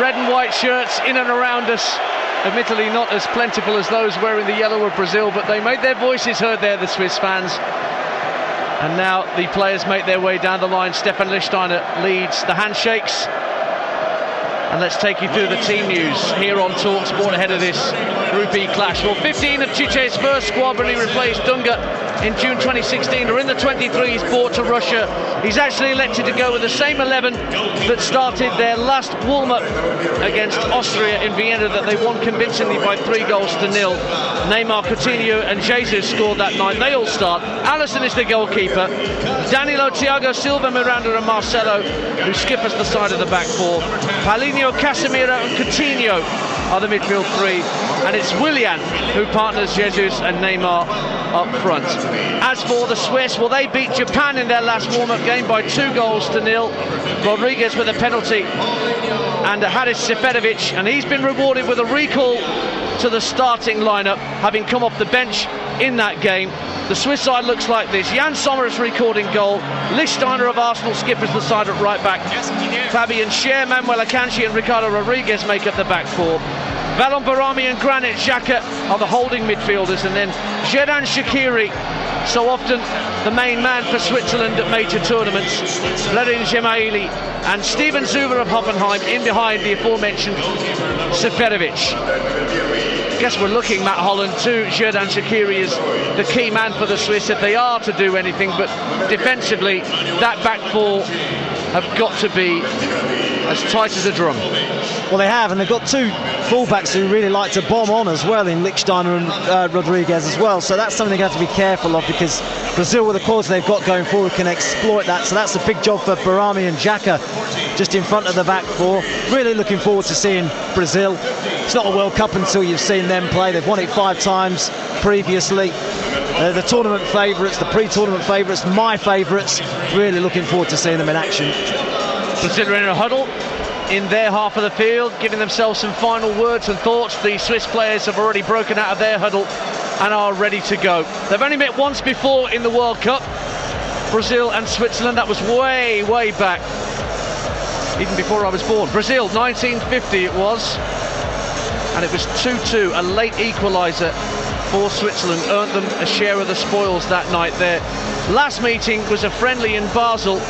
red and white shirts in and around us. Admittedly not as plentiful as those wearing the yellow of Brazil, but they made their voices heard there, the Swiss fans. And now the players make their way down the line. Stefan Lichtsteiner leads the handshakes. And let's take you through the team news here on Talk Sport ahead of this Group E clash. Well, 15 of Chiche's first squad when he replaced Dunga in June 2016 are in the 23s brought to Russia. He's actually elected to go with the same 11 that started their last warm-up against Austria in Vienna that they won convincingly by 3-0. Neymar, Coutinho and Jesus scored that night. They all start. Alisson is the goalkeeper. Danilo, Thiago Silva, Miranda and Marcelo, who skip us the side of the back four. Paulinho, Casemiro and Coutinho are the midfield three, and it's Willian who partners Jesus and Neymar up front. As for the Swiss, well, they beat Japan in their last warm-up game by 2-0. Rodriguez with a penalty and Haris Seferovic, and he's been rewarded with a recall to the starting lineup, having come off the bench in that game. The Swiss side looks like this: Jan Sommer is recording goal, Lichtsteiner of Arsenal skippers the side at right back, Fabian Schär, Manuel Akanji and Ricardo Rodriguez make up the back four. Valon Barami and Granit Xhaka are the holding midfielders, and then Xherdan Shaqiri, so often the main man for Switzerland at major tournaments, Vladimir Gemaili and Steven Zuber of Hoffenheim in behind the aforementioned Seferovic. I guess we're looking, Matt Holland, to Xherdan Shaqiri as the key man for the Swiss if they are to do anything, but defensively that back four have got to be as tight as a drum. Well, they have, and they've got two fullbacks who really like to bomb on as well, in Lichtsteiner and Rodriguez as well, so that's something they have to be careful of, because Brazil, with the quality they've got going forward, can exploit that. So that's a big job for Barami and Xhaka just in front of the back four. Really looking forward to seeing Brazil. It's not a World Cup until you've seen them play. They've won it 5 times previously. The tournament favourites, the pre-tournament favourites, my favourites. Really looking forward to seeing them in action. Brazil are in a huddle in their half of the field, giving themselves some final words and thoughts. The Swiss players have already broken out of their huddle and are ready to go. They've only met once before in the World Cup, Brazil and Switzerland. That was way, way back, even before I was born. Brazil, 1950 it was, and it was 2-2, a late equaliser for Switzerland, earned them a share of the spoils that night. Their last meeting was a friendly in Basel,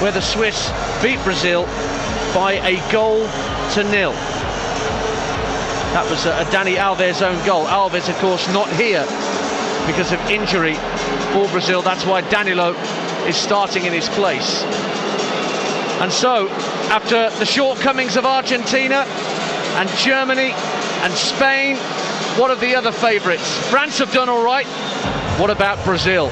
where the Swiss beat Brazil by 1-0. That was a Dani Alves' own goal. Alves, of course, not here because of injury for Brazil. That's why Danilo is starting in his place. And so, after the shortcomings of Argentina and Germany and Spain, what are the other favourites? France have done all right. What about Brazil?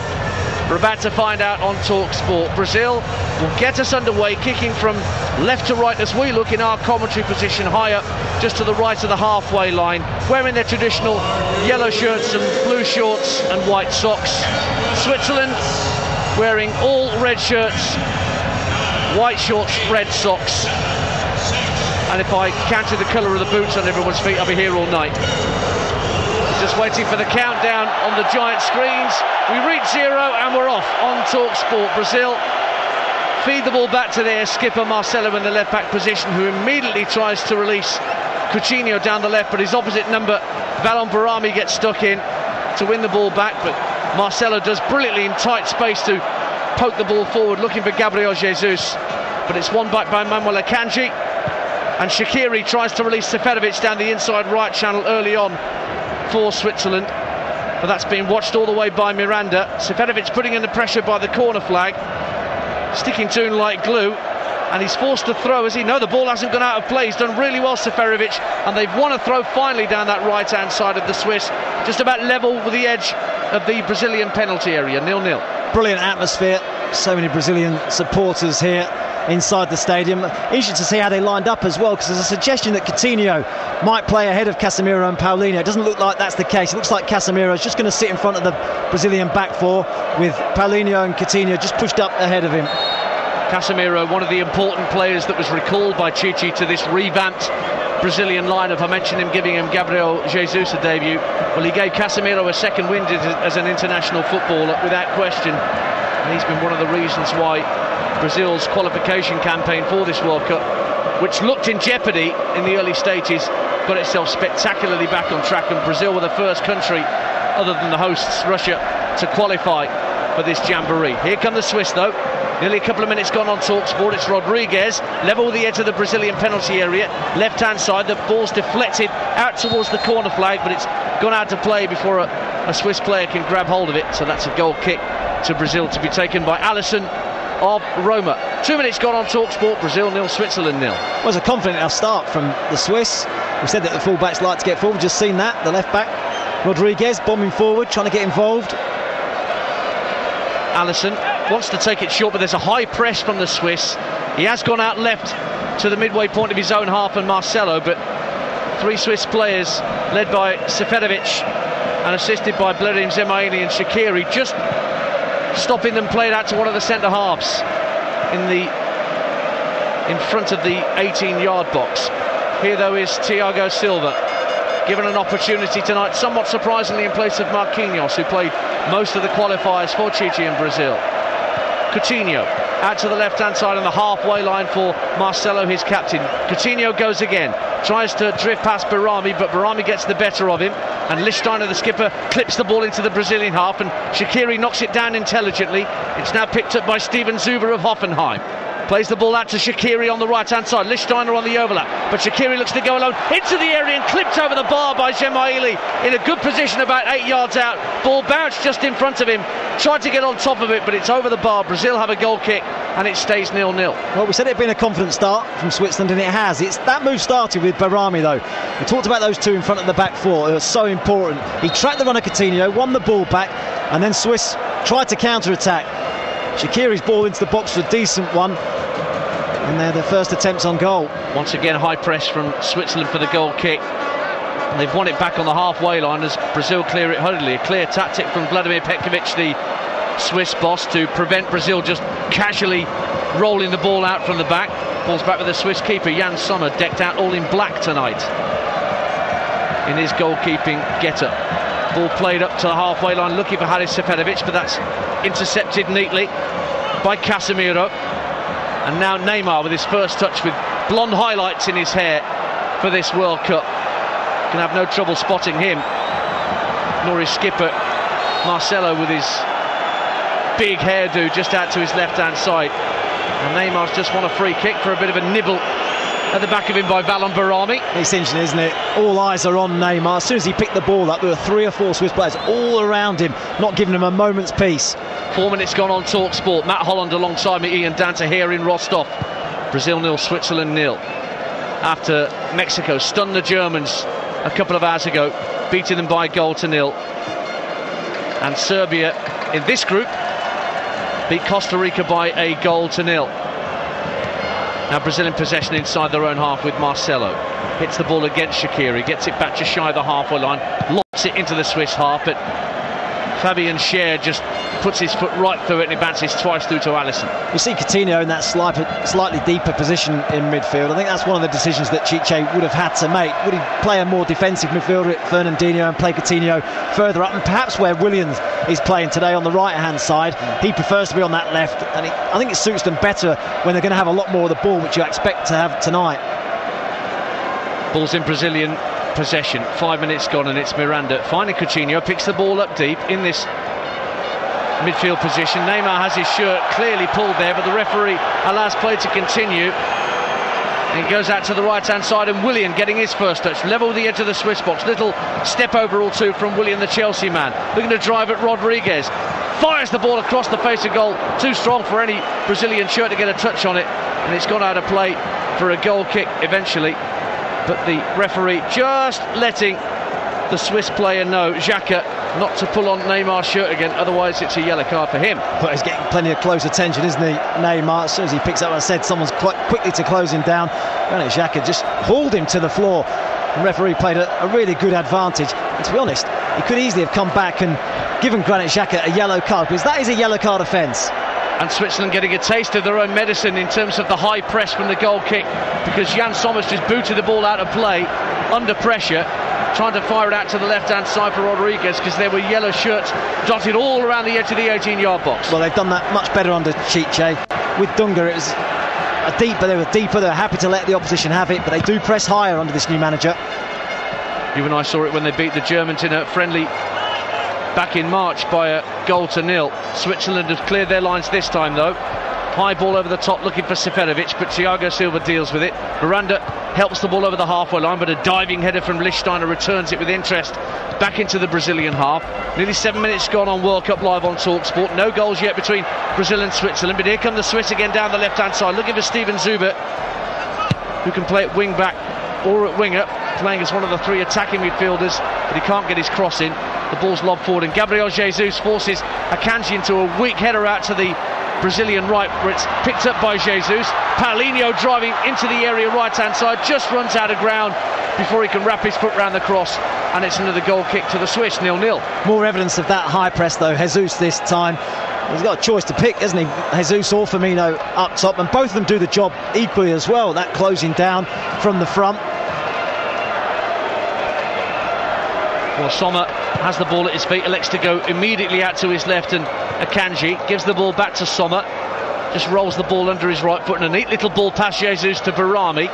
We're about to find out on Talk Sport. Brazil will get us underway, kicking from left to right as we look in our commentary position high up, just to the right of the halfway line, wearing their traditional yellow shirts and blue shorts and white socks. Switzerland wearing all red shirts, white shorts, red socks. And if I counted the colour of the boots on everyone's feet, I'll be here all night. Just waiting for the countdown on the giant screens. We reach 0 and we're off on Talk Sport. Brazil feed the ball back to their skipper Marcelo in the left back position, who immediately tries to release Coutinho down the left, but his opposite number, Valon Barami, gets stuck in to win the ball back, but Marcelo does brilliantly in tight space to poke the ball forward, looking for Gabriel Jesus, but it's won back by Manuel Akanji, and Shaqiri tries to release Seferovic down the inside right channel early on for Switzerland, but that's been watched all the way by Miranda. Seferovic putting in the pressure by the corner flag, sticking to him like glue, and he's forced to throw as he knows the ball hasn't gone out of play. He's done really well, Seferovic, and they've won a throw finally down that right hand side of the Swiss, just about level with the edge of the Brazilian penalty area, 0-0. Brilliant atmosphere, so many Brazilian supporters here inside the stadium. Interesting to see how they lined up as well, because there's a suggestion that Coutinho might play ahead of Casemiro and Paulinho. It doesn't look like that's the case. It looks like Casemiro is just going to sit in front of the Brazilian back four, with Paulinho and Coutinho just pushed up ahead of him. Casemiro, one of the important players that was recalled by Chichi to this revamped Brazilian lineup. I mentioned him giving him Gabriel Jesus a debut. Well, he gave Casemiro a second wind as an international footballer without question, and he's been one of the reasons why Brazil's qualification campaign for this World Cup which looked in jeopardy in the early stages, got itself spectacularly back on track, and Brazil were the first country, other than the hosts, Russia, to qualify for this jamboree. Here come the Swiss, though. Nearly a couple of minutes gone on TalkSport. It's Rodriguez, level with the edge of the Brazilian penalty area, left-hand side. The ball's deflected out towards the corner flag, but it's gone out to play before a Swiss player can grab hold of it. So that's a goal kick to Brazil, to be taken by Alisson of Roma. 2 minutes gone on TalkSport. Brazil 0, Switzerland 0. Well, it was a confident enough start from the Swiss. We said that the full-backs like to get forward. Just seen that. The left-back, Rodriguez, bombing forward, trying to get involved. Alisson wants to take it short, but there's a high press from the Swiss. He has gone out left to the midway point of his own half, and Marcelo, but three Swiss players led by Seferovic and assisted by Blerim Zemaili and Shaqiri, just stopping them, played out to one of the centre halves in front of the 18-yard box. Here, though, is Thiago Silva, given an opportunity tonight, somewhat surprisingly, in place of Marquinhos, who played most of the qualifiers for Chichi in Brazil. Coutinho out to the left-hand side on the halfway line for Marcelo, his captain. Coutinho goes again, tries to drift past Barami, but Barami gets the better of him, and Lichtsteiner, the skipper, clips the ball into the Brazilian half, and Shaqiri knocks it down intelligently. It's now picked up by Steven Zuber of Hoffenheim. Plays the ball out to Shaqiri on the right-hand side. Lichtsteiner on the overlap, but Shaqiri looks to go alone into the area and clipped over the bar by Zemaili in a good position about 8 yards out. Ball bounced just in front of him, tried to get on top of it, but it's over the bar. Brazil have a goal kick, and it stays 0-0. Well, we said it had been a confident start from Switzerland, and it has. That move started with Barami, though. We talked about those two in front of the back four. It was so important. He tracked the runner Coutinho, won the ball back, and then Swiss tried to counter-attack. Shaqiri's ball into the box was a decent one, and they're their first attempts on goal. Once again, high press from Switzerland for the goal kick. And they've won it back on the halfway line as Brazil clear it hurriedly. A clear tactic from Vladimir Petkovic, the Swiss boss, to prevent Brazil just casually rolling the ball out from the back. Ball's back with the Swiss keeper, Jan Sommer, decked out all in black tonight in his goalkeeping get-up. Ball played up to the halfway line, looking for Haris Seferovic, but that's intercepted neatly by Casemiro. And now Neymar with his first touch, with blonde highlights in his hair for this World Cup. Can have no trouble spotting him, nor his skipper Marcelo with his big hairdo just out to his left-hand side. And Neymar's just won a free kick for a bit of a nibble at the back of him by Valon Barami. It's interesting, isn't it? All eyes are on Neymar. As soon as he picked the ball up, there were 3 or 4 Swiss players all around him, not giving him a moment's peace. 4 minutes gone on TalkSport. Matt Holland alongside me, Ian Danta here in Rostov. Brazil 0, Switzerland 0. After Mexico stunned the Germans a couple of hours ago, beating them by a goal to 0. And Serbia in this group beat Costa Rica by a goal to 0. Now Brazil in possession inside their own half with Marcelo. Hits the ball against Shaqiri, gets it back just shy of the halfway line, locks it into the Swiss half, but Fabian Schär just puts his foot right through it and it bounces twice through to Alisson. You see Coutinho in that slightly deeper position in midfield. I think that's one of the decisions that Chiche would have had to make. Would he play a more defensive midfielder at Fernandinho and play Coutinho further up, and perhaps where Williams is playing today on the right-hand side? He prefers to be on that left, and I think it suits them better when they're going to have a lot more of the ball, which you expect to have tonight. Ball's in Brazilian possession, 5 minutes gone, and it's Miranda. Finally Coutinho picks the ball up deep in this midfield position. Neymar has his shirt clearly pulled there, but the referee allows play to continue. And he goes out to the right-hand side, and Willian getting his first touch, level with the edge of the Swiss box. Little step over or two from Willian, the Chelsea man, looking to drive at Rodriguez. Fires the ball across the face of goal, too strong for any Brazilian shirt to get a touch on it, and it's gone out of play for a goal kick eventually. But the referee just letting the Swiss player know, Xhaka, not to pull on Neymar's shirt again, otherwise it's a yellow card for him. But he's getting plenty of close attention, isn't he, Neymar? As soon as he picks up, I said, someone's quite quickly to close him down. Granit Xhaka just hauled him to the floor. The referee played a really good advantage. And to be honest, he could easily have come back and given Granit Xhaka a yellow card, because that is a yellow card offence. And Switzerland getting a taste of their own medicine in terms of the high press from the goal kick, because Jan Sommer's just booted the ball out of play under pressure, trying to fire it out to the left-hand side for Rodriguez, because there were yellow shirts dotted all around the edge of the 18-yard box. Well, they've done that much better under Chiche. With Dunga, it was deeper, they were deeper, they were happy to let the opposition have it, but they do press higher under this new manager. You and I saw it when they beat the Germans in a friendly back in March by a 0-0. Switzerland have cleared their lines this time though. High ball over the top looking for Seferovic, but Thiago Silva deals with it. Miranda helps the ball over the halfway line, but a diving header from Lichtsteiner returns it with interest back into the Brazilian half. Nearly 7 minutes gone on World Cup Live on TalkSport. No goals yet between Brazil and Switzerland, but here come the Swiss again down the left-hand side, looking for Steven Zuber, who can play at wing-back or at winger, playing as one of the three attacking midfielders, but he can't get his cross in. The ball's lobbed forward, and Gabriel Jesus forces Akanji into a weak header out to the Brazilian right, where it's picked up by Jesus. Paulinho driving into the area right-hand side, just runs out of ground before he can wrap his foot round the cross, and it's another goal kick to the Swiss, 0-0. More evidence of that high press though, Jesus this time. He's got a choice to pick, hasn't he? Jesus or Firmino up top, and both of them do the job equally as well, that closing down from the front. Well, Sommer has the ball at his feet, elects to go immediately out to his left, and Akanji gives the ball back to Sommer, just rolls the ball under his right foot, and a neat little ball past Jesus to Barami,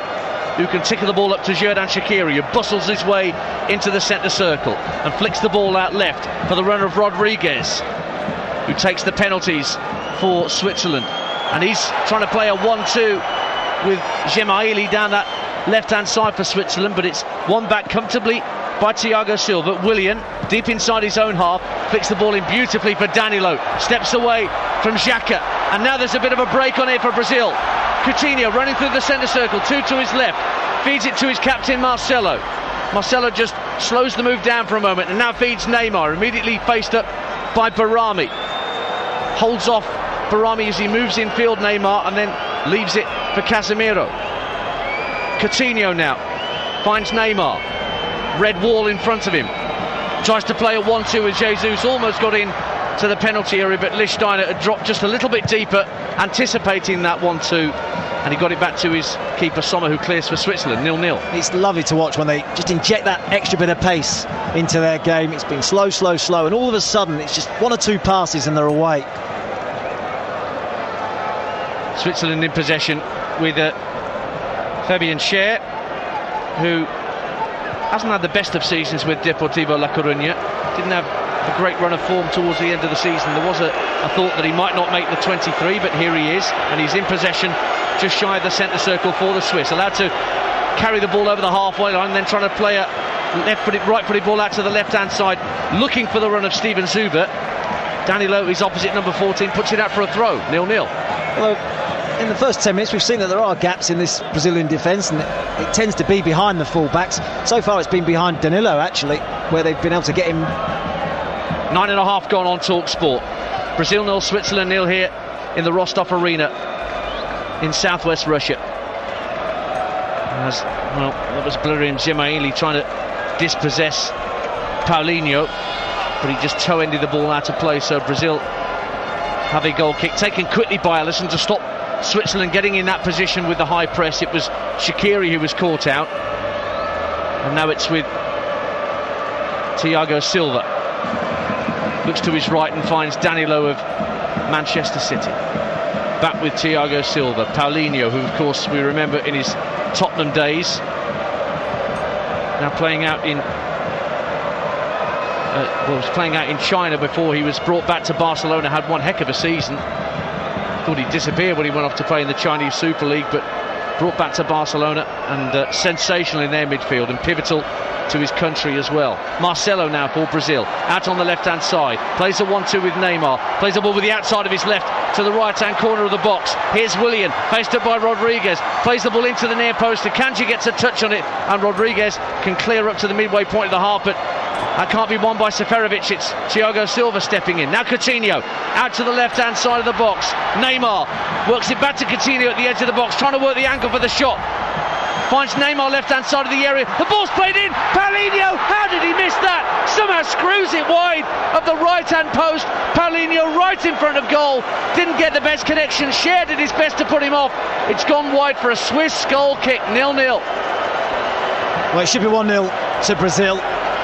who can tickle the ball up to Xherdan Shaqiri, who bustles his way into the centre circle and flicks the ball out left for the runner of Rodriguez, who takes the penalties for Switzerland. And he's trying to play a 1-2 with Gemaili down that left-hand side for Switzerland, but it's won back comfortably by Thiago Silva. Willian, deep inside his own half, flicks the ball in beautifully for Danilo, steps away from Xhaka, and now there's a bit of a break on here for Brazil. Coutinho running through the centre circle, two to his left, feeds it to his captain Marcelo. Marcelo just slows the move down for a moment, and now feeds Neymar, immediately faced up by Barami. Holds off Barami as he moves in field, Neymar, and then leaves it for Casemiro. Coutinho now finds Neymar, red wall in front of him, tries to play a 1-2 with Jesus, almost got in to the penalty area, but Lichtsteiner had dropped just a little bit deeper, anticipating that 1-2, and he got it back to his keeper Sommer, who clears for Switzerland, 0-0. It's lovely to watch when they just inject that extra bit of pace into their game. It's been slow, and all of a sudden it's just one or two passes and they're away. Switzerland in possession with Fabian Schär, who hasn't had the best of seasons with Deportivo La Coruña. Didn't have a great run of form towards the end of the season. There was a thought that he might not make the 23, but here he is, and he's in possession just shy of the centre circle for the Swiss, allowed to carry the ball over the halfway line, and then trying to play a right-footed ball out to the left-hand side, looking for the run of Steven Zuber. Danilo, his opposite, number 14, puts it out for a throw, 0-0. Although in the first 10 minutes we've seen that there are gaps in this Brazilian defence, and it tends to be behind the full-backs. So far it's been behind Danilo actually, where they've been able to get him. 9.5 gone on TalkSport. Brazil 0, Switzerland 0 here in the Rostov Arena in southwest Russia. As well, that was Blurian Gemaili trying to dispossess Paulinho, but he just toe-ended the ball out of play, so Brazil have a goal kick taken quickly by Alisson to stop Switzerland getting in that position with the high press. It was Shaqiri who was caught out, and now it's with Thiago Silva. Looks to his right and finds Danilo of Manchester City. Back with Thiago Silva. Paulinho, who of course we remember in his Tottenham days, now playing out in was playing out in China before he was brought back to Barcelona. Had one heck of a season. Thought he'd disappear when he went off to play in the Chinese Super League, but brought back to Barcelona, and sensational in their midfield and pivotal to his country as well. Marcelo now for Brazil, out on the left-hand side, plays a 1-2 with Neymar, plays the ball with the outside of his left to the right-hand corner of the box. Here's Willian, faced up by Rodriguez, plays the ball into the near post. Akanji gets a touch on it, and Rodriguez can clear up to the midway point of the half, but that can't be won by Seferovic. It's Thiago Silva stepping in. Now Coutinho, out to the left-hand side of the box. Neymar works it back to Coutinho at the edge of the box, trying to work the angle for the shot. Finds Neymar left-hand side of the area. The ball's played in. Paulinho, how did he miss that? Somehow screws it wide of the right-hand post. Paulinho right in front of goal. Didn't get the best connection. Schär did his best to put him off. It's gone wide for a Swiss goal kick, 0-0. Well, it should be 1-0 to Brazil.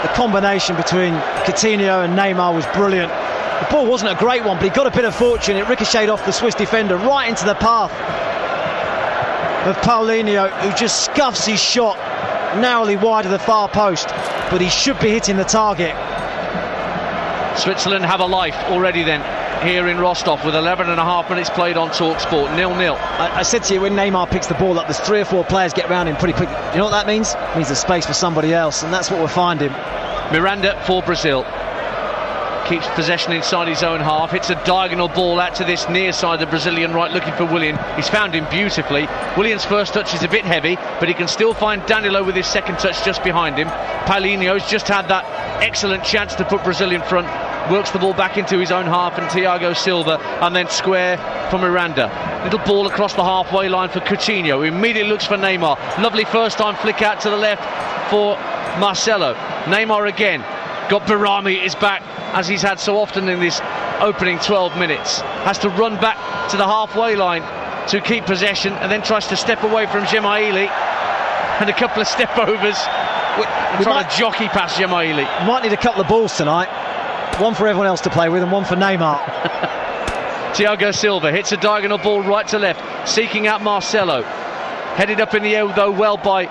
The combination between Coutinho and Neymar was brilliant. The ball wasn't a great one, but he got a bit of fortune. It ricocheted off the Swiss defender right into the path of Paulinho, who just scuffs his shot narrowly wide of the far post, but he should be hitting the target. Switzerland have a life already then here in Rostov with 11.5 minutes played on TalkSport, 0-0. I said to you, when Neymar picks the ball up, there's 3 or 4 players get round him pretty quickly. You know what that means? It means there's space for somebody else, and that's what we're finding. Miranda for Brazil. Keeps possession inside his own half, hits a diagonal ball out to this near side, the Brazilian right, looking for Willian. He's found him beautifully. Willian's first touch is a bit heavy, but he can still find Danilo with his second touch just behind him. Paulinho's just had that excellent chance to put Brazil in front, works the ball back into his own half, and Thiago Silva, and then square for Miranda. Little ball across the halfway line for Coutinho, who immediately looks for Neymar. Lovely first time flick out to the left for Marcelo. Neymar again. Got Barami at his back, as he's had so often in this opening 12 minutes. Has to run back to the halfway line to keep possession, and then tries to step away from Gemaili, and a couple of step overs. Trying to jockey past Gemaili. Might need a couple of balls tonight. One for everyone else to play with and one for Neymar. Thiago Silva hits a diagonal ball right to left, seeking out Marcelo. Headed up in the air though well by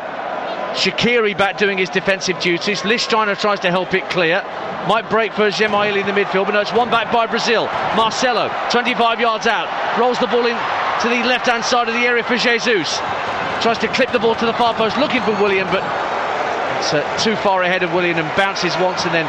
Shaqiri, back doing his defensive duties. Lichtsteiner tries to help it clear. Might break for Gemaili in the midfield, but no, it's won back by Brazil. Marcelo, 25 yards out, rolls the ball in to the left-hand side of the area for Jesus. Tries to clip the ball to the far post, looking for Willian, but it's too far ahead of Willian, and bounces once and then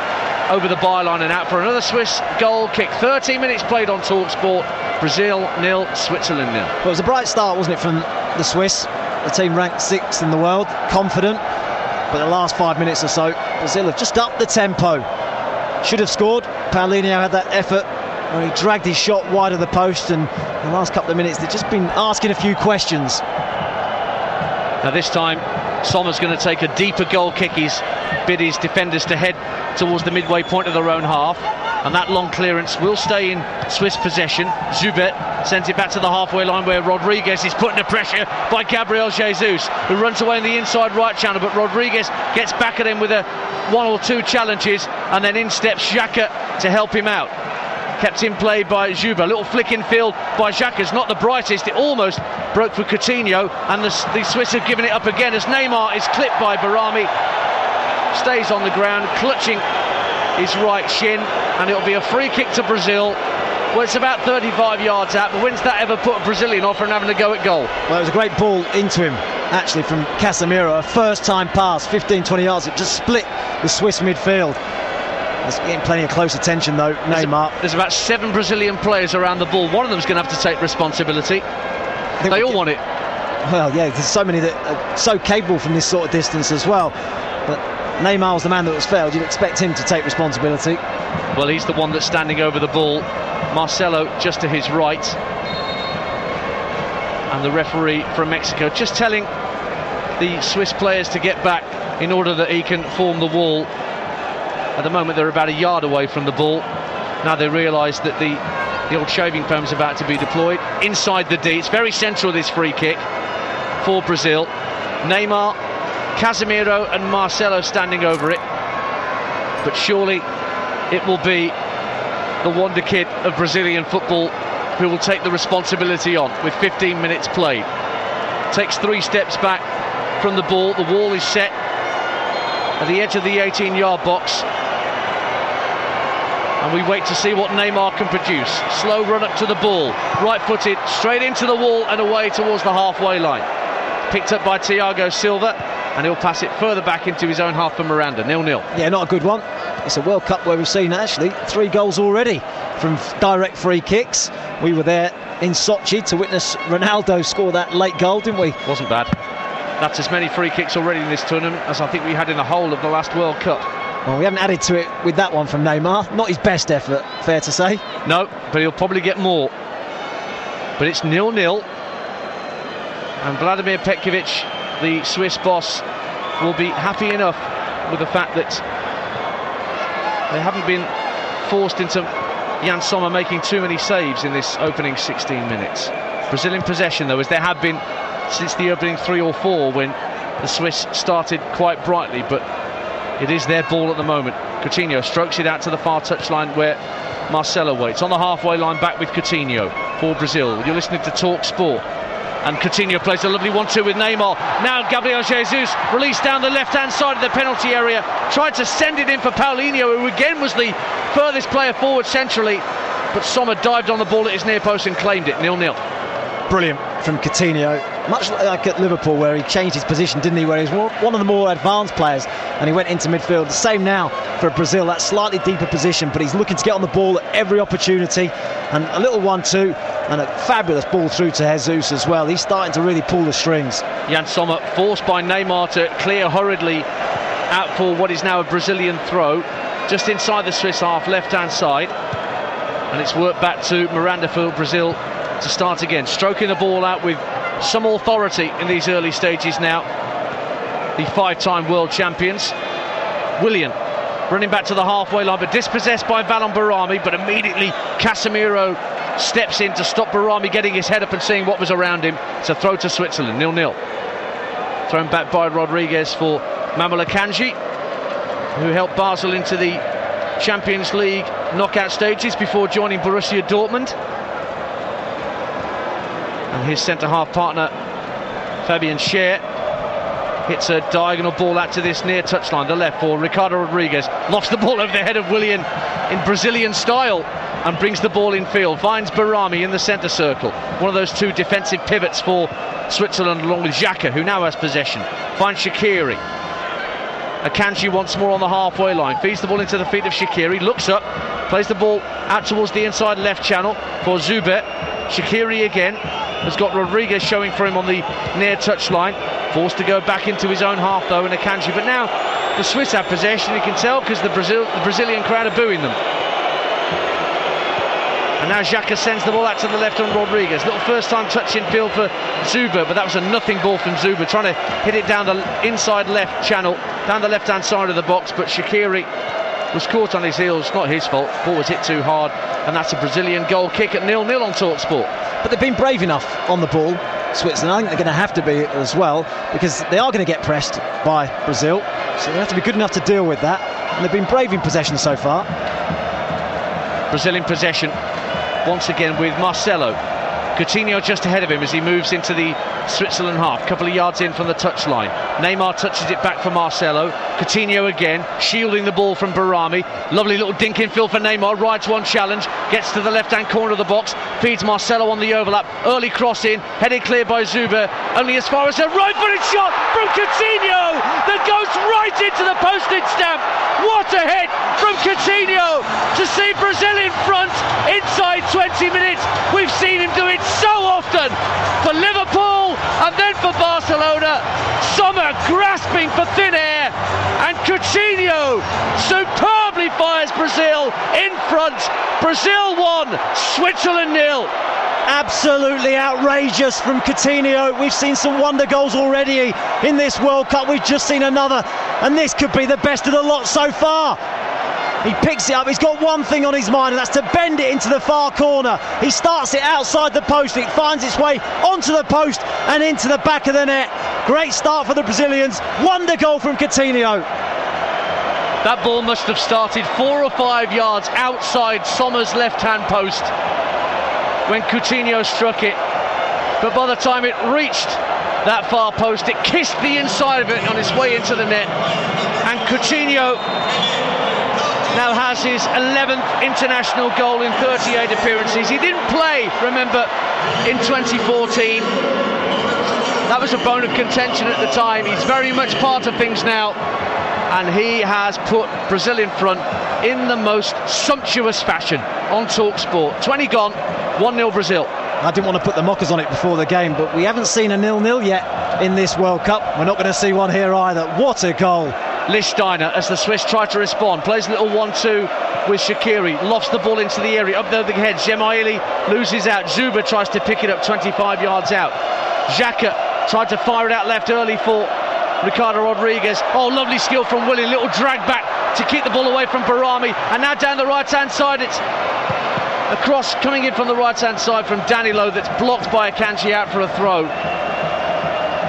over the byline and out for another Swiss goal kick. 13 minutes played on TalkSport. Brazil 0, Switzerland 0. Well, it was a bright start, wasn't it, from the Swiss? The team ranked 6th in the world, confident, but the last 5 minutes or so, Brazil have just upped the tempo. Should have scored. Paulinho had that effort where he dragged his shot wide of the post, and in the last couple of minutes they've just been asking a few questions. Now this time Sommer's going to take a deeper goal kick. He's bid his defenders to head towards the midway point of their own half, and that long clearance will stay in Swiss possession. Zubet sends it back to the halfway line, where Rodriguez is put under pressure by Gabriel Jesus, who runs away in the inside right channel, but Rodriguez gets back at him with 1 or 2 challenges, and then in steps Xhaka to help him out. Kept in play by Juba. Little flick in field by Xhaka's not the brightest. It almost broke for Coutinho, and the Swiss have given it up again as Neymar is clipped by Barami. Stays on the ground, clutching his right shin, and it'll be a free kick to Brazil. Well, it's about 35 yards out, but when's that ever put a Brazilian off and having a go at goal? Well, it was a great ball into him, actually, from Casemiro. A first-time pass, 15-20 yards. It just split the Swiss midfield. He's getting plenty of close attention, though, Neymar. There's about 7 Brazilian players around the ball. One of them's going to have to take responsibility. They all want it. Well, yeah, there's so many that are so capable from this sort of distance as well. But Neymar was the man that was failed. You'd expect him to take responsibility. Well, he's the one that's standing over the ball. Marcelo just to his right. And the referee from Mexico just telling the Swiss players to get back in order that he can form the wall. At the moment they're about a yard away from the ball. Now they realise that the old shaving foam's about to be deployed inside the D. It's very central, this free kick for Brazil. Neymar, Casemiro and Marcelo standing over it, but surely it will be the wonder kid of Brazilian football who will take the responsibility on with 15 minutes played. Takes 3 steps back from the ball. The wall is set at the edge of the 18-yard box, and we wait to see what Neymar can produce. Slow run up to the ball, right-footed, straight into the wall and away towards the halfway line. Picked up by Thiago Silva, and he'll pass it further back into his own half for Miranda. 0-0. Yeah, not a good one. It's a World Cup where we've seen actually 3 goals already from direct free kicks. We were there in Sochi to witness Ronaldo score that late goal, didn't we? Wasn't bad. That's as many free kicks already in this tournament as I think we had in the whole of the last World Cup. Well, we haven't added to it with that one from Neymar. Not his best effort, fair to say. No, but he'll probably get more. But it's 0-0. And Vladimir Petkovic, the Swiss boss, will be happy enough with the fact that they haven't been forced into Jan Sommer making too many saves in this opening 16 minutes. Brazil in possession, though, as there have been since the opening 3 or 4 when the Swiss started quite brightly, but it is their ball at the moment. Coutinho strokes it out to the far touchline where Marcelo waits. On the halfway line, back with Coutinho for Brazil. You're listening to Talk Sport And Coutinho plays a lovely 1-2 with Neymar. Now Gabriel Jesus released down the left-hand side of the penalty area. Tried to send it in for Paulinho, who again was the furthest player forward centrally. But Sommer dived on the ball at his near post and claimed it, 0-0. Brilliant from Coutinho. Much like at Liverpool, where he changed his position, didn't he? Where he was one of the more advanced players and he went into midfield. The same now for Brazil, that slightly deeper position, but he's looking to get on the ball at every opportunity. And a little 1-2 and a fabulous ball through to Jesus as well. He's starting to really pull the strings. Jan Sommer forced by Neymar to clear hurriedly out for what is now a Brazilian throw, just inside the Swiss half, left-hand side. And it's worked back to Miranda for Brazil to start again, stroking the ball out with some authority in these early stages now. The 5-time world champions. Willian running back to the halfway line, but dispossessed by Valon Barami, but immediately Casemiro steps in to stop Barami getting his head up and seeing what was around him. It's a throw to Switzerland, 0-0. Thrown back by Rodriguez for Manuel Akanji, who helped Basel into the Champions League knockout stages before joining Borussia Dortmund. And his centre-half partner, Fabian Schär, hits a diagonal ball out to this near touchline, the left for Ricardo Rodriguez. Lofts the ball over the head of Willian in Brazilian style and brings the ball in field. Finds Barami in the centre circle. One of those two defensive pivots for Switzerland, along with Xhaka, who now has possession. Finds Shaqiri. Akanji once more on the halfway line. Feeds the ball into the feet of Shaqiri. Looks up. Plays the ball out towards the inside left channel for Zuber. Shaqiri again. Has got Rodriguez showing for him on the near touchline. Forced to go back into his own half though in Akanji. But now the Swiss have possession. You can tell because the Brazilian crowd are booing them. And now Xhaka sends the ball out to the left on Rodriguez. Little first time touch in field for Zuber, but that was a nothing ball from Zuber, trying to hit it down the inside left channel, down the left hand side of the box, but Shaqiri was caught on his heels. Not his fault, ball was hit too hard, and that's a Brazilian goal kick at 0-0 on TalkSport. But they've been brave enough on the ball, Switzerland. I think they're going to have to be as well, because they are going to get pressed by Brazil, so they have to be good enough to deal with that, and they've been brave in possession so far. Brazilian possession once again with Marcelo. Coutinho just ahead of him as he moves into the Switzerland half, a couple of yards in from the touchline. Neymar touches it back for Marcelo. Coutinho again, shielding the ball from Barami. Lovely little dink in field for Neymar, rides one challenge, gets to the left-hand corner of the box, feeds Marcelo on the overlap, early cross in, headed clear by Zuber, only as far as a right-footed shot from Coutinho that goes right into the postage stamp. What a hit from Coutinho to see Brazil in front inside 20 minutes. We've seen him do it so often for Liverpool and then for Barcelona. Sommer grasping for thin air, and Coutinho superbly fires Brazil in front. Brazil 1, Switzerland 0. Absolutely outrageous from Coutinho. We've seen some wonder goals already in this World Cup. We've just seen another, and this could be the best of the lot so far. He picks it up, he's got one thing on his mind, and that's to bend it into the far corner. He starts it outside the post, it finds its way onto the post and into the back of the net. Great start for the Brazilians, wonder goal from Coutinho. That ball must have started 4 or 5 yards outside Sommer's left-hand post when Coutinho struck it. But by the time it reached that far post, it kissed the inside of it on its way into the net. And Coutinho now has his 11th international goal in 38 appearances. He didn't play, remember, in 2014. That was a bone of contention at the time. He's very much part of things now, and he has put Brazil in front in the most sumptuous fashion on TalkSport. 20 gone, 1-0 Brazil. I didn't want to put the mockers on it before the game, but we haven't seen a 0-0 yet in this World Cup. We're not going to see one here either. What a goal. Lichtsteiner, as the Swiss try to respond, plays a little 1-2 with Shaqiri, lofts the ball into the area, up there the head, Gemaili loses out, Zuber tries to pick it up 25 yards out. Xhaka tried to fire it out left early for Ricardo Rodriguez. Oh, lovely skill from Willian, little drag back to keep the ball away from Barami, and now down the right hand side it's a cross coming in from the right hand side from Danilo that's blocked by Akanji out for a throw.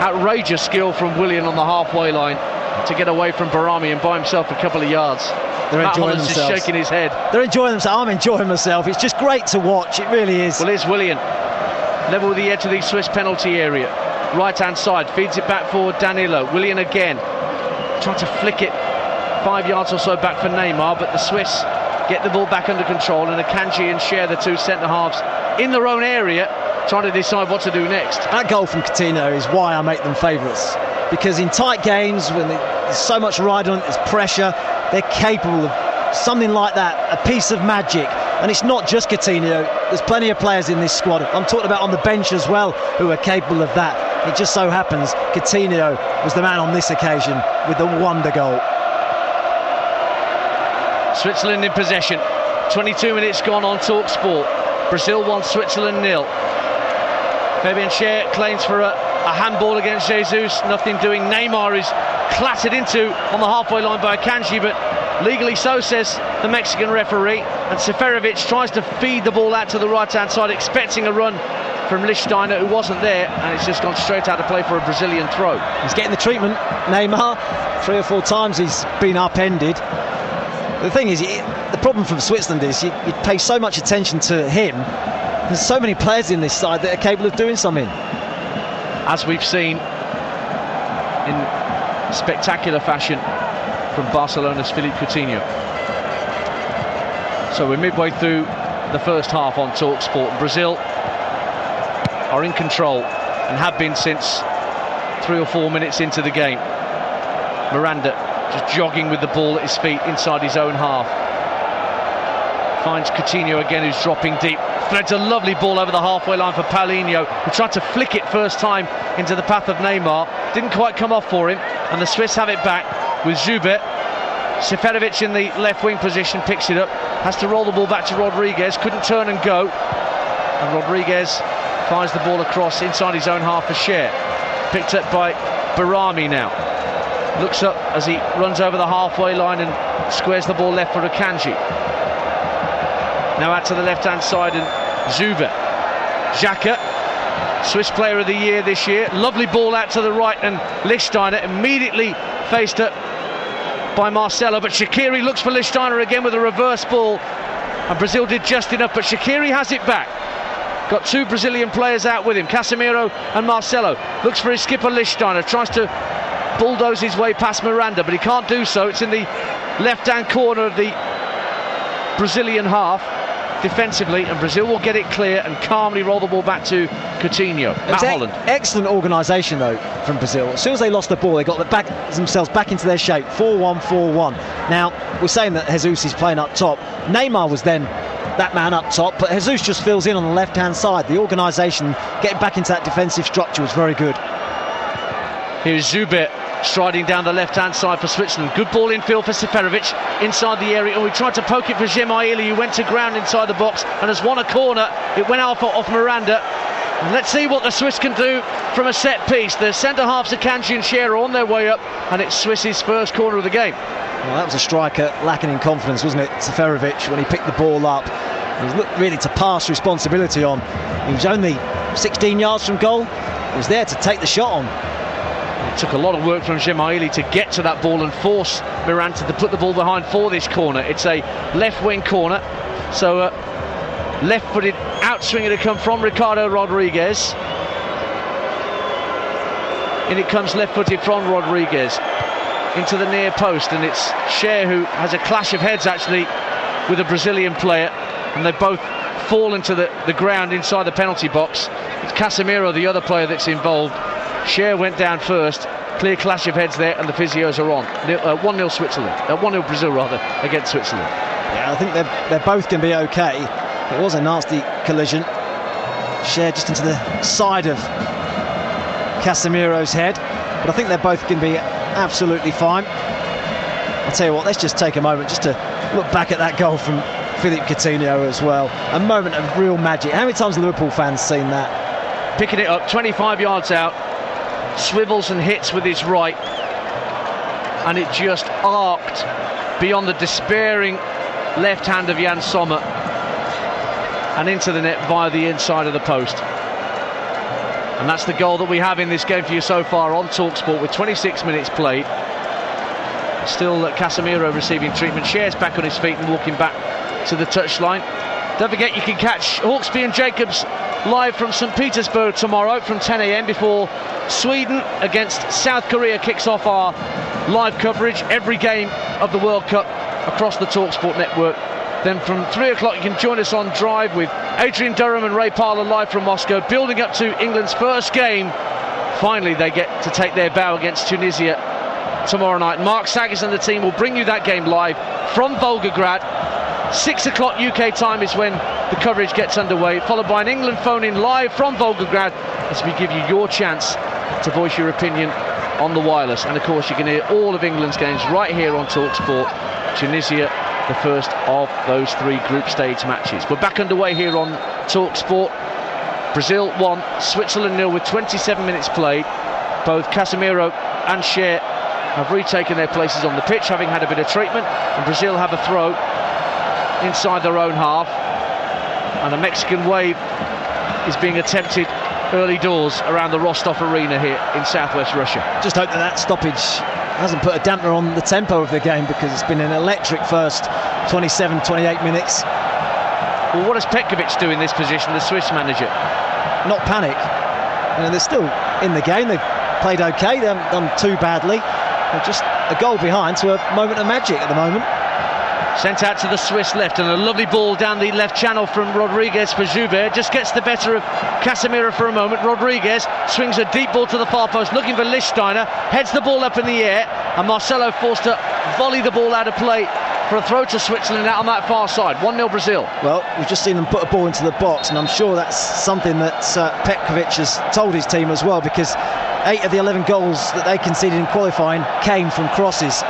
Outrageous skill from Willian on the halfway line to get away from Barami and buy himself a couple of yards. They're enjoying themselves. Is shaking his head. They're enjoying themselves. I'm enjoying myself. It's just great to watch. It really is. Well, here's Willian. level with the edge of the Swiss penalty area. Right hand side, feeds it back for Danilo. Willian again, trying to flick it 5 yards or so back for Neymar, but the Swiss get the ball back under control, and Akanji and Cher, the two centre halves, in their own area, trying to decide what to do next. That goal from Coutinho is why I make them favourites, because in tight games when there's so much ride on it, there's pressure, they're capable of something like that, a piece of magic. And it's not just Coutinho, there's plenty of players in this squad, I'm talking about on the bench as well, who are capable of that. It just so happens Coutinho was the man on this occasion with the wonder goal. Switzerland in possession, 22 minutes gone on TalkSport. Brazil 1, Switzerland 0. Fabian Cher claims for a handball against Jesus, nothing doing. Neymar is clattered into on the halfway line by Akanji, but legally so, says the Mexican referee. And Seferovic tries to feed the ball out to the right hand side, expecting a run from Lichtsteiner, who wasn't there, and it's just gone straight out of play for a Brazilian throw. He's getting the treatment, Neymar. 3 or 4 times he's been upended. The thing is, the problem from Switzerland is you pay so much attention to him. There's so many players in this side that are capable of doing something. As we've seen in spectacular fashion from Barcelona's Philippe Coutinho. So we're midway through the first half on TalkSport. Brazil are in control and have been since 3 or 4 minutes into the game. Miranda just jogging with the ball at his feet inside his own half. Finds Coutinho again, who's dropping deep. Threads a lovely ball over the halfway line for Paulinho, who tried to flick it first time into the path of Neymar. Didn't quite come off for him, and the Swiss have it back with Zubet. Seferovic in the left wing position picks it up, has to roll the ball back to Rodriguez, couldn't turn and go, and Rodriguez fires the ball across inside his own half for Cher. Picked up by Barami now. Looks up as he runs over the halfway line and squares the ball left for Akanji. Now out to the left hand side, and Zubet. Xhaka, Swiss Player of the Year this year. Lovely ball out to the right, and Lichtsteiner immediately faced up by Marcelo, but Shaqiri looks for Lichtsteiner again with a reverse ball, and Brazil did just enough, but Shaqiri has it back. Got 2 Brazilian players out with him, Casemiro and Marcelo. Looks for his skipper Lichtsteiner, tries to bulldoze his way past Miranda, but he can't do so. It's in the left-hand corner of the Brazilian half defensively, and Brazil will get it clear and calmly roll the ball back to Coutinho. Matt Holland. Excellent organisation though from Brazil. As soon as they lost the ball, they got themselves back into their shape. 4-1, 4-1. Now we're saying that Jesus is playing up top. Neymar was then that man up top, but Jesus just fills in on the left hand side. The organisation getting back into that defensive structure was very good. Here's Zubet striding down the left hand side for Switzerland. Good ball infield for Seferovic inside the area, and we tried to poke it for Gemaili, who went to ground inside the box and has won a corner. It went off Miranda. And let's see what the Swiss can do from a set piece. The centre halves, Akanji and Cher, are on their way up, and it's Swiss's first corner of the game. Well, that was a striker lacking in confidence, wasn't it, Seferovic, when he picked the ball up. He looked really to pass responsibility on. He was only 16 yards from goal. He was there to take the shot on. It took a lot of work from Gemaili to get to that ball and force Miranda to put the ball behind for this corner. It's a left wing corner, so left-footed outswinger to come from Ricardo Rodriguez. And it comes left-footed from Rodriguez into the near post, and it's Cher who has a clash of heads actually with a Brazilian player, and they both fall into the ground inside the penalty box. It's Casemiro, the other player that's involved. Cher went down first. Clear clash of heads there, and the physios are on. 1-0 Switzerland, 1-0 Brazil rather, against Switzerland. Yeah, I think they're both going to be okay. It was a nasty collision. Cher just into the side of Casemiro's head, but I think they're both going to be absolutely fine. I'll tell you what, let's just take a moment just to look back at that goal from Philippe Coutinho as well. A moment of real magic. How many times have Liverpool fans seen that? Picking it up, 25 yards out, swivels and hits with his right, and it just arced beyond the despairing left hand of Jan Sommer and into the net via the inside of the post. And that's the goal that we have in this game for you so far on TalkSport, with 26 minutes played. Still Casemiro receiving treatment. Cher's back on his feet and walking back to the touchline. Don't forget, you can catch Hawksby and Jacobs live from St. Petersburg tomorrow from 10 a.m. before Sweden against South Korea kicks off our live coverage. Every game of the World Cup across the TalkSport network. Then from 3 o'clock you can join us on Drive with Adrian Durham and Ray Parler live from Moscow, building up to England's first game. Finally they get to take their bow against Tunisia tomorrow night. Mark Saggis and the team will bring you that game live from Volgograd. 6 o'clock UK time is when the coverage gets underway, followed by an England phone-in live from Volgograd as we give you your chance to voice your opinion on the wireless. And of course you can hear all of England's games right here on TalkSport. Tunisia, the first of those 3 group stage matches. We're back underway here on TalkSport. Brazil 1, Switzerland 0 with 27 minutes played. Both Casemiro and Cher have retaken their places on the pitch, having had a bit of treatment, and Brazil have a throw inside their own half, and a Mexican wave is being attempted early doors around the Rostov Arena here in southwest Russia. Just hope that stoppage hasn't put a dampener on the tempo of the game, because it's been an electric first 27-28 minutes. Well, what does Petkovic do in this position, the Swiss manager? Not panic. They're still in the game. They've played okay. They haven't done too badly. They're just a goal behind, so a moment of magic at the moment. Sent out to the Swiss left, and a lovely ball down the left channel from Rodriguez for Joubert. Just gets the better of Casemiro for a moment. Rodriguez swings a deep ball to the far post, looking for Lichtsteiner, heads the ball up in the air, and Marcelo forced to volley the ball out of play for a throw to Switzerland out on that far side. 1-0 Brazil. Well, we've just seen them put a ball into the box, and I'm sure that's something that Petkovic has told his team as well, because 8 of the 11 goals that they conceded in qualifying came from crosses.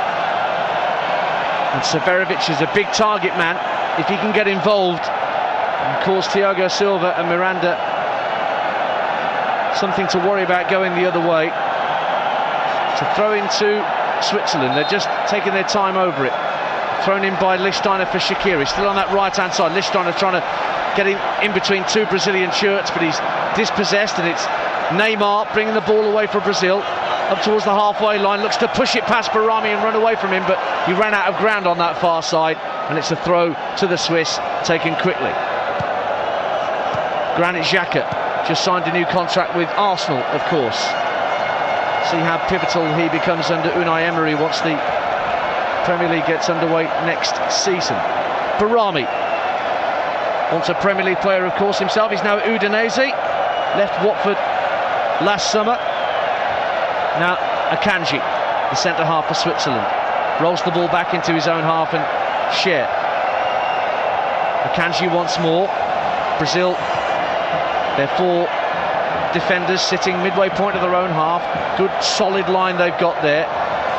And Severovic is a big target man if he can get involved and cause Thiago Silva and Miranda something to worry about going the other way. To throw into Switzerland, they're just taking their time over it. Thrown in by Lichtsteiner for Shaqiri, still on that right hand side. Lichtsteiner trying to get him in between 2 Brazilian shirts, but he's dispossessed, and it's Neymar bringing the ball away for Brazil. Up towards the halfway line, looks to push it past Barami and run away from him, but he ran out of ground on that far side, and it's a throw to the Swiss, taken quickly. Granit Xhaka just signed a new contract with Arsenal, of course. See how pivotal he becomes under Unai Emery once the Premier League gets underway next season. Barami, once a Premier League player, of course, himself. He's now at Udinese, left Watford last summer. Now Akanji, the centre-half for Switzerland, rolls the ball back into his own half, and Cher. Akanji once more. Brazil, their 4 defenders sitting midway point of their own half. Good solid line they've got there.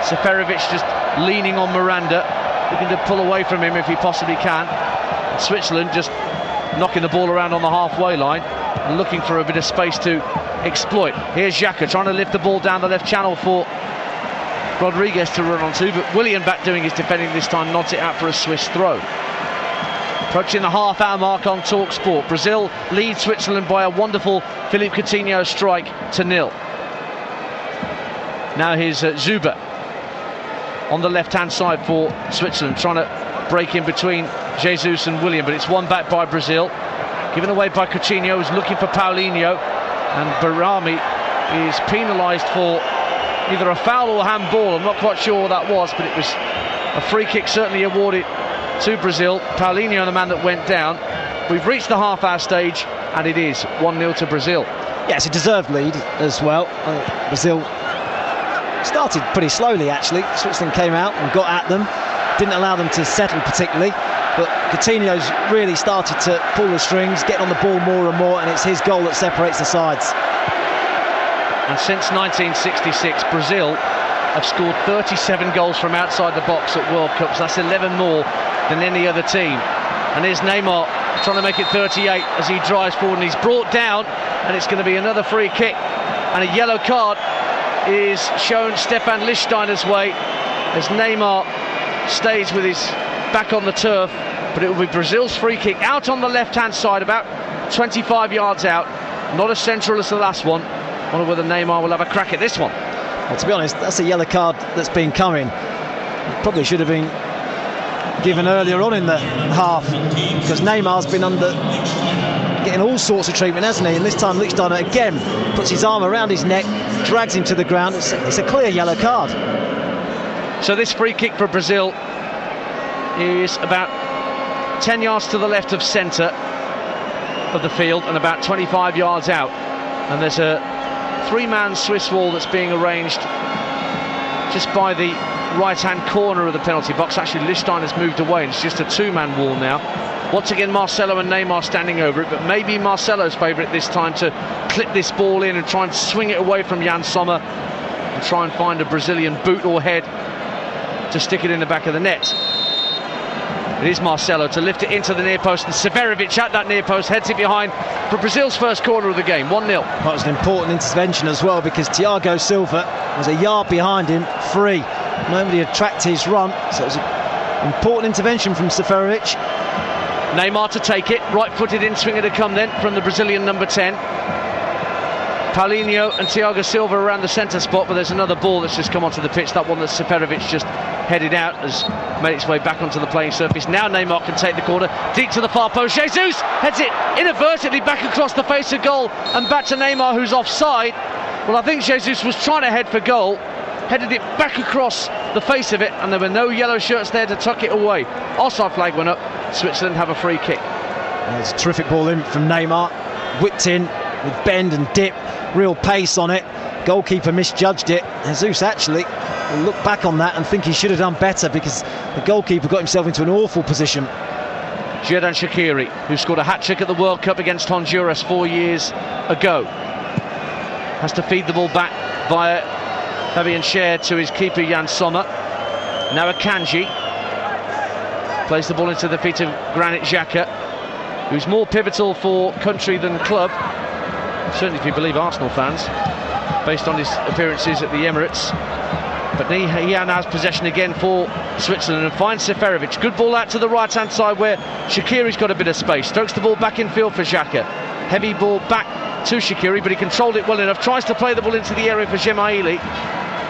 Seferovic just leaning on Miranda, looking to pull away from him if he possibly can. And Switzerland just knocking the ball around on the halfway line and looking for a bit of space to exploit. Here's Xhaka trying to lift the ball down the left channel for Rodriguez to run onto, but Willian back doing his defending this time, nods it out for a Swiss throw. Approaching the half-hour mark on TalkSport. Brazil lead Switzerland by a wonderful Philippe Coutinho strike to 0. Now here's Zuber on the left-hand side for Switzerland, trying to break in between Jesus and Willian, but it's won back by Brazil. Given away by Coutinho, who's looking for Paulinho, and Barami is penalised for either a foul or a handball. I'm not quite sure what that was, but it was a free kick certainly awarded to Brazil. Paulinho, the man that went down. We've reached the half-hour stage, and it is 1-0 to Brazil. Yeah, it's a deserved lead as well. Brazil started pretty slowly, actually. Switzerland came out and got at them, didn't allow them to settle particularly, but Coutinho's really started to pull the strings, getting on the ball more and more, and it's his goal that separates the sides. And since 1966, Brazil have scored 37 goals from outside the box at World Cups. That's 11 more than any other team. And here's Neymar trying to make it 38 as he drives forward, and he's brought down, and it's going to be another free kick, and a yellow card is shown Stefan Lichtsteiner's way as Neymar stays with his back on the turf, but it will be Brazil's free kick out on the left-hand side, about 25 yards out. Not as central as the last one. I wonder whether Neymar will have a crack at this one. Well, to be honest, that's a yellow card that's been coming. It probably should have been given earlier on in the half, because Neymar's been under getting all sorts of treatment, hasn't he? And this time Lichtsteiner again puts his arm around his neck, drags him to the ground. It's a clear yellow card. So this free kick for Brazil is about 10 yards to the left of centre of the field and about 25 yards out. And there's a three-man Swiss wall that's being arranged just by the right-hand corner of the penalty box. Actually, Lichtsteiner's moved away and it's just a two-man wall now. Once again, Marcelo and Neymar standing over it, but maybe Marcelo's favourite this time to clip this ball in and try and swing it away from Jan Sommer and try and find a Brazilian boot or head to stick it in the back of the net. It is Marcelo to lift it into the near post, and Severovic at that near post heads it behind for Brazil's first corner of the game, 1-0. That was an important intervention as well, because Thiago Silva was a yard behind him, free. Nobody had tracked his run, so it was an important intervention from Severovic. Neymar to take it, right-footed in swinger to come then from the Brazilian number 10. Paulinho and Thiago Silva around the centre spot, but there's another ball that's just come onto the pitch. That one that Severovic just headed out has made its way back onto the playing surface. Now Neymar can take the corner, deep to the far post. Jesus heads it inadvertently back across the face of goal and back to Neymar, who's offside. Well, I think Jesus was trying to head for goal, headed it back across the face of it, and there were no yellow shirts there to tuck it away. Offside flag went up. Switzerland have a free kick. There's a terrific ball in from Neymar, whipped in with bend and dip, real pace on it. Goalkeeper misjudged it. Jesus actually will look back on that and think he should have done better, because the goalkeeper got himself into an awful position. Xherdan Shaqiri, who scored a hat-trick at the World Cup against Honduras 4 years ago, has to feed the ball back via Fabian Schär to his keeper Jan Sommer. Now Akanji plays the ball into the feet of Granit Xhaka, who's more pivotal for country than club, certainly if you believe Arsenal fans, based on his appearances at the Emirates. But he now has possession again for Switzerland and finds Severovic. Good ball out to the right-hand side where Shaqiri's got a bit of space. Strokes the ball back in field for Xhaka. Heavy ball back to Shaqiri, but he controlled it well enough. Tries to play the ball into the area for Gemaili,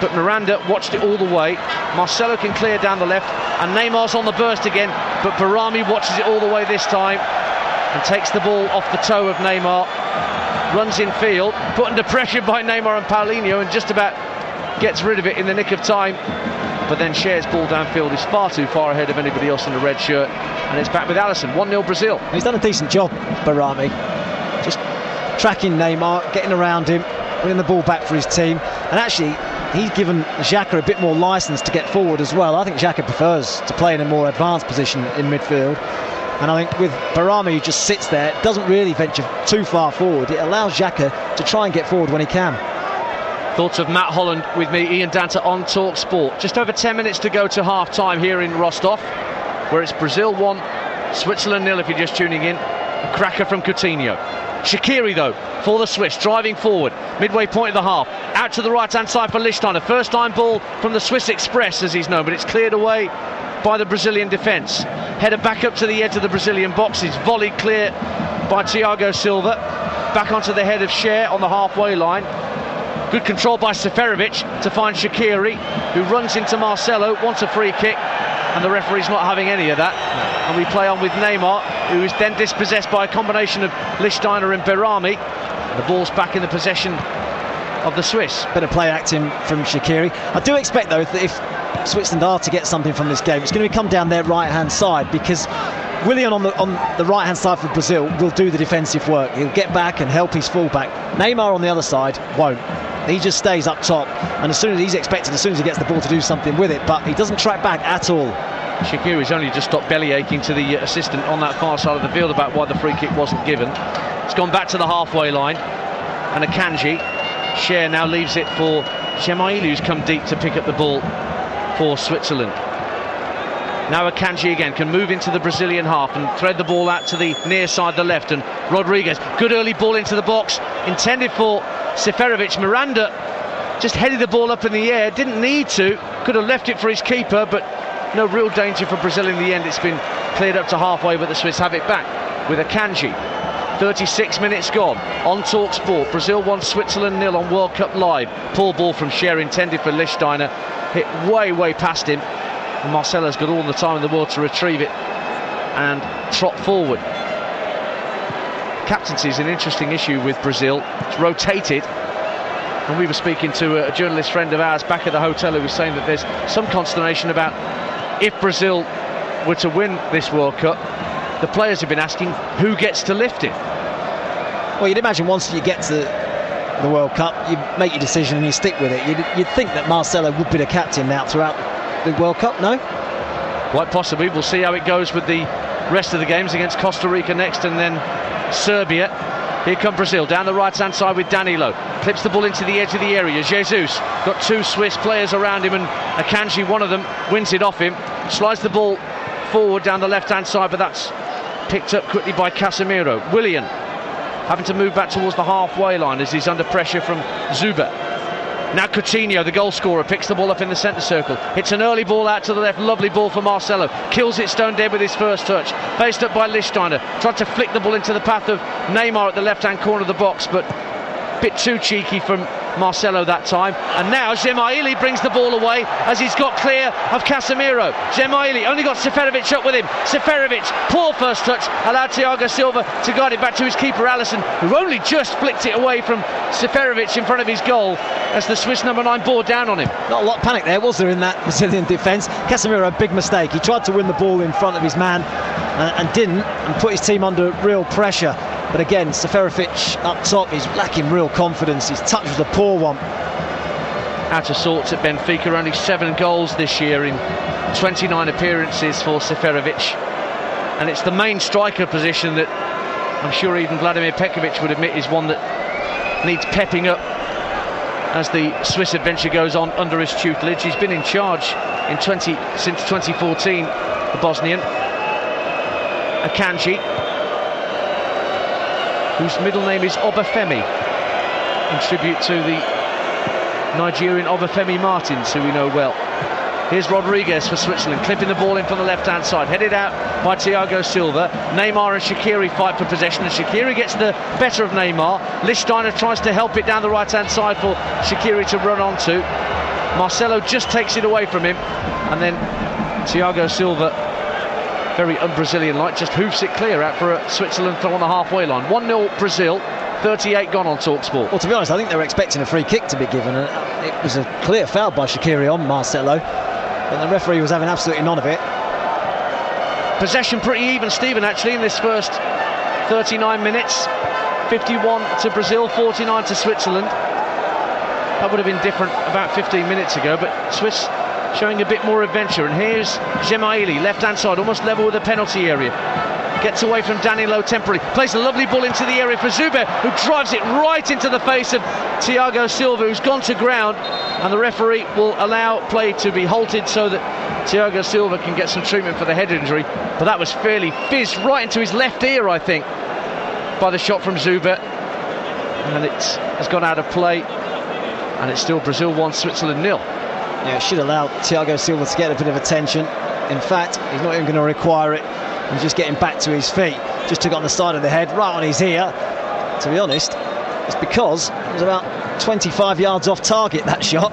but Miranda watched it all the way. Marcelo can clear down the left, and Neymar's on the burst again, but Barami watches it all the way this time and takes the ball off the toe of Neymar. Runs in field, put under pressure by Neymar and Paulinho, and just about gets rid of it in the nick of time. But then Schär's ball downfield is far too far ahead of anybody else in the red shirt, and it's back with Alisson. 1-0 Brazil. He's done a decent job, Barami, just tracking Neymar, getting around him, winning the ball back for his team, and actually he's given Xhaka a bit more licence to get forward as well. I think Xhaka prefers to play in a more advanced position in midfield. And I think with Barami, who just sits there, doesn't really venture too far forward, it allows Xhaka to try and get forward when he can. Thoughts of Matt Holland with me, Ian Danta on Talk Sport. Just over 10 minutes to go to half-time here in Rostov, where it's Brazil 1, Switzerland 0 if you're just tuning in. A cracker from Coutinho. Shaqiri, though, for the Swiss, driving forward, midway point of the half. Out to the right-hand side for Lichtsteiner. First-time ball from the Swiss Express, as he's known, but it's cleared away by the Brazilian defence. Header back up to the edge of the Brazilian boxes. Volleyed clear by Thiago Silva. Back onto the head of Schär on the halfway line. Good control by Severovic to find Shaqiri, who runs into Marcelo, wants a free kick, and the referee's not having any of that. And we play on with Neymar, who is then dispossessed by a combination of Lichtsteiner and Barami. The ball's back in the possession of the Swiss. Bit of play acting from Shaqiri. I do expect, though, that if Switzerland are to get something from this game, it's going to come down their right-hand side, because Willian on the right-hand side for Brazil will do the defensive work. He'll get back and help his fullback. Neymar on the other side won't. He just stays up top, and as soon as he's expected, as soon as he gets the ball, to do something with it, but he doesn't track back at all. Shaqiri's only just stopped belly aching to the assistant on that far side of the field about why the free kick wasn't given. It's gone back to the halfway line, and Akanji. Schär now leaves it for Gemaili, who's come deep to pick up the ball for Switzerland. Now Akanji again can move into the Brazilian half and thread the ball out to the near side, the left, and Rodriguez, good early ball into the box, intended for Severovic. Miranda just headed the ball up in the air, didn't need to, could have left it for his keeper, but no real danger for Brazil in the end. It's been cleared up to halfway, but the Swiss have it back with Akanji. 36 minutes gone on Talk Sport. Brazil 1, Switzerland 0 on World Cup Live. Poor ball from Schär intended for Lichtsteiner, hit way past him, and Marcelo's got all the time in the world to retrieve it and trot forward. captaincy is an interesting issue with Brazil. It's rotated, and we were speaking to a journalist friend of ours back at the hotel who was saying that there's some consternation about if Brazil were to win this World Cup, the players have been asking who gets to lift it. Well, you'd imagine once you get to the World Cup, you make your decision and you stick with it. You'd think that Marcelo would be the captain now throughout the World Cup, no? Quite possibly. We'll see how it goes with the rest of the games against Costa Rica next and then Serbia. Here come Brazil down the right-hand side with Danilo. Clips the ball into the edge of the area. Jesus got two Swiss players around him, and Akanji, one of them, wins it off him. Slides the ball forward down the left-hand side, but that's picked up quickly by Casemiro. Willian having to move back towards the halfway line as he's under pressure from Zuber. Now Coutinho, the goal scorer, picks the ball up in the centre circle. Hits an early ball out to the left. Lovely ball for Marcelo. Kills it stone dead with his first touch. Faced up by Lichtsteiner. Tried to flick the ball into the path of Neymar at the left-hand corner of the box, but a bit too cheeky from Marcelo that time. And now Zemaili brings the ball away as he's got clear of Casemiro. Zemaili only got Seferovic up with him. Seferovic, poor first touch, allowed Thiago Silva to guide it back to his keeper Alisson, who only just flicked it away from Seferovic in front of his goal as the Swiss number 9 bore down on him. Not a lot of panic there, was there, in that Brazilian defence? Casemiro, a big mistake. He tried to win the ball in front of his man and didn't, and put his team under real pressure. But again, Seferovic up top is lacking real confidence. His touch was a poor one. Out of sorts at Benfica, only 7 goals this year in 29 appearances for Seferovic. And it's the main striker position that I'm sure even Vladimir Petkovic would admit is one that needs pepping up as the Swiss adventure goes on under his tutelage. He's been in charge since 2014, the Bosnian. Akanji, whose middle name is Obafemi, in tribute to the Nigerian Obafemi Martins, who we know well. Here's Rodriguez for Switzerland, clipping the ball in from the left-hand side, headed out by Thiago Silva. Neymar and Shaqiri fight for possession, and Shaqiri gets the better of Neymar. Lichtsteiner tries to help it down the right-hand side for Shaqiri to run onto. Marcelo just takes it away from him, and then Thiago Silva, very un-Brazilian-like, just hoofs it clear out for a Switzerland throw on the halfway line. 1-0 Brazil, 38 gone on TalkSport. Well, to be honest, I think they were expecting a free kick to be given. It was a clear foul by Shaqiri on Marcelo, but the referee was having absolutely none of it. Possession pretty even, Stephen, actually, in this first 39 minutes. 51 to Brazil, 49 to Switzerland. That would have been different about 15 minutes ago, but Swiss showing a bit more adventure. And here's Zemaili, left-hand side, almost level with the penalty area. Gets away from Danilo temporarily. Plays a lovely ball into the area for Zuber, who drives it right into the face of Thiago Silva, who's gone to ground. And the referee will allow play to be halted so that Thiago Silva can get some treatment for the head injury. But that was fairly fizzed right into his left ear, I think, by the shot from Zuber. And it has gone out of play. And it's still Brazil 1, Switzerland 0. Yeah, it should allow Thiago Silva to get a bit of attention. In fact, he's not even going to require it. He's just getting back to his feet. Just took it on the side of the head, right on his ear. To be honest, it's because it was about 25 yards off target, that shot.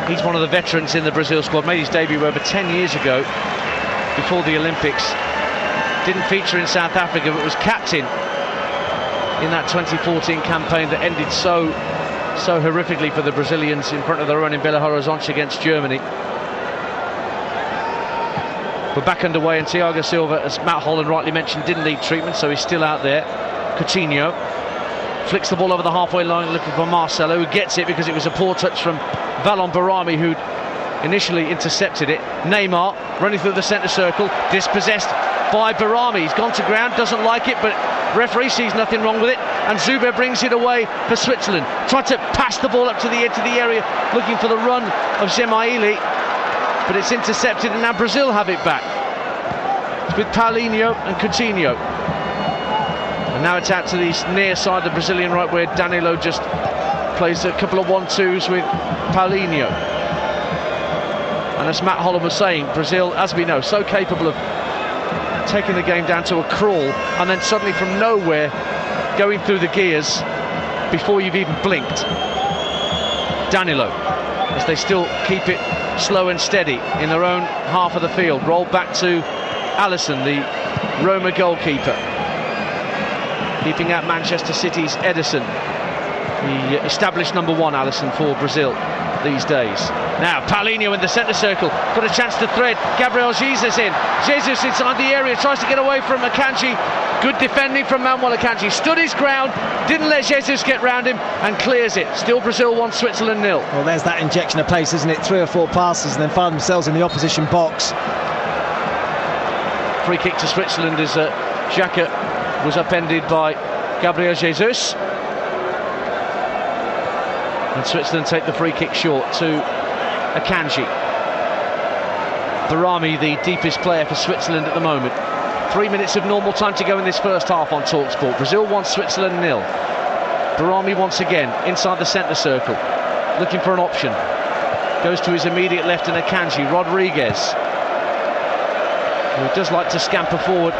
He's one of the veterans in the Brazil squad. Made his debut over 10 years ago, before the Olympics. Didn't feature in South Africa, but was captain in that 2014 campaign that ended so horrifically for the Brazilians in front of their own in Belo Horizonte against Germany. We're back underway, and Thiago Silva, as Matt Holland rightly mentioned, didn't need treatment, so he's still out there. Coutinho flicks the ball over the halfway line looking for Marcelo, who gets it because it was a poor touch from Valon Barami, who'd initially intercepted it. Neymar running through the centre circle, dispossessed by Barami. He's gone to ground, doesn't like it, but referee sees nothing wrong with it, and Zuber brings it away for Switzerland. Tried to pass the ball up to the edge of the area looking for the run of Zemaili, but it's intercepted, and now Brazil have it back. It's with Paulinho and Coutinho. And now it's out to the near side, the Brazilian right, where Danilo just plays a couple of 1-2s with Paulinho. And as Matt Holland was saying, Brazil, as we know, so capable of taking the game down to a crawl, and then suddenly from nowhere going through the gears before you've even blinked. Danilo, as they still keep it slow and steady in their own half of the field. Rolled back to Alisson, the Roma goalkeeper. keeping out Manchester City's Ederson, the established number 1, Alisson, for Brazil these days. Now Paulinho in the centre circle, got a chance to thread. Gabriel Jesus in. Jesus inside the area, tries to get away from Akanji. Good defending from Manuel Akanji. Stood his ground, didn't let Jesus get round him, and clears it. Still Brazil 1, Switzerland 0. Well, there's that injection of pace, isn't it? 3 or 4 passes and then find themselves in the opposition box. Free kick to Switzerland as Xhaka was upended by Gabriel Jesus. And Switzerland take the free kick short to Akanji. Barami, the deepest player for Switzerland at the moment. 3 minutes of normal time to go in this first half on TalkSport. Brazil 1, Switzerland 0. Barami once again inside the centre circle, looking for an option. Goes to his immediate left and Akanji. Rodriguez, who does like to scamper forward,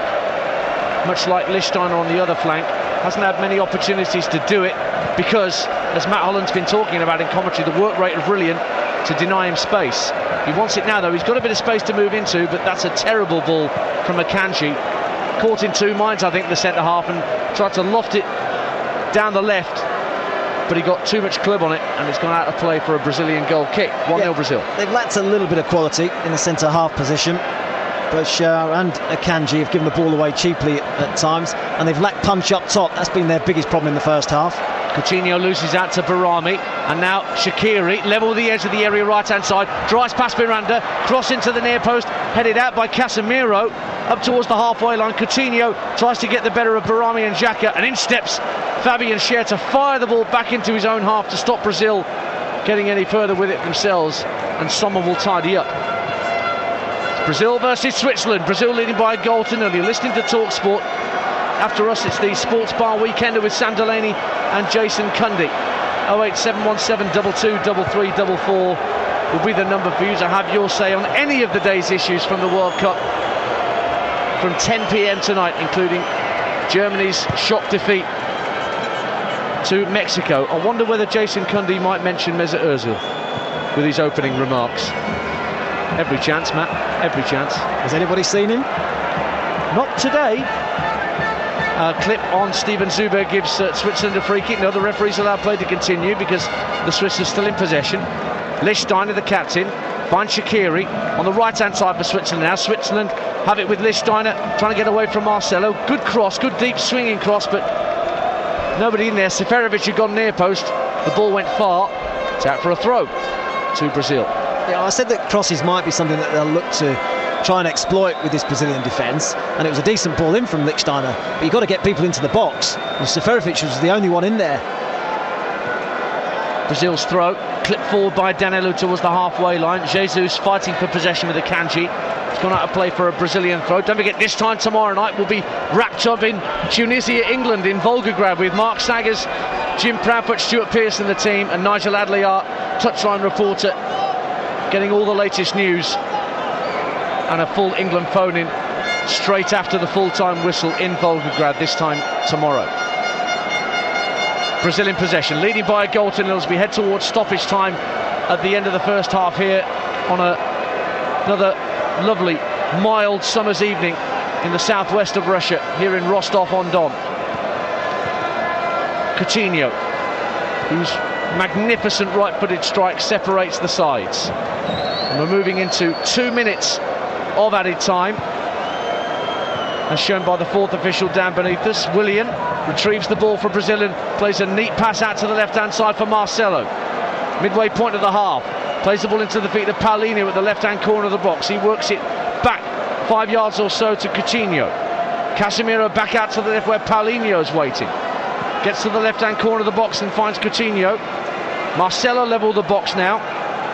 much like Lichtsteiner on the other flank. Hasn't had many opportunities to do it because, as Matt Holland's been talking about in commentary, the work rate of Brilliant to deny him space. He wants it now though. He's got a bit of space to move into, but that's a terrible ball from Akanji. Caught in 2 minds, I think, the centre half, and tried to loft it down the left, but he got too much club on it and it's gone out of play for a Brazilian goal kick. 1-0 Brazil. They've lacked a little bit of quality in the centre half position. Bashar and Akanji have given the ball away cheaply at times, and they've lacked punch up top. That's been their biggest problem in the first half. Coutinho loses out to Barami, and now Shaqiri, level with the edge of the area, right hand side, drives past Miranda, cross into the near post, headed out by Casemiro, up towards the halfway line. Coutinho tries to get the better of Barami and Xhaka, and in steps Fabian Schär to fire the ball back into his own half to stop Brazil getting any further with it themselves, and someone will tidy up. Brazil versus Switzerland. Brazil leading by a goal to 0. You're listening to TalkSport. After us, it's the Sports Bar Weekender with Sam Delaney and Jason Cundy. 08717 223344 will be the number for you to have your say on any of the day's issues from the World Cup from 10 p.m. tonight, including Germany's shock defeat to Mexico. I wonder whether Jason Cundy might mention Mesut Ozil with his opening remarks. Every chance, Matt, every chance. Has anybody seen him? Not today. Clip on Steven Zuber gives Switzerland a free kick. No, the referee's allowed play to continue because the Swiss are still in possession. Lichtsteiner, the captain, finds Shaqiri on the right-hand side for Switzerland now. Switzerland have it with Lichtsteiner trying to get away from Marcelo. Good cross, good deep swinging cross, but nobody in there. Seferovic had gone near post. The ball went far. It's out for a throw to Brazil. Yeah, I said that crosses might be something that they'll look to try and exploit with this Brazilian defence, and it was a decent ball in from Lichtsteiner, but you've got to get people into the box, and Seferovic was the only one in there. Brazil's throw, clipped forward by Danilo towards the halfway line. Jesus fighting for possession with Akanji. It's gone out of play for a Brazilian throw. Don't forget, this time tomorrow night we'll be wrapped up in Tunisia, England, in Volgograd, with Mark Saggers, Jim Proudfoot, Stuart Pearce in the team, and Nigel Adley, our touchline reporter, getting all the latest news, and a full England phone-in straight after the full-time whistle in Volgograd, this time tomorrow. Brazil in possession, leading by a goal to 0 as we head towards stoppage time at the end of the first half here on another lovely, mild summer's evening in the southwest of Russia, here in Rostov-on-Don. Coutinho, whose magnificent right-footed strike separates the sides. And we're moving into 2 minutes of added time, as shown by the fourth official down beneath us. Willian retrieves the ball for Brazil and plays a neat pass out to the left-hand side for Marcelo. Midway point of the half, plays the ball into the feet of Paulinho at the left-hand corner of the box. He works it back 5 yards or so to Coutinho. Casemiro back out to the left where Paulinho's waiting. Gets to the left-hand corner of the box and finds Coutinho. Marcelo level the box now.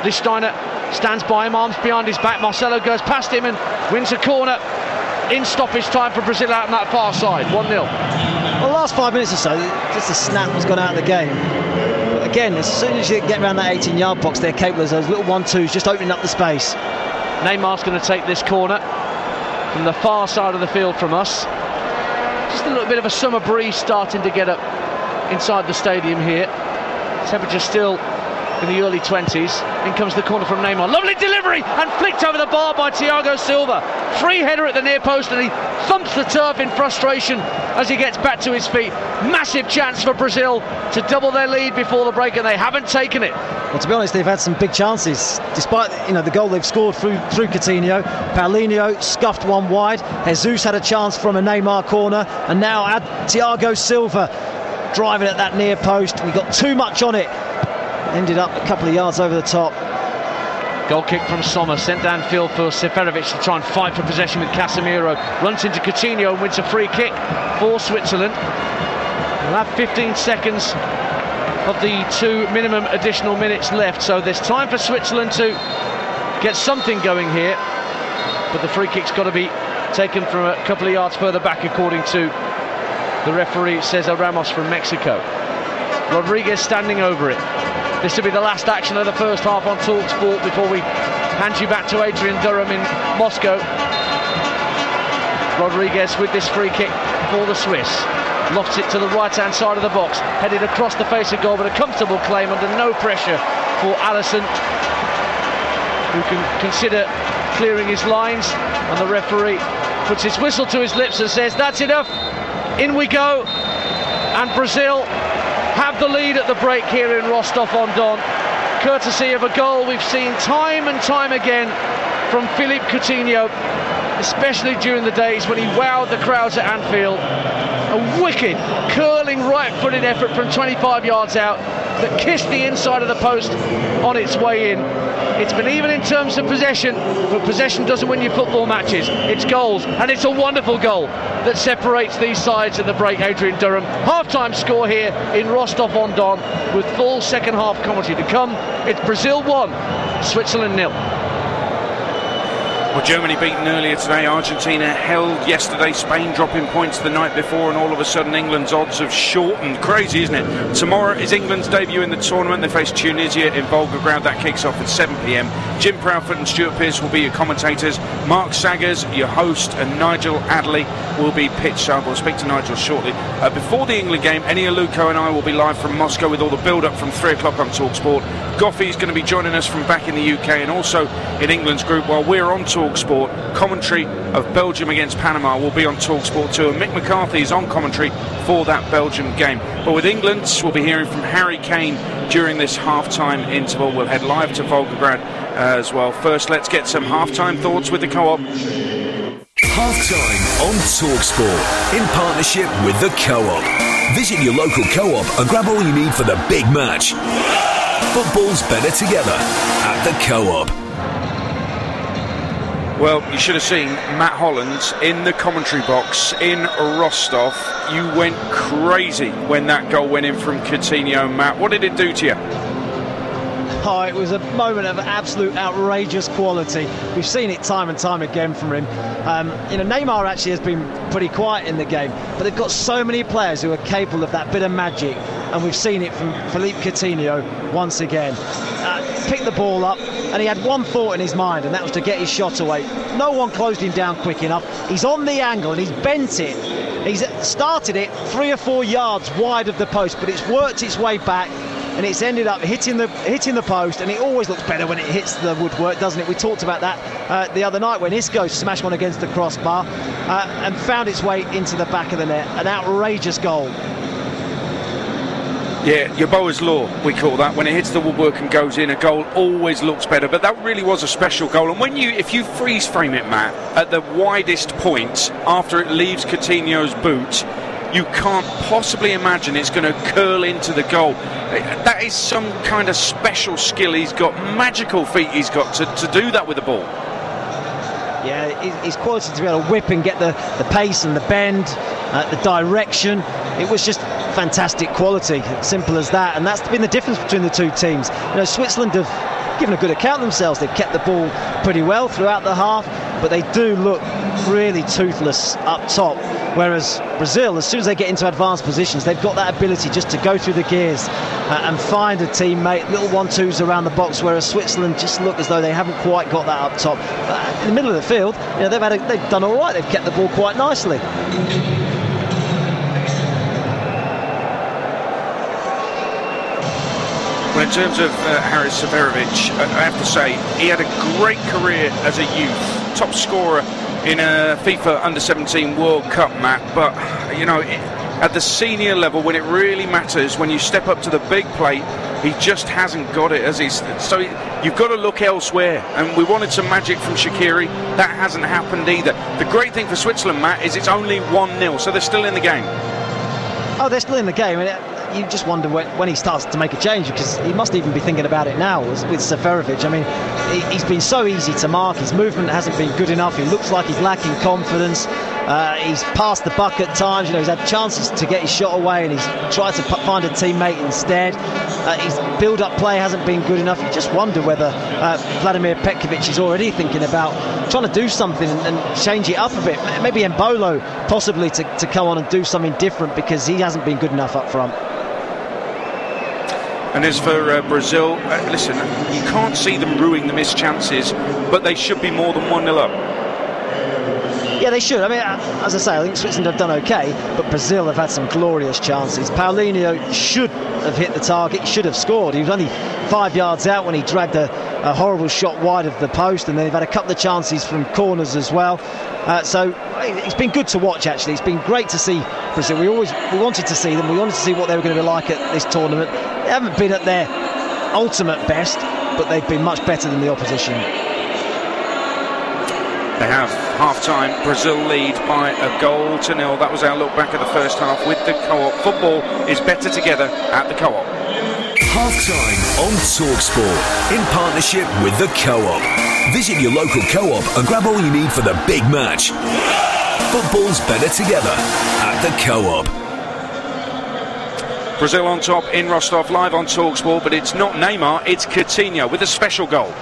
Lichtsteiner stands by him, arms behind his back. Marcelo goes past him and wins a corner in stoppage time for Brazil out on that far side. 1-0. Well, the last 5 minutes or so, just a snap has gone out of the game. But again, as soon as you get around that 18-yard box, they're capable of those little 1-2s, just opening up the space. Neymar's going to take this corner from the far side of the field from us. Just a little bit of a summer breeze starting to get up inside the stadium here. Temperature still in the early 20s. In comes the corner from Neymar. Lovely delivery and flicked over the bar by Thiago Silva. Free header at the near post, and he thumps the turf in frustration as he gets back to his feet. Massive chance for Brazil to double their lead before the break, and they haven't taken it. Well, to be honest, they've had some big chances, despite the goal they've scored through Coutinho. Paulinho scuffed one wide. Jesus had a chance from a Neymar corner, and now Thiago Silva driving at that near post. He got too much on it. Ended up a couple of yards over the top. Goal kick from Sommer, sent downfield for Seferovic to try and fight for possession with Casemiro. Runs into Coutinho and wins a free kick for Switzerland. We'll have 15 seconds of the 2 minimum additional minutes left, so there's time for Switzerland to get something going here, but the free kick's got to be taken from a couple of yards further back, according to the referee Cesar Ramos from Mexico. Rodriguez standing over it. This will be the last action of the first half on TalkSport before we hand you back to Adrian Durham in Moscow. Rodriguez with this free kick for the Swiss. Lofts it to the right-hand side of the box, headed across the face of goal, but a comfortable claim under no pressure for Alisson, who can consider clearing his lines, and the referee puts his whistle to his lips and says, that's enough, in we go. And Brazil have the lead at the break here in Rostov-on-Don, courtesy of a goal we've seen time and time again from Philippe Coutinho, especially during the days when he wowed the crowds at Anfield. A wicked, curling, right-footed effort from 25 yards out that kissed the inside of the post on its way in. It's been even in terms of possession, but possession doesn't win you football matches. It's goals, and it's a wonderful goal that separates these sides at the break. Adrian Durham, half-time score here in Rostov-on-Don with full second half commentary to come. It's Brazil 1, Switzerland 0. Well, Germany beaten earlier today, Argentina held yesterday, Spain dropping points the night before, and all of a sudden England's odds have shortened. Crazy, isn't it? Tomorrow is England's debut in the tournament. They face Tunisia in Volgograd. That kicks off at 7 p.m. Jim Proudfoot and Stuart Pearce will be your commentators. Mark Saggers, your host, and Nigel Adley will be pitch sub. We'll speak to Nigel shortly. Before the England game, Eni Aluko and I will be live from Moscow with all the build-up from 3 o'clock on TalkSport. Goffey's going to be joining us from back in the UK and also in England's group while we're on TalkSport. Commentary of Belgium against Panama will be on TalkSport too, and Mick McCarthy is on commentary for that Belgium game. But with England, we'll be hearing from Harry Kane during this half-time interval. We'll head live to Volgograd as well. First, let's get some half-time thoughts with the Co-op. Half-time on TalkSport in partnership with the Co-op. Visit your local Co-op and grab all you need for the big match. Football's better together at the Co-op. Well, you should have seen Matt Hollands in the commentary box in Rostov. You went crazy when that goal went in from Coutinho. Matt, what did it do to you? Oh, it was a moment of absolute outrageous quality. We've seen it time and time again from him. Neymar actually has been pretty quiet in the game, but they've got so many players who are capable of that bit of magic, and we've seen it from Philippe Coutinho once again. Picked the ball up, and he had one thought in his mind, and that was to get his shot away. No one closed him down quick enough. He's on the angle, and he's bent it. He's started it 3 or 4 yards wide of the post, but it's worked its way back, and it's ended up hitting the post, and it always looks better when it hits the woodwork, doesn't it? We talked about that the other night when Isco smashed one against the crossbar and found its way into the back of the net. An outrageous goal. Yeah, Yeboah's law, we call that. When it hits the woodwork and goes in, a goal always looks better. But that really was a special goal. And if you freeze frame it, Matt, at the widest point after it leaves Coutinho's boot, you can't possibly imagine it's going to curl into the goal. That is some kind of special skill he's got, magical feet he's got to do that with the ball. Yeah, his quality to be able to whip and get the pace and the bend, the direction. It was just fantastic quality, simple as that. And that's been the difference between the two teams. Switzerland have given a good account of themselves. They've kept the ball pretty well throughout the half, but they do look really toothless up top. Whereas Brazil, as soon as they get into advanced positions, they've got that ability just to go through the gears and find a teammate, little 1-2s around the box, whereas Switzerland just look as though they haven't quite got that up top. In the middle of the field, they've done all right. They've kept the ball quite nicely. Well, in terms of Haris Seferovic, I have to say, he had a great career as a youth, top scorer in a FIFA Under-17 World Cup, Matt, but, you know, at the senior level, when it really matters, when you step up to the big plate, he just hasn't got it, as he's. So you've got to look elsewhere, and we wanted some magic from Shaqiri. That hasn't happened either. The great thing for Switzerland, Matt, is it's only 1-0, so they're still in the game. Oh, they're still in the game, and you just wonder when he starts to make a change, because he must even be thinking about it now with Seferovic. I mean, he's been so easy to mark. His movement hasn't been good enough. He looks like he's lacking confidence. He's passed the buck at times. You know, he's had chances to get his shot away, and he's tried to find a teammate instead. His build-up play hasn't been good enough. You just wonder whether Vladimir Petkovic is already thinking about trying to do something and change it up a bit. Maybe Embolo possibly to come on and do something different, because he hasn't been good enough up front. And as for Brazil, listen, you can't see them ruining the missed chances, but they should be more than 1-0 up. Yeah, they should. I mean, as I say, I think Switzerland have done okay, but Brazil have had some glorious chances. Paulinho should have hit the target. He should have scored. He was only 5 yards out when he dragged a horrible shot wide of the post, and then they've had a couple of chances from corners as well. So it's been good to watch, actually. It's been great to see Brazil. We wanted to see them. We wanted to see what they were going to be like at this tournament. They haven't been at their ultimate best, but they've been much better than the opposition. They have half-time. Brazil lead by 1-0. That was our look back at the first half with the Co-op. Football is better together at the Co-op. Half-time on TalkSport in partnership with the Co-op. Visit your local Co-op and grab all you need for the big match. Football's better together at the Co-op. Brazil on top in Rostov, live on TalkSport, but it's not Neymar, it's Coutinho with a special goal.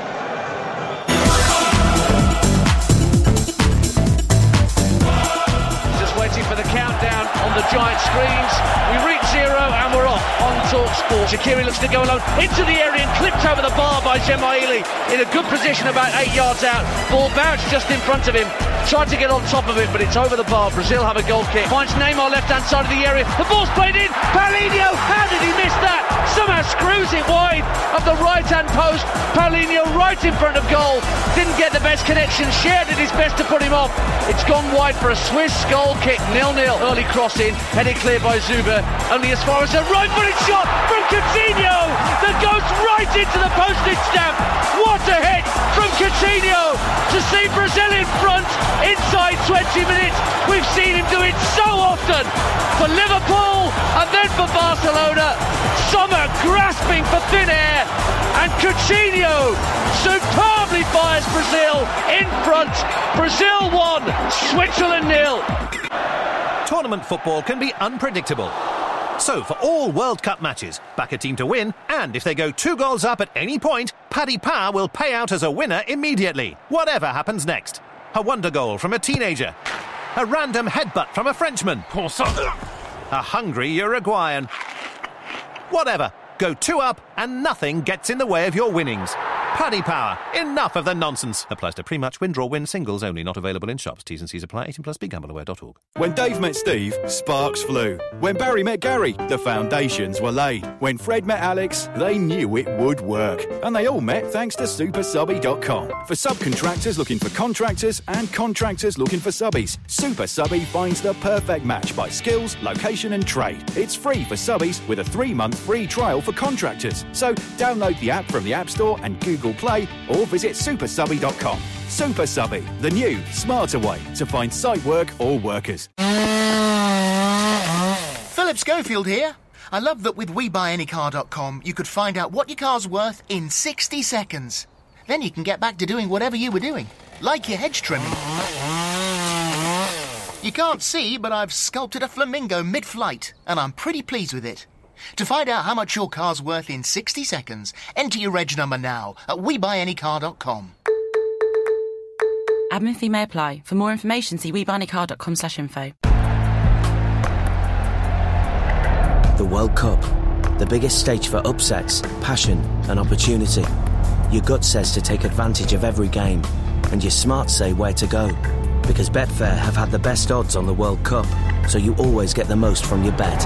For the countdown on the giant screens. We reach 0 and we're off on TalkSport. Shaqiri looks to go alone into the area and clipped over the bar by Gemaili in a good position about 8 yards out. Ball bounced just in front of him. Tried to get on top of it, but it's over the bar. Brazil have a goal kick. Finds Neymar left-hand side of the area. The ball's played in. Paulinho, how did he miss that? Somehow screws it wide of the right-hand post. Paulinho right in front of goal. Didn't get the best connection. Shared did his best to put him off. It's gone wide for a Swiss goal kick. 0-0. Early cross in, headed clear by Zuber. Only as far as a right-footed shot from Coutinho that goes right into the postage stamp. What a hit from Coutinho to see Brazil in front inside 20 minutes. We've seen him do it so often for Liverpool and then for Barcelona. Sommer grasping for thin air, and Coutinho superbly fires Brazil in front. Brazil 1, Switzerland 0. Tournament football can be unpredictable. So for all World Cup matches, back a team to win, and if they go 2 goals up at any point, Paddy Power will pay out as a winner immediately, whatever happens next. A wonder goal from a teenager. A random headbutt from a Frenchman. A hungry Uruguayan. Whatever. Go 2 up and nothing gets in the way of your winnings. Paddy Power. Enough of the nonsense. Applies to pre-match win, draw, win singles only. Not available in shops. T's and C's apply. 18+. BeGambleAware.org. When Dave met Steve, sparks flew. When Barry met Gary, the foundations were laid. When Fred met Alex, they knew it would work. And they all met thanks to SuperSubby.com. For subcontractors looking for contractors and contractors looking for subbies, Super Subby finds the perfect match by skills, location and trade. It's free for subbies with a 3-month free trial for contractors. So download the app from the App Store and Google Play or visit SuperSubby.com. Super Subby, the new, smarter way to find site work or workers. Philip Schofield here. I love that with WeBuyAnyCar.com you could find out what your car's worth in 60 seconds. Then you can get back to doing whatever you were doing, like your hedge trimming. You can't see, but I've sculpted a flamingo mid-flight, and I'm pretty pleased with it. To find out how much your car's worth in 60 seconds, enter your reg number now at WeBuyAnyCar.com. Admin fee may apply. For more information, see WeBuyAnyCar.com/info. The World Cup, the biggest stage for upsets, passion and opportunity. Your gut says to take advantage of every game, and your smarts say where to go. Because Betfair have had the best odds on the World Cup, so you always get the most from your bet.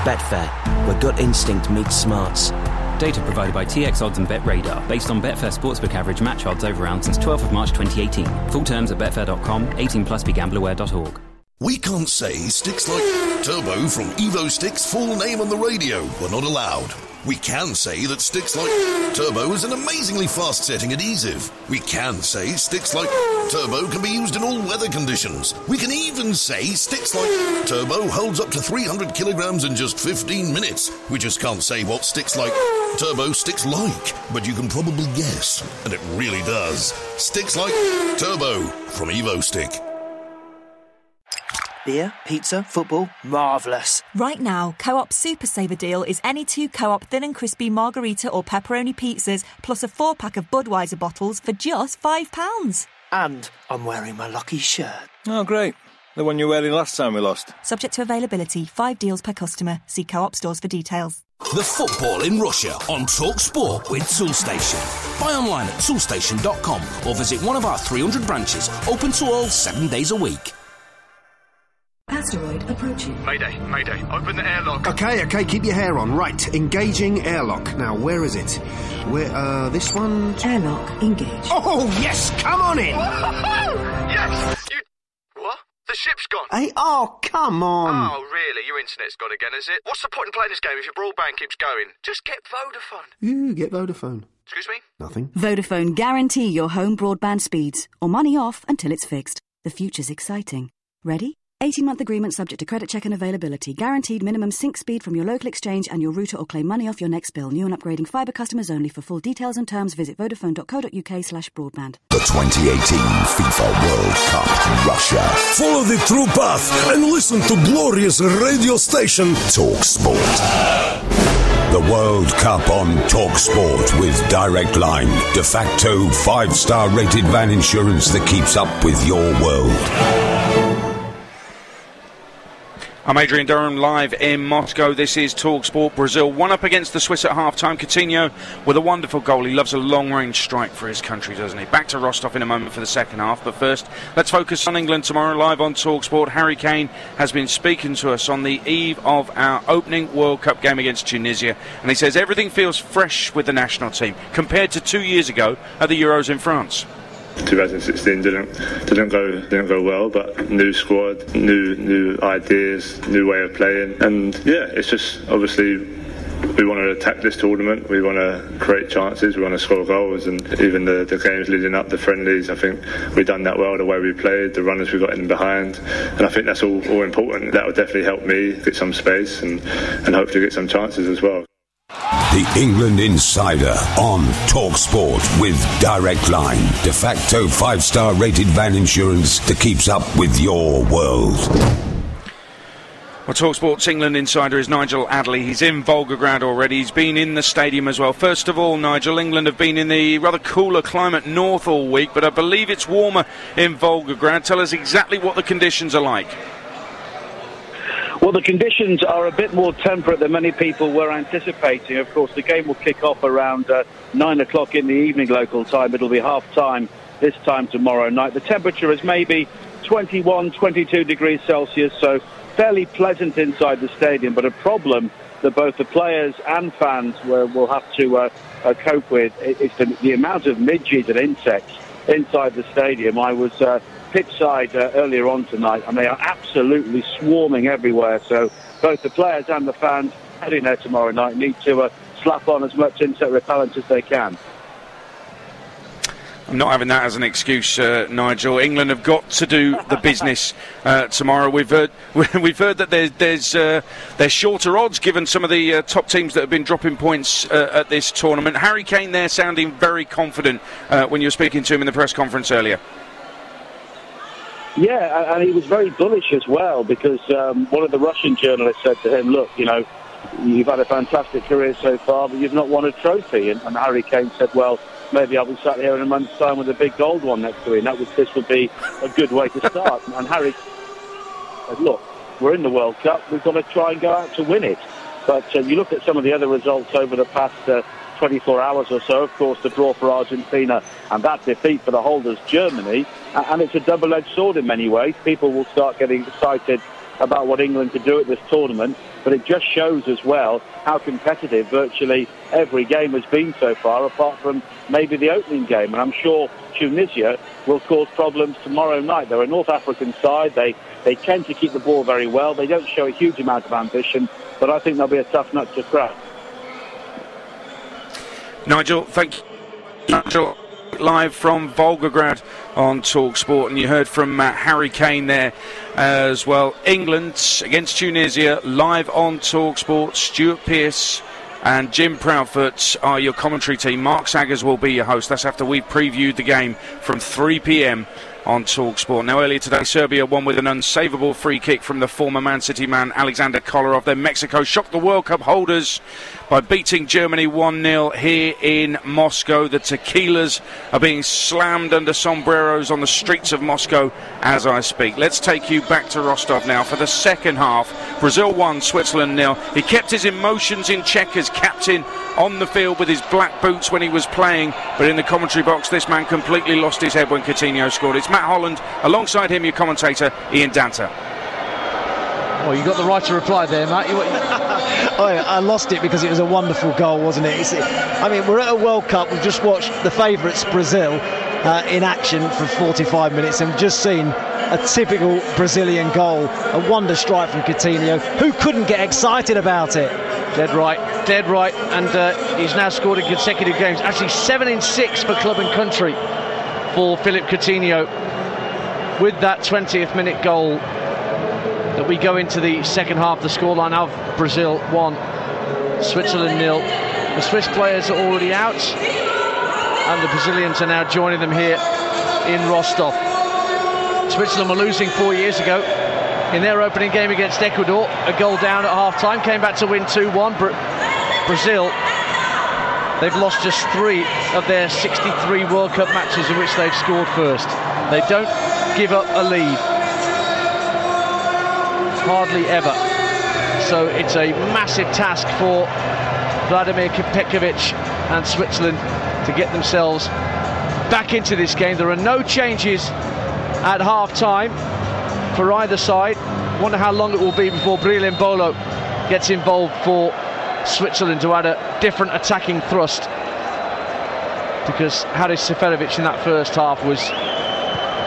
Betfair, where gut instinct meets smarts. Data provided by TX Odds and BetRadar, based on Betfair Sportsbook average match odds over round since 12th of March 2018. Full terms at betfair.com, 18 plus begambleaware.org. We can't say sticks like Turbo from Evo Sticks' full name on the radio. We're not allowed. We can say that sticks like Turbo is an amazingly fast-setting adhesive. We can say sticks like Turbo can be used in all weather conditions. We can even say sticks like Turbo holds up to 300 kilograms in just 15 minutes. We just can't say what sticks like Turbo sticks like, but you can probably guess, and it really does. Sticks like Turbo from Evo Stick. Beer, pizza, football, marvellous. Right now, Co-op Super Saver deal is any 2 Co-op thin and crispy margarita or pepperoni pizzas plus a 4-pack of Budweiser bottles for just £5. And I'm wearing my lucky shirt. Oh, great. The one you were wearing last time we lost. Subject to availability, 5 deals per customer. See Co-op stores for details. The football in Russia on Talk Sport with Toolstation. Buy online at toolstation.com or visit one of our 300 branches, open to all 7 days a week. Asteroid approaching. Mayday, mayday. Open the airlock. Okay, keep your hair on. Right, engaging airlock. Now, where is it? This one? Airlock engaged. Oh, yes, come on in! Yes! What? The ship's gone. Hey, oh, come on. Oh, really? Your internet's gone again, is it? What's the point in playing this game if your broadband keeps going? Just get Vodafone. You get Vodafone. Excuse me? Nothing. Vodafone guarantee your home broadband speeds, or money off until it's fixed. The future's exciting. Ready? 18-month agreement subject to credit check and availability. Guaranteed minimum sync speed from your local exchange and your router, or claim money off your next bill. New and upgrading fibre customers only. For full details and terms, visit vodafone.co.uk/broadband. The 2018 FIFA World Cup, Russia. Follow the true path and listen to glorious radio station Talk Sport. The World Cup on Talk Sport with Direct Line. De facto 5-star rated van insurance that keeps up with your world. I'm Adrian Durham, live in Moscow. This is TalkSport Brazil. 1-up against the Swiss at half-time. Coutinho with a wonderful goal. He loves a long-range strike for his country, doesn't he? Back to Rostov in a moment for the second half. But first, let's focus on England tomorrow, live on TalkSport. Harry Kane has been speaking to us on the eve of our opening World Cup game against Tunisia. And he says everything feels fresh with the national team compared to 2 years ago at the Euros in France. 2016 didn't go well, but new squad, new ideas, new way of playing, and yeah, it's just obviously we want to attack this tournament. We want to create chances. We want to score goals, and even the games leading up, the friendlies, I think we've done that well. The way we played, the runners we got in behind, and I think that's all important. That will definitely help me get some space and hopefully get some chances as well. The England Insider on TalkSport with Direct Line. De facto 5-star rated van insurance that keeps up with your world. Well, TalkSport's England Insider is Nigel Adderley. He's in Volgograd already. He's been in the stadium as well. First of all, Nigel, England have been in the rather cooler climate north all week, but I believe it's warmer in Volgograd. Tell us exactly what the conditions are like. Well, the conditions are a bit more temperate than many people were anticipating. Of course, the game will kick off around 9 o'clock in the evening local time. It'll be half-time this time tomorrow night. The temperature is maybe 21, 22 degrees Celsius, so fairly pleasant inside the stadium, but a problem that both the players and fans will have to cope with is the amount of midges and insects inside the stadium. I was pitchside earlier on tonight, and they are absolutely swarming everywhere. So both the players and the fans heading there tomorrow night need to slap on as much insect repellent as they can. I'm not having that as an excuse, Nigel. England have got to do the business tomorrow. We've heard that there's shorter odds given some of the top teams that have been dropping points at this tournament. Harry Kane there sounding very confident when you were speaking to him in the press conference earlier. Yeah, and he was very bullish as well, because one of the Russian journalists said to him, look, you know, you've had a fantastic career so far, but you've not won a trophy. And Harry Kane said, well, maybe I'll be sat here in a month's time with a big gold one next to me, and this would be a good way to start. And Harry said, look, we're in the World Cup, we've got to try and go out to win it. But you look at some of the other results over the past 24 hours or so, of course, the draw for Argentina and that defeat for the holders, Germany, and it's a double-edged sword in many ways. People will start getting excited about what England could do at this tournament, but it just shows as well how competitive virtually every game has been so far, apart from maybe the opening game. And I'm sure Tunisia will cause problems tomorrow night. They're a North African side. They tend to keep the ball very well. They don't show a huge amount of ambition, but I think they'll be a tough nut to crack. Nigel, thank you. Nigel, live from Volgograd on TalkSport, and you heard from Harry Kane there as well. England against Tunisia, live on TalkSport. Stuart Pearce and Jim Proudfoot are your commentary team. Mark Saggers will be your host. That's after we've previewed the game from 3 p.m. on TalkSport. Now, earlier today, Serbia won with an unsavable free kick from the former Man City man Alexander Kolarov. Then Mexico shocked the World Cup holders by beating Germany 1-0 here in Moscow. The tequilas are being slammed under sombreros on the streets of Moscow as I speak. Let's take you back to Rostov now for the second half. Brazil 1, Switzerland 0. He kept his emotions in check as captain on the field with his black boots when he was playing, but in the commentary box this man completely lost his head when Coutinho scored. It's Matt Holland, alongside him your commentator Ian Danter. Well, you got the right to reply there, Matt. I lost it because it was a wonderful goal, wasn't it? I mean, we're at a World Cup. We've just watched the favourites, Brazil, in action for 45 minutes, and we've just seen a typical Brazilian goal, a wonder strike from Coutinho. Who couldn't get excited about it? Dead right, and he's now scored in consecutive games. Actually 7 in 6 for club and country for Philippe Coutinho, with that 20th minute goal. That we go into the second half, the scoreline of Brazil 1, Switzerland 0. The Swiss players are already out, and the Brazilians are now joining them here in Rostov. Switzerland were losing 4 years ago in their opening game against Ecuador, a goal down at half-time, came back to win 2-1. Brazil, they've lost just 3 of their 63 World Cup matches in which they've scored first. They don't give up a lead. Hardly ever. So it's a massive task for Vladimir Petkovic and Switzerland to get themselves back into this game. There are no changes at half-time for either side. Wonder how long it will be before Breel Embolo gets involved for Switzerland to add a different attacking thrust, because Haris Seferovic in that first half was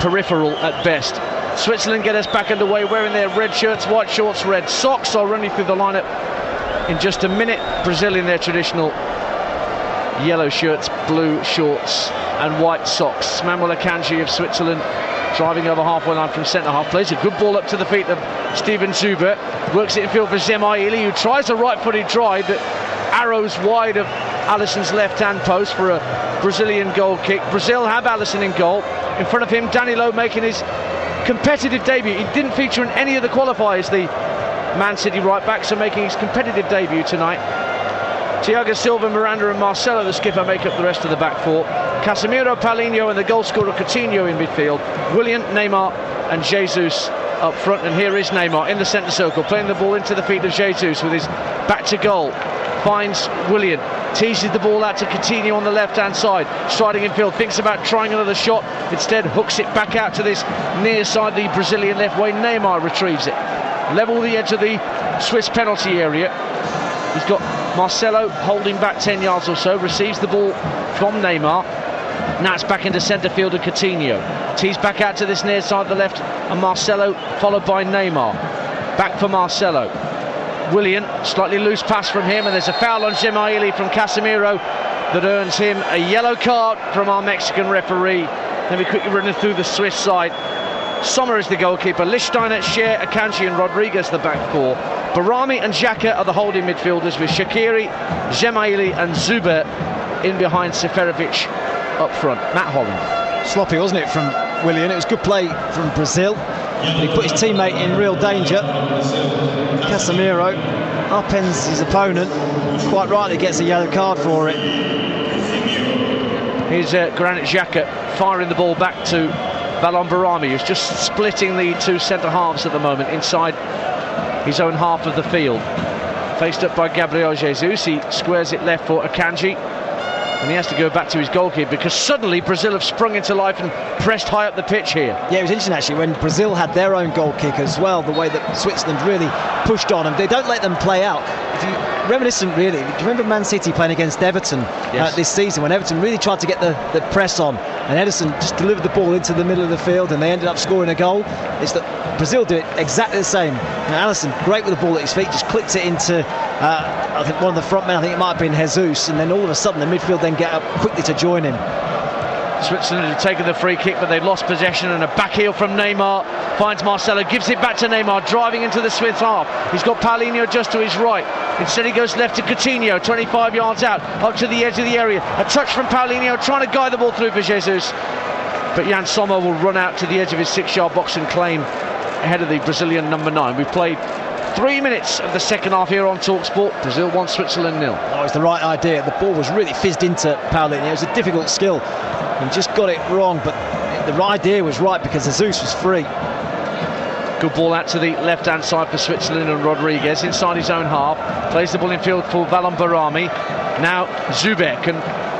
peripheral at best. Switzerland get us back underway wearing their red shirts, white shorts, red socks. I'll run you through the lineup in just a minute. Brazil in their traditional yellow shirts, blue shorts and white socks. Manuel Akanji of Switzerland driving over halfway line from centre-half, plays a good ball up to the feet of Steven Zuber, works it in field for Zemaili, who tries a right-footed drive that arrows wide of Alisson's left-hand post for a Brazilian goal kick. Brazil have Alisson in goal. In front of him, Danilo making his competitive debut. He didn't feature in any of the qualifiers, the Man City right-back, so making his competitive debut tonight. Thiago Silva, Miranda and Marcelo, the skipper, make up the rest of the back four. Casemiro, Paulinho and the goal scorer Coutinho in midfield. Willian, Neymar and Jesus up front. And here is Neymar in the centre circle, playing the ball into the feet of Jesus with his back to goal. Finds Willian, teases the ball out to Coutinho on the left-hand side, striding in field, thinks about trying another shot, instead hooks it back out to this near side, the Brazilian left way. Neymar retrieves it, level the edge of the Swiss penalty area. He's got Marcelo holding back 10 yards or so, receives the ball from Neymar. Now it's back into centre field to Coutinho. Tees back out to this near side of the left, and Marcelo followed by Neymar. Back for Marcelo. Willian, slightly loose pass from him, and there's a foul on Zemaili from Casemiro that earns him a yellow card from our Mexican referee. Then we quickly run through the Swiss side. Sommer is the goalkeeper, Lichtsteiner, Scher, Akanji and Rodriguez the back four. Barami and Xhaka are the holding midfielders, with Shaqiri, Zemaili and Zuber in behind Seferovic up front. Matt Holland. Sloppy, wasn't it, from Willian? It was good play from Brazil. He put his teammate in real danger. Casemiro upends his opponent. Quite rightly gets a yellow card for it. Here's Granit Xhaka firing the ball back to Valon Barami, who's just splitting the two centre halves at the moment inside his own half of the field. Faced up by Gabriel Jesus, he squares it left for Akanji, and he has to go back to his goalkeeper because suddenly Brazil have sprung into life and pressed high up the pitch here. Yeah, it was interesting actually when Brazil had their own goal kick as well, the way that Switzerland really pushed on them. They don't let them play out. If you reminiscent, really. Do you remember Man City playing against Everton this season, when Everton really tried to get the press on, and Ederson just delivered the ball into the middle of the field, and they ended up scoring a goal? It's that Brazil do it exactly the same. Now, Alisson, great with the ball at his feet, just clicked it into I think one of the front men, I think it might have been Jesus, and then all of a sudden the midfield then get up quickly to join him. Switzerland have taken the free kick, but they've lost possession, and a back heel from Neymar finds Marcelo, gives it back to Neymar, driving into the Swiss half. He's got Paulinho just to his right. Instead he goes left to Coutinho, 25 yards out, up to the edge of the area. A touch from Paulinho, trying to guide the ball through for Jesus. But Jan Sommer will run out to the edge of his 6-yard box and claim ahead of the Brazilian number 9. We've played 3 minutes of the second half here on TalkSport. Brazil 1, Switzerland 0. Oh, it's the right idea. The ball was really fizzed into Paulinho. It was a difficult skill. He just got it wrong, but the idea was right because Jesus was free. Good ball out to the left-hand side for Switzerland, and Rodriguez inside his own half. Plays the ball in field for Valon Barami. Now Zuber can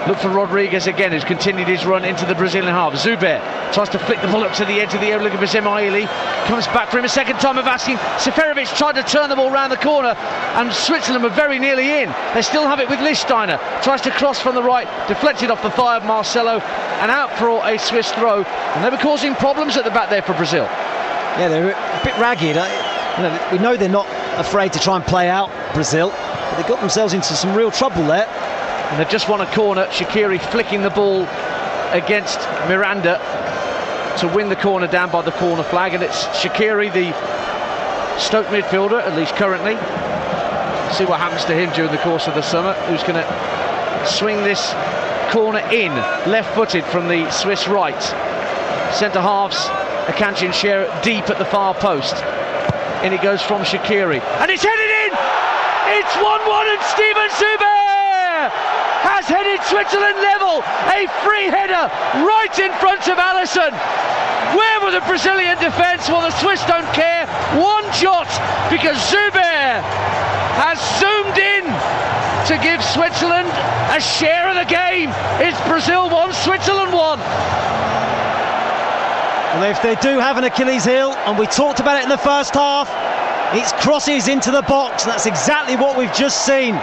look for Rodriguez again, who's continued his run into the Brazilian half. Zuber tries to flick the ball up to the edge of the area, looking for Zemaili. Comes back for him a second time of asking. Seferovic tried to turn the ball round the corner, and Switzerland were very nearly in. They still have it with Lichtsteiner. Tries to cross from the right, deflected off the thigh of Marcelo, and out for a Swiss throw. And they were causing problems at the back there for Brazil. Yeah, they're a bit ragged. We know they're not afraid to try and play out Brazil, but they got themselves into some real trouble there. And they've just won a corner. Shaqiri flicking the ball against Miranda to win the corner down by the corner flag, and it's Shaqiri, the Stoke midfielder, at least currently. See what happens to him during the course of the summer, who's going to swing this corner in, left-footed from the Swiss right. Centre halves, Akanji and Shearer deep at the far post. In it goes from Shaqiri, and it's headed in! It's 1-1, and Steven Zuber has headed Switzerland level. A free header right in front of Alisson. Where were the Brazilian defence? Well, the Swiss don't care one jot, because Zuber has zoomed in to give Switzerland a share of the game. It's Brazil 1, Switzerland 1. Well, if they do have an Achilles heel, and we talked about it in the first half, it's crosses into the box. That's exactly what we've just seen.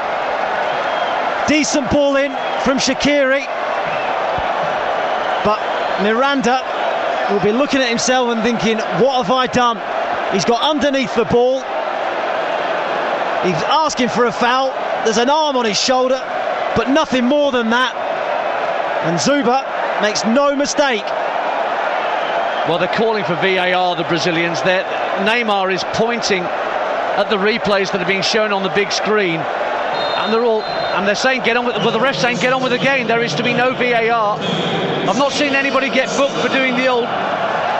Decent ball in from Shaqiri, but Miranda will be looking at himself and thinking, what have I done? He's got underneath the ball. He's asking for a foul. There's an arm on his shoulder, but nothing more than that. And Zuber makes no mistake. Well, they're calling for VAR, the Brazilians. Neymar is pointing at the replays that are being shown on the big screen, and they're saying get on with. Well, the ref's saying get on with the game. There is to be no VAR. I've not seen anybody get booked for doing the old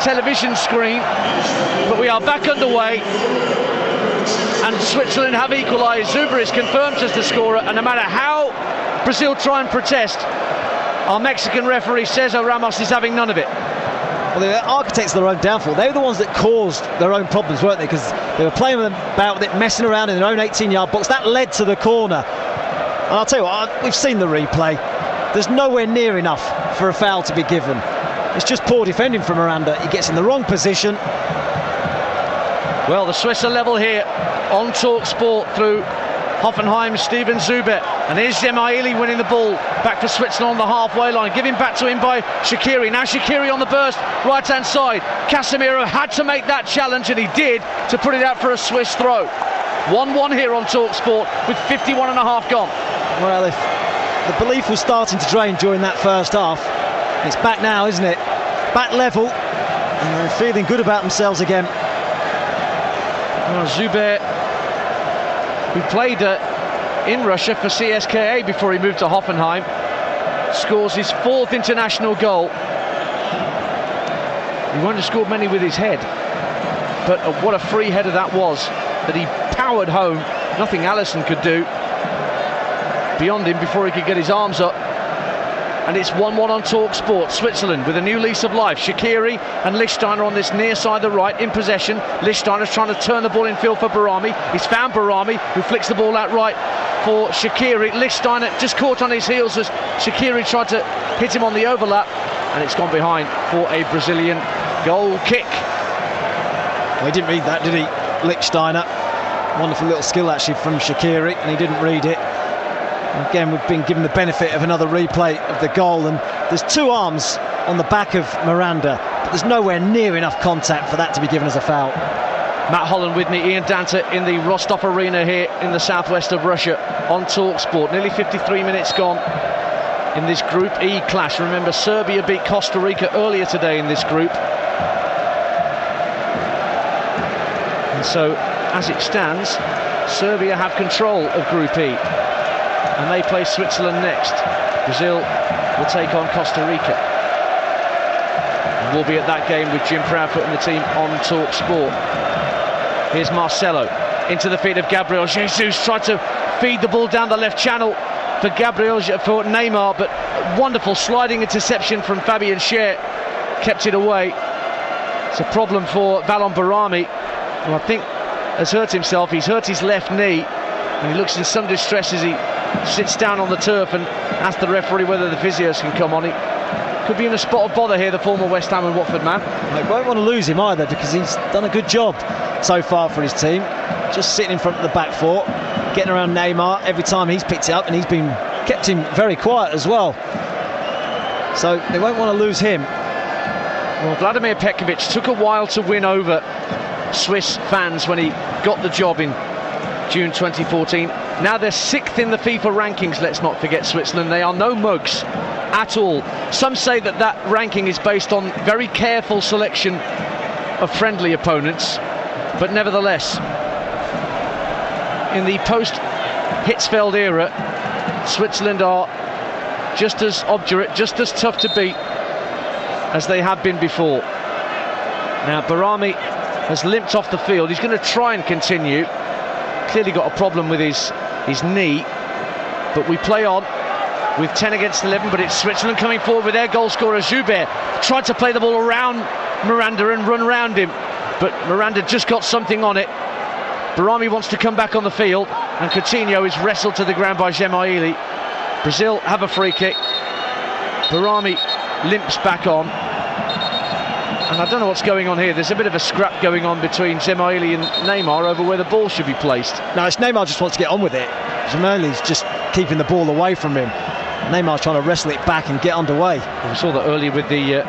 television screen, but we are back underway, and Switzerland have equalised. Zuber is confirmed as the scorer, and no matter how Brazil try and protest, our Mexican referee Cesar Ramos is having none of it. Well, they're architects of their own downfall. They were the ones that caused their own problems, weren't they? Because they were playing about with it, messing around in their own 18-yard box. That led to the corner. And I'll tell you what, we've seen the replay. There's nowhere near enough for a foul to be given. It's just poor defending from Miranda. He gets in the wrong position. Well, the Swiss are level here on TalkSport through Hoffenheim's Steven Zuber. And here's Zemaili winning the ball back for Switzerland on the halfway line. Giving back to him by Shaqiri. Now Shaqiri on the burst, right-hand side. Casemiro had to make that challenge, and he did, to put it out for a Swiss throw. 1-1 here on TalkSport with 51 and a half gone. Well, if the belief was starting to drain during that first half, it's back now, isn't it? Back level, and they're feeling good about themselves again. Well, Zuber, who played in Russia for CSKA before he moved to Hoffenheim, scores his 4th international goal. He won't have scored many with his head, but what a free header that was, that he powered home. Nothing Alisson could do beyond him before he could get his arms up. And it's 1-1 on TalkSport. Switzerland with a new lease of life. Shaqiri and Lichtsteiner on this near side, the right, in possession. Lichtsteiner's trying to turn the ball in field for Barami. He's found Barami, who flicks the ball out right for Shaqiri. Lichtsteiner just caught on his heels as Shaqiri tried to hit him on the overlap, and it's gone behind for a Brazilian goal kick. Well, he didn't read that, did he, Lichtsteiner? Wonderful little skill actually from Shaqiri, and he didn't read it. And again, we've been given the benefit of another replay of the goal, and there's two arms on the back of Miranda, but there's nowhere near enough contact for that to be given as a foul. Matt Holland with me, Ian Danta in the Rostov Arena here in the southwest of Russia on TalkSport. Nearly 53 minutes gone in this Group E clash. Remember, Serbia beat Costa Rica earlier today in this group. And so, as it stands, Serbia have control of Group E. And they play Switzerland next. Brazil will take on Costa Rica. And we'll be at that game with Jim Proudfoot and the team on TalkSport. Here's Marcelo into the feet of Gabriel Jesus, tried to feed the ball down the left channel for Neymar, but wonderful sliding interception from Fabian Schär kept it away. It's a problem for Valon Barami, who I think has hurt himself. He's hurt his left knee, and he looks in some distress as he sits down on the turf and asks the referee whether the physios can come on. He could be in a spot of bother here, the former West Ham and Watford man. They won't want to lose him either, because he's done a good job so far for his team, just sitting in front of the back four, getting around Neymar every time he's picked it up, and he's been kept him very quiet as well, so they won't want to lose him. Well, Vladimir Petkovic took a while to win over Swiss fans when he got the job in June 2014. Now they're 6th in the FIFA rankings, let's not forget Switzerland. They are no mugs at all. Some say that that ranking is based on very careful selection of friendly opponents, but nevertheless, in the post-Hitzfeld era, Switzerland are just as obdurate, just as tough to beat as they have been before. Now Barami has limped off the field. He's going to try and continue. Clearly got a problem with his knee, but we play on with 10 against 11, but it's Switzerland coming forward with their goal scorer Joubert. Tried to play the ball around Miranda and run round him, but Miranda just got something on it. Barami wants to come back on the field, and Coutinho is wrestled to the ground by Gemaili. Brazil have a free kick. Barami limps back on, and I don't know what's going on here. There's a bit of a scrap going on between Gemaili and Neymar over where the ball should be placed. No, it's Neymar just wants to get on with it. Gemaili's just keeping the ball away from him. Neymar's trying to wrestle it back and get underway. Well, we saw that earlier with the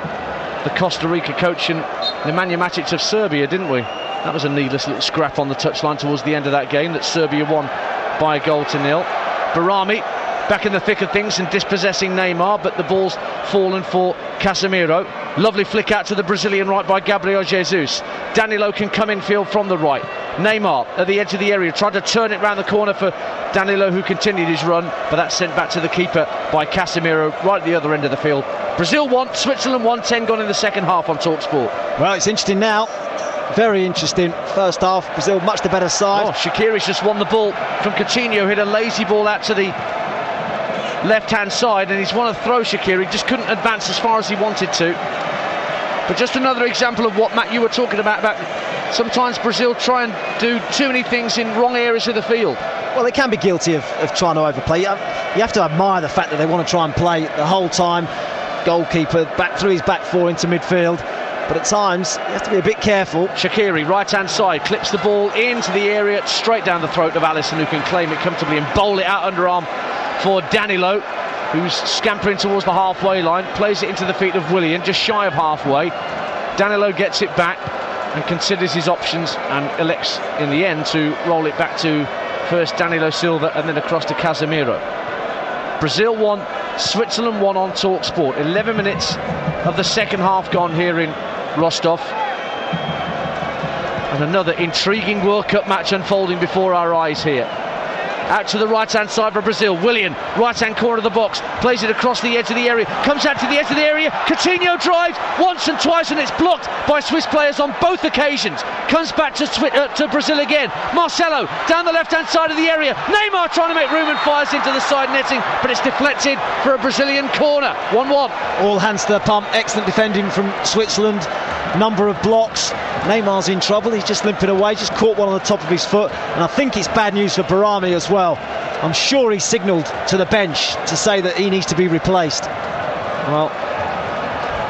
Costa Rica coach and Nemanja Matic of Serbia, didn't we? That was a needless little scrap on the touchline towards the end of that game that Serbia won by 1-0. Barami back in the thick of things and dispossessing Neymar, but the ball's fallen for Casemiro. Lovely flick out to the Brazilian right by Gabriel Jesus. Danilo can come in field from the right. Neymar at the edge of the area, tried to turn it round the corner for Danilo, who continued his run, but that's sent back to the keeper by Casemiro right at the other end of the field. Brazil 1, Switzerland 1, 10 gone in the second half on TalkSport. Well, it's interesting now. Very interesting. First half, Brazil much the better side. Oh, Shaqiri's just won the ball from Coutinho, hit a lazy ball out to the left-hand side, and he's won a throw, Shaqiri, just couldn't advance as far as he wanted to. But just another example of what, Matt, you were talking about sometimes Brazil try and do too many things in wrong areas of the field. Well, they can be guilty of trying to overplay. You have to admire the fact that they want to try and play the whole time. Goalkeeper back through his back four into midfield. But at times, you have to be a bit careful. Shaqiri, right-hand side, clips the ball into the area, straight down the throat of Alisson, who can claim it comfortably and bowl it out underarm for Danilo, who's scampering towards the halfway line, plays it into the feet of Willian, just shy of halfway. Danilo gets it back and considers his options and elects in the end to roll it back to first Danilo Silva and then across to Casemiro. Brazil 1, Switzerland 1 on TalkSport. 11 minutes of the second half gone here in Rostov. And another intriguing World Cup match unfolding before our eyes here. Out to the right-hand side for Brazil. Willian, right-hand corner of the box, plays it across the edge of the area, comes out to the edge of the area. Coutinho drives once and twice, and it's blocked by Swiss players on both occasions. Comes back to Brazil again. Marcelo down the left-hand side of the area. Neymar trying to make room and fires into the side netting, but it's deflected for a Brazilian corner. 1-1. All hands to the pump. Excellent defending from Switzerland. Number of blocks. Neymar's in trouble. He's just limping away, just caught one on the top of his foot, and I think it's bad news for Barami as well. I'm sure he signalled to the bench to say that he needs to be replaced. Well,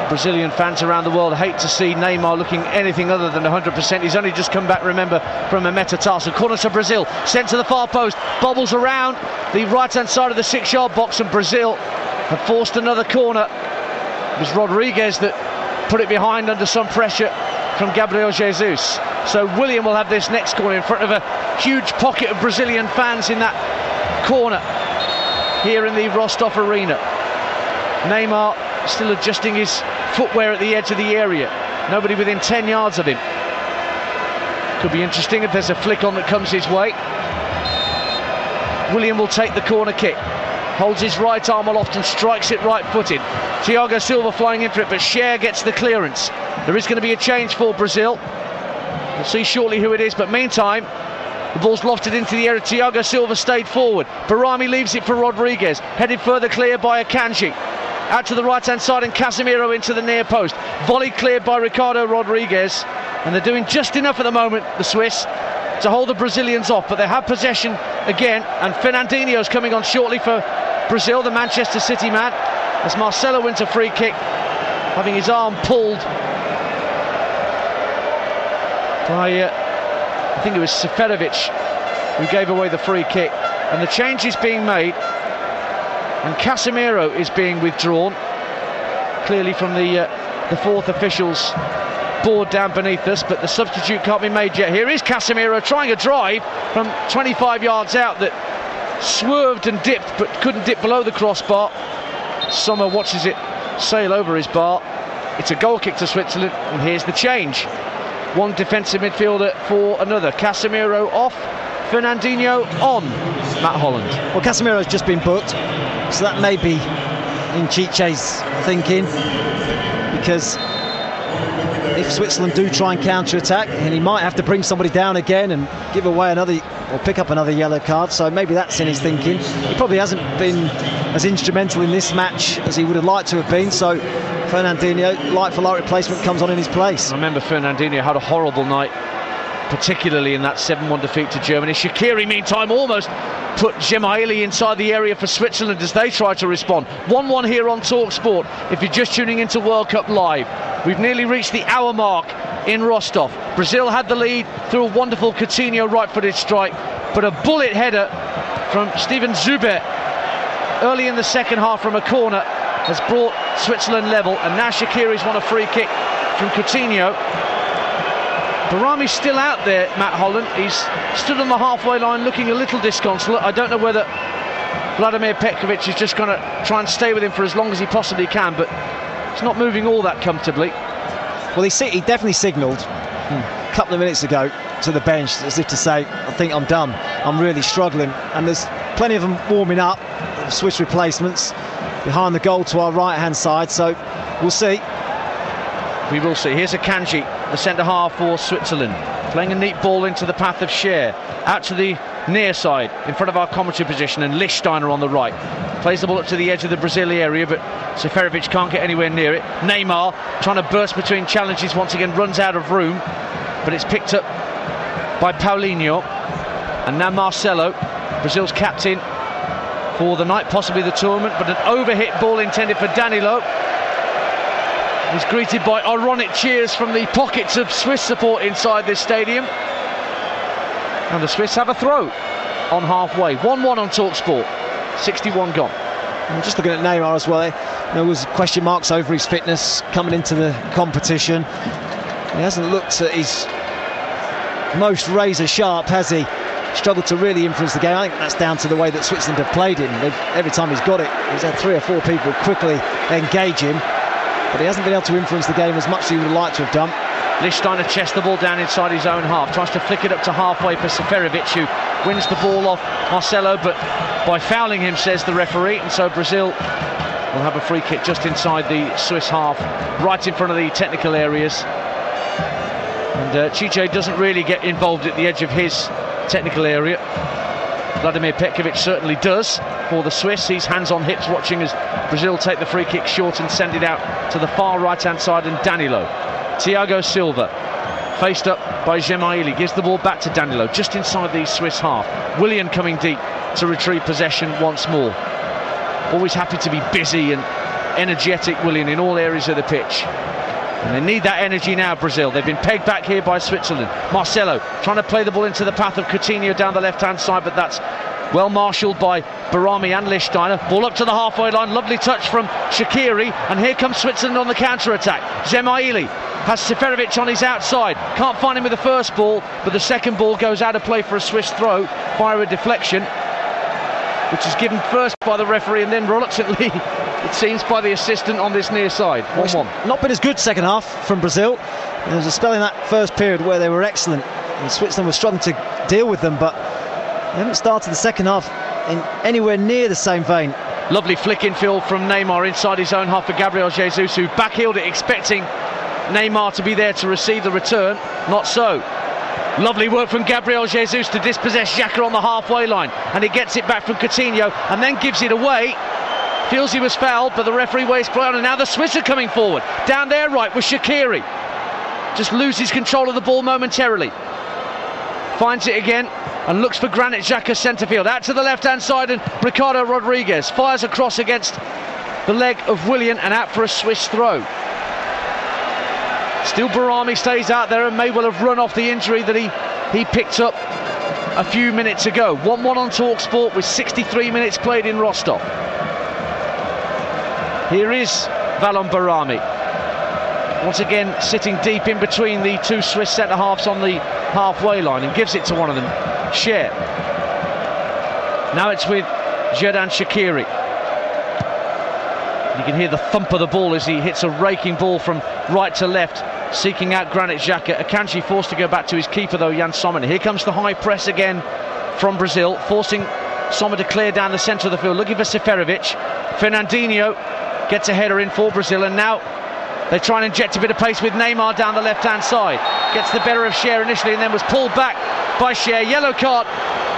Brazilian fans around the world hate to see Neymar looking anything other than 100%. He's only just come back, remember, from a metatarsal. Corner to Brazil, sent to the far post, bobbles around the right-hand side of the 6-yard box, and Brazil have forced another corner. It was Rodriguez that put it behind under some pressure from Gabriel Jesus. So William will have this next corner in front of a huge pocket of Brazilian fans in that corner here in the Rostov Arena. Neymar still adjusting his footwear at the edge of the area. Nobody within 10 yards of him. Could be interesting if there's a flick on that comes his way. William will take the corner kick. Holds his right arm aloft and strikes it right-footed. Thiago Silva flying in for it, but Cher gets the clearance. There is going to be a change for Brazil. We'll see shortly who it is, but meantime, the ball's lofted into the area. Thiago Silva stayed forward. Barami leaves it for Rodriguez. Headed further clear by Akanji. Out to the right-hand side, and Casemiro into the near post. Volley cleared by Ricardo Rodriguez. And they're doing just enough at the moment, the Swiss, to hold the Brazilians off. But they have possession again, and Fernandinho's coming on shortly for Brazil, the Manchester City man, as Marcelo wins a free kick, having his arm pulled by, I think it was Seferovic, who gave away the free kick. And the change is being made, and Casemiro is being withdrawn, clearly from the fourth official's board down beneath us, but the substitute can't be made yet. Here is Casemiro trying a drive from 25 yards out that swerved and dipped, but couldn't dip below the crossbar. Sommer watches it sail over his bar. It's a goal kick to Switzerland, and here's the change. One defensive midfielder for another. Casemiro off, Fernandinho on. Matt Holland. Well, Casemiro's just been booked, so that may be in Chiche's thinking, because if Switzerland do try and counter-attack, and he might have to bring somebody down again and give away another, or pick up another yellow card, so maybe that's in his thinking. He probably hasn't been as instrumental in this match as he would have liked to have been, so Fernandinho, like-for-like replacement, comes on in his place. I remember Fernandinho had a horrible night, particularly in that 7-1 defeat to Germany. Shaqiri, meantime, almost put Gemaili inside the area for Switzerland as they try to respond. 1-1 here on TalkSport. If you're just tuning into World Cup Live, we've nearly reached the hour mark in Rostov. Brazil had the lead through a wonderful Coutinho right-footed strike, but a bullet header from Steven Zuber early in the second half from a corner has brought Switzerland level, and now Shaqiri's won a free kick from Coutinho. Barami's still out there, Matt Holland. He's stood on the halfway line looking a little disconsolate. I don't know whether Vladimir Petkovic is just going to try and stay with him for as long as he possibly can, but he's not moving all that comfortably. Well, he definitely signalled a couple of minutes ago to the bench as if to say, I think I'm done, I'm really struggling. And there's plenty of them warming up, Swiss replacements behind the goal to our right-hand side, so we'll see. We will see. Here's Akanji, the centre-half for Switzerland, playing a neat ball into the path of Cher, out to the near side, in front of our commentary position, and Lichtsteiner on the right. Plays the ball up to the edge of the Brazil area, but Seferovic can't get anywhere near it. Neymar, trying to burst between challenges once again, runs out of room, but it's picked up by Paulinho. And now Marcelo, Brazil's captain for the night, possibly the tournament, but an overhit ball intended for Danilo. He's greeted by ironic cheers from the pockets of Swiss support inside this stadium. And the Swiss have a throw on halfway. 1-1 on TalkSport. 61 gone. I'm just looking at Neymar as well. There was question marks over his fitness coming into the competition. He hasn't looked at his most razor sharp, has he? Struggled to really influence the game. I think that's down to the way that Switzerland have played him. Every time he's got it, he's had 3 or 4 people quickly engage him, but he hasn't been able to influence the game as much as he would like to have done. Lichtsteiner chests the ball down inside his own half, tries to flick it up to halfway for Seferovic, who wins the ball off Marcelo, but by fouling him, says the referee, and so Brazil will have a free kick just inside the Swiss half, right in front of the technical areas. And Chiche doesn't really get involved at the edge of his technical area. Vladimir Petkovic certainly does for the Swiss. He's hands on hips watching as Brazil take the free kick short and send it out to the far right hand side, and Danilo. Thiago Silva faced up by Gemaili, gives the ball back to Danilo just inside the Swiss half. Willian coming deep to retrieve possession once more. Always happy to be busy and energetic, Willian, in all areas of the pitch. And they need that energy now, Brazil. They've been pegged back here by Switzerland. Marcelo trying to play the ball into the path of Coutinho down the left-hand side, but that's well marshalled by Barami and Lichtsteiner. Ball up to the halfway line. Lovely touch from Shaqiri. And here comes Switzerland on the counter-attack. Zemaili has Seferovic on his outside. Can't find him with the first ball, but the second ball goes out of play for a Swiss throw via a deflection, which is given first by the referee and then reluctantly, it seems, by the assistant on this near side. 1-1. Not been as good second half from Brazil. There was a spell in that first period where they were excellent, and Switzerland was struggling to deal with them, but they haven't started the second half in anywhere near the same vein. Lovely flick infield from Neymar inside his own half for Gabriel Jesus, who backheeled it expecting Neymar to be there to receive the return. Not so. Lovely work from Gabriel Jesus to dispossess Xhaka on the halfway line, and he gets it back from Coutinho and then gives it away. Feels he was fouled, but the referee waits play on, and now the Swiss are coming forward. Down there right with Shaqiri. Just loses control of the ball momentarily. Finds it again and looks for Granit Xhaka centre field. Out to the left-hand side, and Ricardo Rodriguez fires across against the leg of Willian and out for a Swiss throw. Still Barami stays out there and may well have run off the injury that he picked up a few minutes ago. 1-1 on TalkSport with 63 minutes played in Rostov. Here is Valon Barami, once again sitting deep in between the two Swiss centre-halves on the halfway line, and gives it to one of them, Cher. Now it's with Xherdan Shaqiri. You can hear the thump of the ball as he hits a raking ball from right to left, seeking out Granit Xhaka. Akanji forced to go back to his keeper though, Jan Sommer. Here comes the high press again from Brazil, forcing Sommer to clear down the centre of the field, looking for Seferovic. Fernandinho gets a header in for Brazil, and now they try and inject a bit of pace with Neymar down the left-hand side. Gets the better of Cher initially and then was pulled back by Cher. Yellow card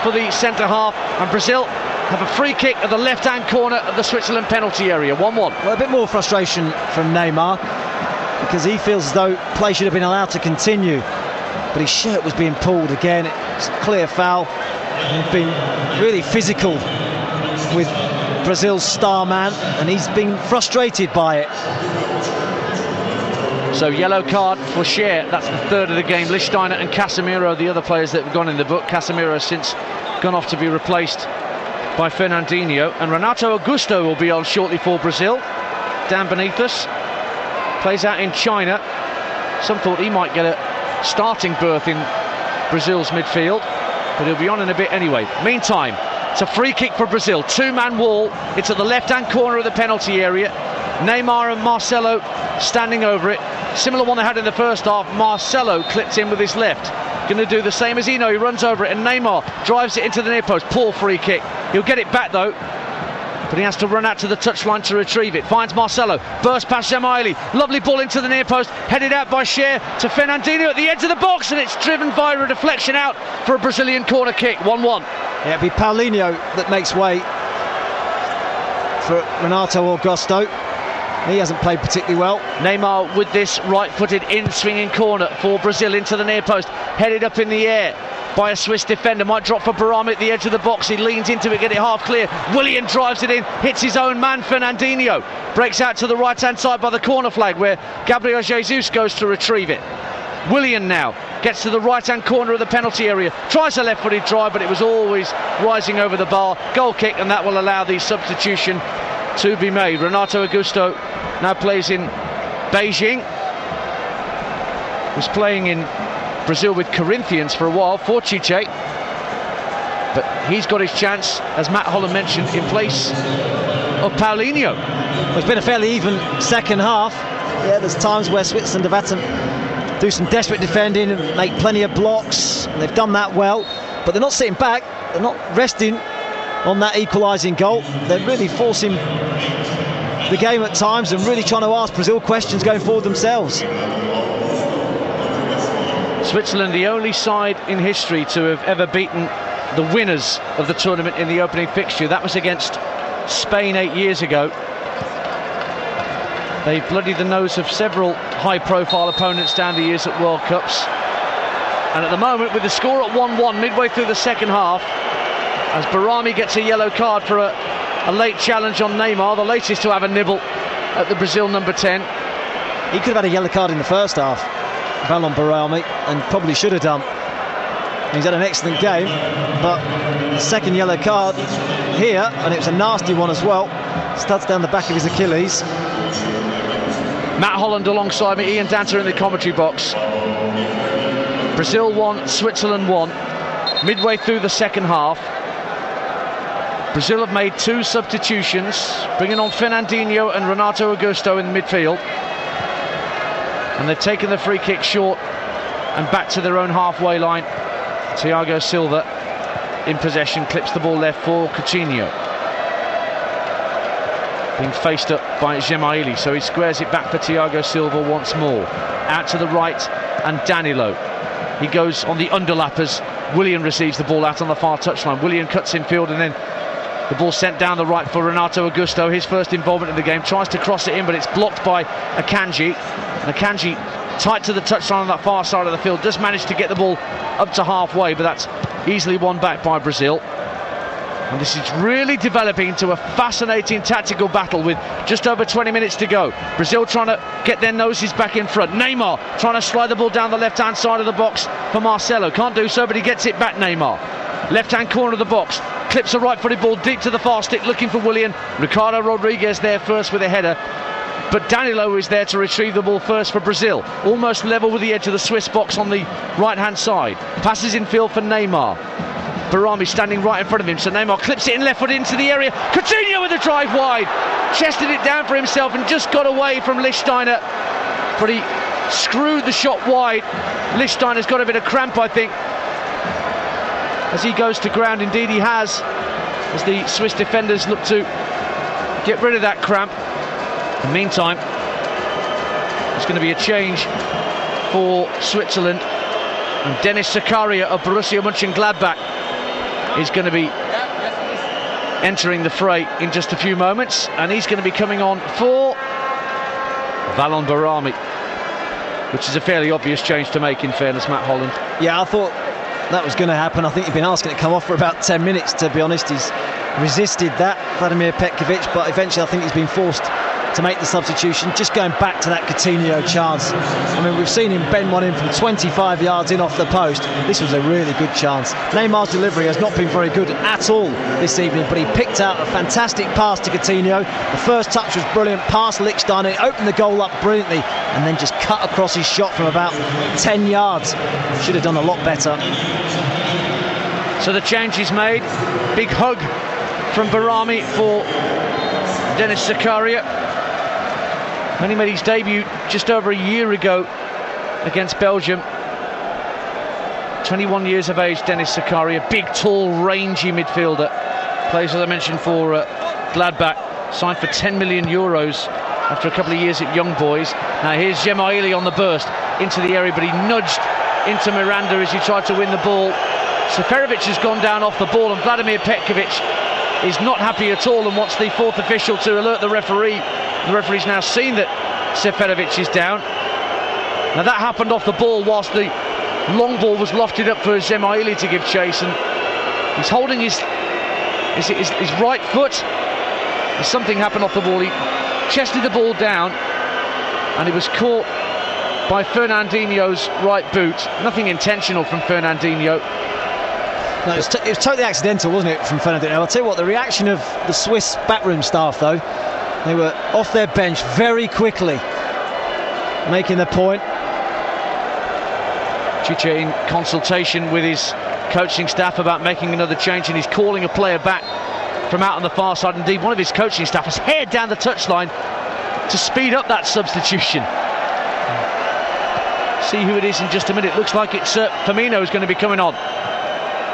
for the centre-half, and Brazil have a free kick at the left-hand corner of the Switzerland penalty area. 1-1. Well, a bit more frustration from Neymar, because he feels as though play should have been allowed to continue, but his shirt was being pulled again. It's a clear foul. He's been really physical with Brazil's star man, and he's been frustrated by it. So yellow card for Cher. That's the third of the game. Lichtsteiner and Casemiro, the other players that have gone in the book. Casemiro has since gone off to be replaced by Fernandinho, and Renato Augusto will be on shortly for Brazil. Down beneath us, plays out in China. Some thought he might get a starting berth in Brazil's midfield, but he'll be on in a bit anyway. Meantime, it's a free kick for Brazil. Two-man wall. It's at the left-hand corner of the penalty area. Neymar and Marcelo standing over it. Similar one they had in the first half. Marcelo clipped in with his left. Going to do the same as he knows. He runs over it, and Neymar drives it into the near post. Poor free kick. He'll get it back though, but he has to run out to the touchline to retrieve it. Finds Marcelo, burst past Zemaili. Lovely ball into the near post, headed out by Cher to Fernandinho at the edge of the box, and it's driven via a deflection out for a Brazilian corner kick. 1-1. Yeah, it'll be Paulinho that makes way for Renato Augusto. He hasn't played particularly well. Neymar with this right-footed in-swinging corner for Brazil into the near post, headed up in the air by a Swiss defender. Might drop for Barami at the edge of the box. He leans into it, get it half clear. Willian drives it in, hits his own man Fernandinho. Breaks out to the right-hand side by the corner flag, where Gabriel Jesus goes to retrieve it. Willian now gets to the right-hand corner of the penalty area. Tries a left-footed drive, but it was always rising over the bar. Goal kick, and that will allow the substitution to be made. Renato Augusto now plays in Beijing. Was playing in Brazil with Corinthians for a while for Chiche, but he's got his chance, as Matt Holland mentioned, in place of Paulinho. Well, it's been a fairly even second half. Yeah, there's times where Switzerland have had to do some desperate defending and make plenty of blocks, and they've done that well, but they're not sitting back, they're not resting on that equalising goal. They're really forcing the game at times and really trying to ask Brazil questions going forward themselves. Switzerland, the only side in history to have ever beaten the winners of the tournament in the opening fixture. That was against Spain 8 years ago. They bloodied the nose of several high-profile opponents down the years at World Cups. And at the moment, with the score at 1-1 midway through the second half, as Barami gets a yellow card for a late challenge on Neymar, the latest to have a nibble at the Brazil number 10. He could have had a yellow card in the first half, Valon Barami, and probably should have done. He's had an excellent game, but the second yellow card here, and it was a nasty one as well. Studs down the back of his Achilles. Matt Holland alongside me, Ian Danter in the commentary box. Brazil 1, Switzerland 1. Midway through the second half, Brazil have made 2 substitutions, bringing on Fernandinho and Renato Augusto in the midfield. And they've taken the free kick short and back to their own halfway line. Thiago Silva in possession, clips the ball left for Coutinho. Being faced up by Gemaili, so he squares it back for Thiago Silva once more. Out to the right, and Danilo. He goes on the underlappers. Willian receives the ball out on the far touchline. Willian cuts in field, and then the ball sent down the right for Renato Augusto, his first involvement in the game. Tries to cross it in, but it's blocked by Akanji. And Akanji, tight to the touchline on that far side of the field, does manage to get the ball up to halfway, but that's easily won back by Brazil. And this is really developing into a fascinating tactical battle with just over 20 minutes to go. Brazil trying to get their noses back in front. Neymar trying to slide the ball down the left-hand side of the box for Marcelo. Can't do so, but he gets it back, Neymar. Left-hand corner of the box. Clips a right-footed ball deep to the far stick, looking for Willian. Ricardo Rodriguez there first with a header. But Danilo is there to retrieve the ball first for Brazil. Almost level with the edge of the Swiss box on the right-hand side. Passes in field for Neymar. Barami standing right in front of him, so Neymar clips it in left foot into the area. Coutinho with a drive wide. Chested it down for himself and just got away from Lichtsteiner. But he screwed the shot wide. Lichtsteiner's got a bit of cramp, I think, as he goes to ground. Indeed he has, as the Swiss defenders look to get rid of that cramp. In the meantime, there's going to be a change for Switzerland, and Dennis Zakaria of Borussia Mönchengladbach is going to be entering the fray in just a few moments, and he's going to be coming on for Valon Barami, which is a fairly obvious change to make, in fairness, Matt Holland. Yeah, I thought that was going to happen. I think he'd been asking it to come off for about 10 minutes, to be honest. He's resisted that, Vladimir Petkovic, but eventually I think he's been forced to make the substitution. Just going back to that Coutinho chance. I mean, we've seen him bend one in from 25 yards in off the post. This was a really good chance. Neymar's delivery has not been very good at all this evening, but he picked out a fantastic pass to Coutinho. The first touch was brilliant, past Lichtsteiner, opened the goal up brilliantly, and then just cut across his shot from about 10 yards. Should have done a lot better. So the change is made. Big hug from Barami for Dennis Zakaria. When he made his debut just over a year ago against Belgium. 21 years of age, Dennis Zakaria. Big, tall, rangy midfielder. Plays, as I mentioned, for Gladbach. Signed for €10 million after a couple of years at Young Boys. Now here's Gemaili on the burst into the area, but he nudged into Miranda as he tried to win the ball. Seferovic has gone down off the ball, and Vladimir Petkovic is not happy at all and wants the fourth official to alert the referee. The referee's now seen that Seferovic is down. Now that happened off the ball whilst the long ball was lofted up for Gemaili to give chase, and he's holding his right foot. Something happened off the ball. He chested the ball down, and it was caught by Fernandinho's right boot. Nothing intentional from Fernandinho. No, it was totally accidental, wasn't it, from Fernandinho? I'll tell you what, the reaction of the Swiss backroom staff, though, they were off their bench very quickly, making the point. Chiche in consultation with his coaching staff about making another change, and he's calling a player back from out on the far side. Indeed, one of his coaching staff has headed down the touchline to speed up that substitution. See who it is in just a minute. Looks like it's Firmino who's going to be coming on.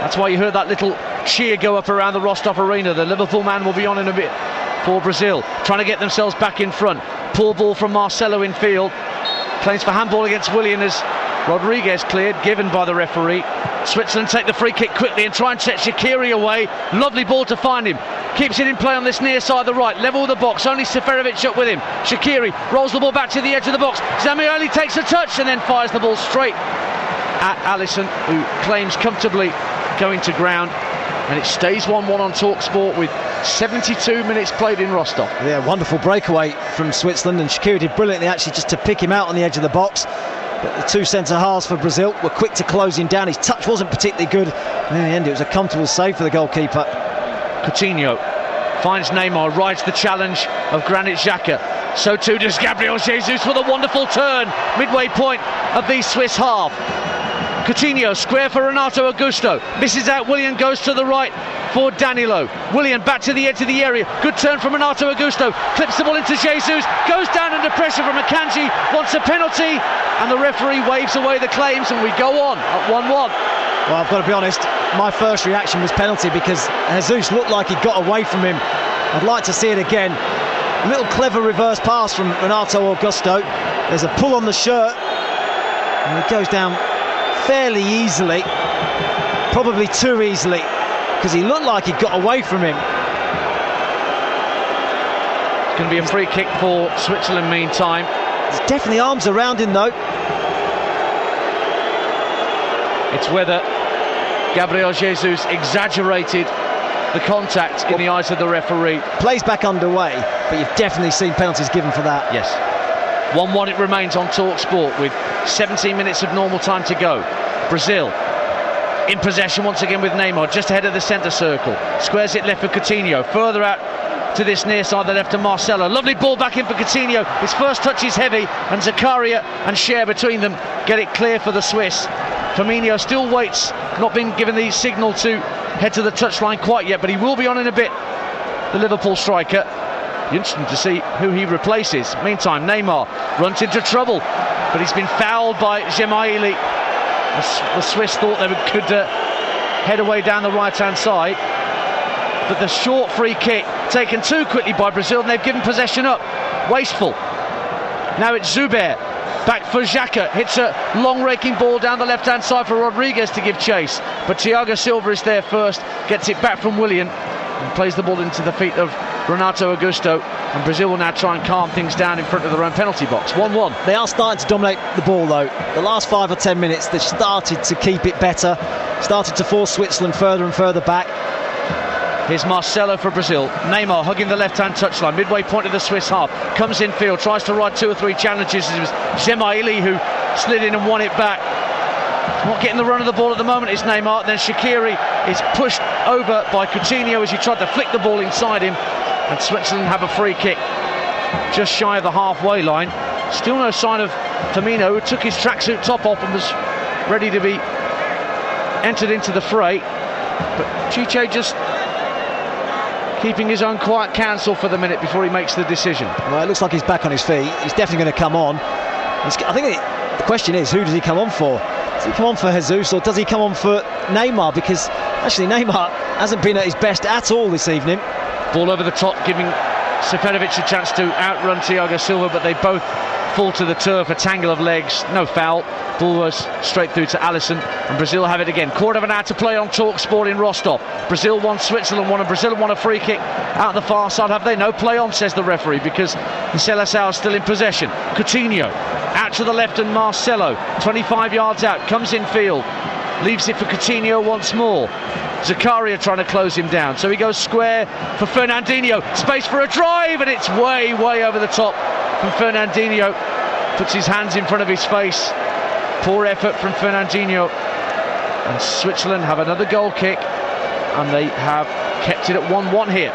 That's why you heard that little cheer go up around the Rostov Arena. The Liverpool man will be on in a bit for Brazil, trying to get themselves back in front. Poor ball from Marcelo in field. Claims for handball against Willian as Rodriguez cleared, given by the referee. Switzerland take the free kick quickly and try and set Shaqiri away. Lovely ball to find him. Keeps it in play on this near side of the right, level with the box. Only Seferovic up with him. Shaqiri rolls the ball back to the edge of the box. Zamioli takes a touch and then fires the ball straight at Alisson, who claims comfortably going to ground. And it stays 1-1 on TalkSport with 72 minutes played in Rostov. Yeah, wonderful breakaway from Switzerland, and Shaqiri did brilliantly actually just to pick him out on the edge of the box. But the two centre-halves for Brazil were quick to close him down. His touch wasn't particularly good, and in the end it was a comfortable save for the goalkeeper. Coutinho finds Neymar, rides the challenge of Granit Xhaka. So too does Gabriel Jesus with a wonderful turn, midway point of the Swiss half. Coutinho, square for Renato Augusto, misses out. Willian goes to the right for Danilo. Willian back to the edge of the area, good turn from Renato Augusto, clips the ball into Jesus, goes down under pressure from Akanji, wants a penalty, and the referee waves away the claims, and we go on at 1-1. Well, I've got to be honest, my first reaction was penalty because Jesus looked like he got away from him. I'd like to see it again. A little clever reverse pass from Renato Augusto. There's a pull on the shirt, and he goes down fairly easily, probably too easily, because he looked like he got away from him. It's going to be a free kick for Switzerland meantime. There's definitely arms around him though. It's whether Gabriel Jesus exaggerated the contact in the eyes of the referee. Play's back underway, but you've definitely seen penalties given for that. Yes. 1-1 it remains on TalkSport with 17 minutes of normal time to go. Brazil in possession once again with Neymar just ahead of the centre circle. Squares it left for Coutinho. Further out to this near side, the left to Marcelo. Lovely ball back in for Coutinho. His first touch is heavy, and Zakaria and Cher between them get it clear for the Swiss. Firmino still waits, not been given the signal to head to the touchline quite yet, but he will be on in a bit, the Liverpool striker. Interesting to see who he replaces. Meantime, Neymar runs into trouble, but he's been fouled by Gemaili. The Swiss thought they could head away down the right-hand side, but the short free kick taken too quickly by Brazil, and they've given possession up. Wasteful. Now it's Zuber. Back for Xhaka, hits a long raking ball down the left-hand side for Rodriguez to give chase, but Thiago Silva is there first, gets it back from Willian and plays the ball into the feet of Renato Augusto, and Brazil will now try and calm things down in front of their own penalty box. 1-1. They are starting to dominate the ball though. The last 5 or 10 minutes they've started to keep it better, started to force Switzerland further and further back. Here's Marcelo for Brazil. Neymar hugging the left-hand touchline, midway point of the Swiss half. Comes in field, tries to ride 2 or 3 challenges. It was Gemaili who slid in and won it back. Not getting the run of the ball at the moment is Neymar. Then Shaqiri is pushed over by Coutinho as he tried to flick the ball inside him. And Switzerland have a free kick just shy of the halfway line. Still no sign of Firmino, who took his tracksuit top off and was ready to be entered into the fray. But Chiche just keeping his own quiet counsel for the minute before he makes the decision. Well, it looks like he's back on his feet. He's definitely going to come on. I think the question is, who does he come on for? Does he come on for Jesus, or does he come on for Neymar? Because actually Neymar hasn't been at his best at all this evening. Ball over the top, giving Seferovic a chance to outrun Thiago Silva, but they both fall to the turf. A tangle of legs, no foul. Ball goes straight through to Alisson, and Brazil have it again. Quarter of an hour to play on TalkSport in Rostov. Brazil 1, Switzerland 1, and Brazil won a free kick out the far side. Have they? No, play on, says the referee, because Seleção is still in possession. Coutinho out to the left, and Marcelo 25 yards out, comes in field, leaves it for Coutinho once more. Zakaria trying to close him down, so he goes square for Fernandinho. Space for a drive, and it's way over the top from Fernandinho. Puts his hands in front of his face. Poor effort from Fernandinho, and Switzerland have another goal kick, and they have kept it at 1-1 here.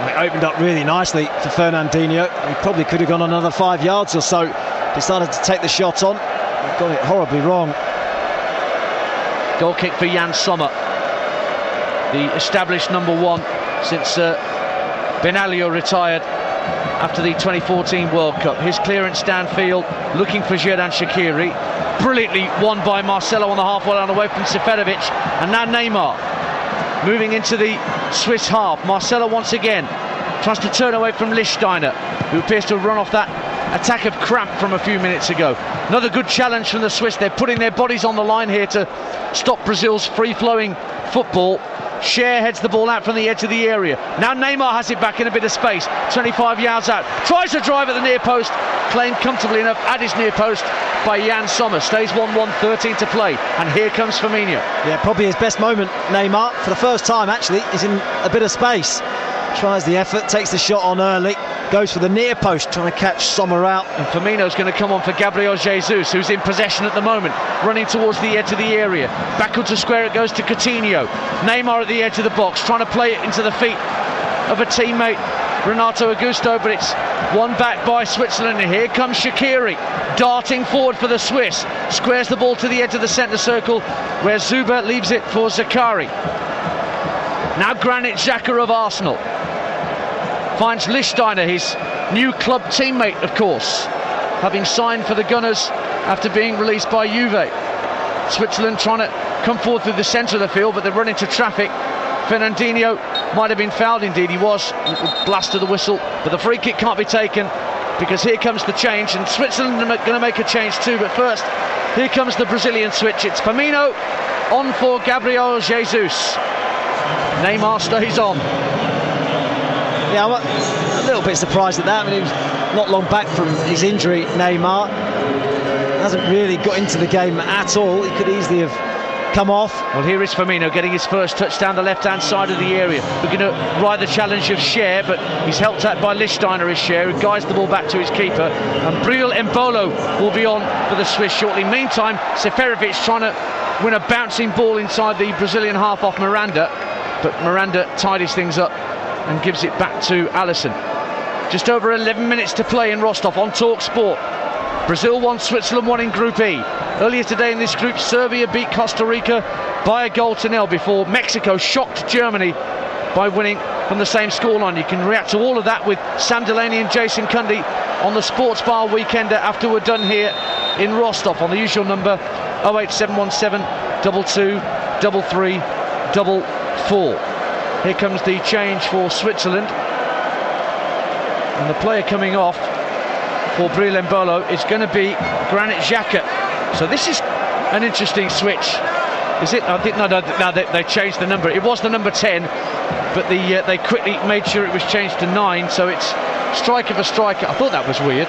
It opened up really nicely for Fernandinho. He probably could have gone another 5 yards or so. Decided to take the shot on, got it horribly wrong. Goal kick for Jan Sommer, the established number 1 since Benaglio retired after the 2014 World Cup. His clearance downfield, looking for Xherdan Shaqiri. Brilliantly won by Marcelo on the halfway line away from Seferovic. And now Neymar moving into the Swiss half. Marcelo once again tries to turn away from Lichtsteiner, who appears to have run off that attack of cramp from a few minutes ago. Another good challenge from the Swiss. They're putting their bodies on the line here to stop Brazil's free-flowing football. Cher heads the ball out from the edge of the area. Now Neymar has it back in a bit of space, 25 yards out, tries to drive at the near post, claimed comfortably enough at his near post by Jan Sommer. Stays 1-1, 13 to play, and here comes Firmino. Yeah, probably his best moment, Neymar, for the first time actually, is in a bit of space. tries the effort, takes the shot on early, goes for the near post, trying to catch Sommer out. And Firmino's going to come on for Gabriel Jesus, who's in possession at the moment, running towards the edge of the area. Backwards to square it goes to Coutinho. Neymar at the edge of the box, trying to play it into the feet of a teammate, Renato Augusto, but it's won back by Switzerland. And here comes Shaqiri, darting forward for the Swiss. Squares the ball to the edge of the centre circle, where Zuber leaves it for Zakari. Now Granit Xhaka of Arsenal finds Lichtsteiner, his new club teammate, of course, having signed for the Gunners after being released by Juve. Switzerland trying to come forward through the centre of the field, but they run into traffic. Fernandinho might have been fouled, indeed he was. Blast of the whistle, but the free kick can't be taken because here comes the change, and Switzerland are going to make a change too. But first, here comes the Brazilian switch. It's Firmino on for Gabriel Jesus. Neymar stays on. Yeah, I'm a little bit surprised at that. I mean, he was not long back from his injury, Neymar. Hasn't really got into the game at all. He could easily have come off. Well, here is Firmino getting his first touch down the left-hand side of the area. We're going to ride the challenge of Cher, but he's helped out by Lichtsteiner, is Cher, who guides the ball back to his keeper. And Breel Embolo will be on for the Swiss shortly. Meantime, Seferovic trying to win a bouncing ball inside the Brazilian half off Miranda, but Miranda tidies things up and gives it back to Alisson. Just over 11 minutes to play in Rostov on Talk Sport. Brazil 1, Switzerland 1 in Group E. Earlier today in this group, Serbia beat Costa Rica by 1-0 before Mexico shocked Germany by winning from the same scoreline. You can react to all of that with Sam Delaney and Jason Cundy on the Sports Bar Weekender after we're done here in Rostov on the usual number 08717 22 33 44. Here comes the change for Switzerland, and the player coming off for Breel Embolo is going to be Granit Xhaka. So this is an interesting switch. Is it? I think no, they changed the number. It was the number 10, but they quickly made sure it was changed to 9. So it's striker for striker. I thought that was weird,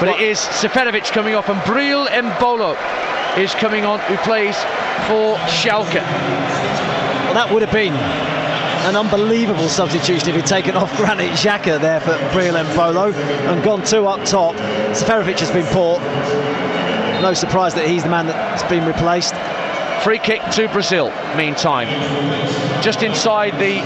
but it is Seferovic coming off, and Breel Embolo is coming on, who plays for Schalke. Well, that would have been an unbelievable substitution if he'd taken off Granit Xhaka there for Breel Embolo and gone 2 up top. Seferovic has been poor. No surprise that he's the man that's been replaced. Free kick to Brazil, meantime. Just inside the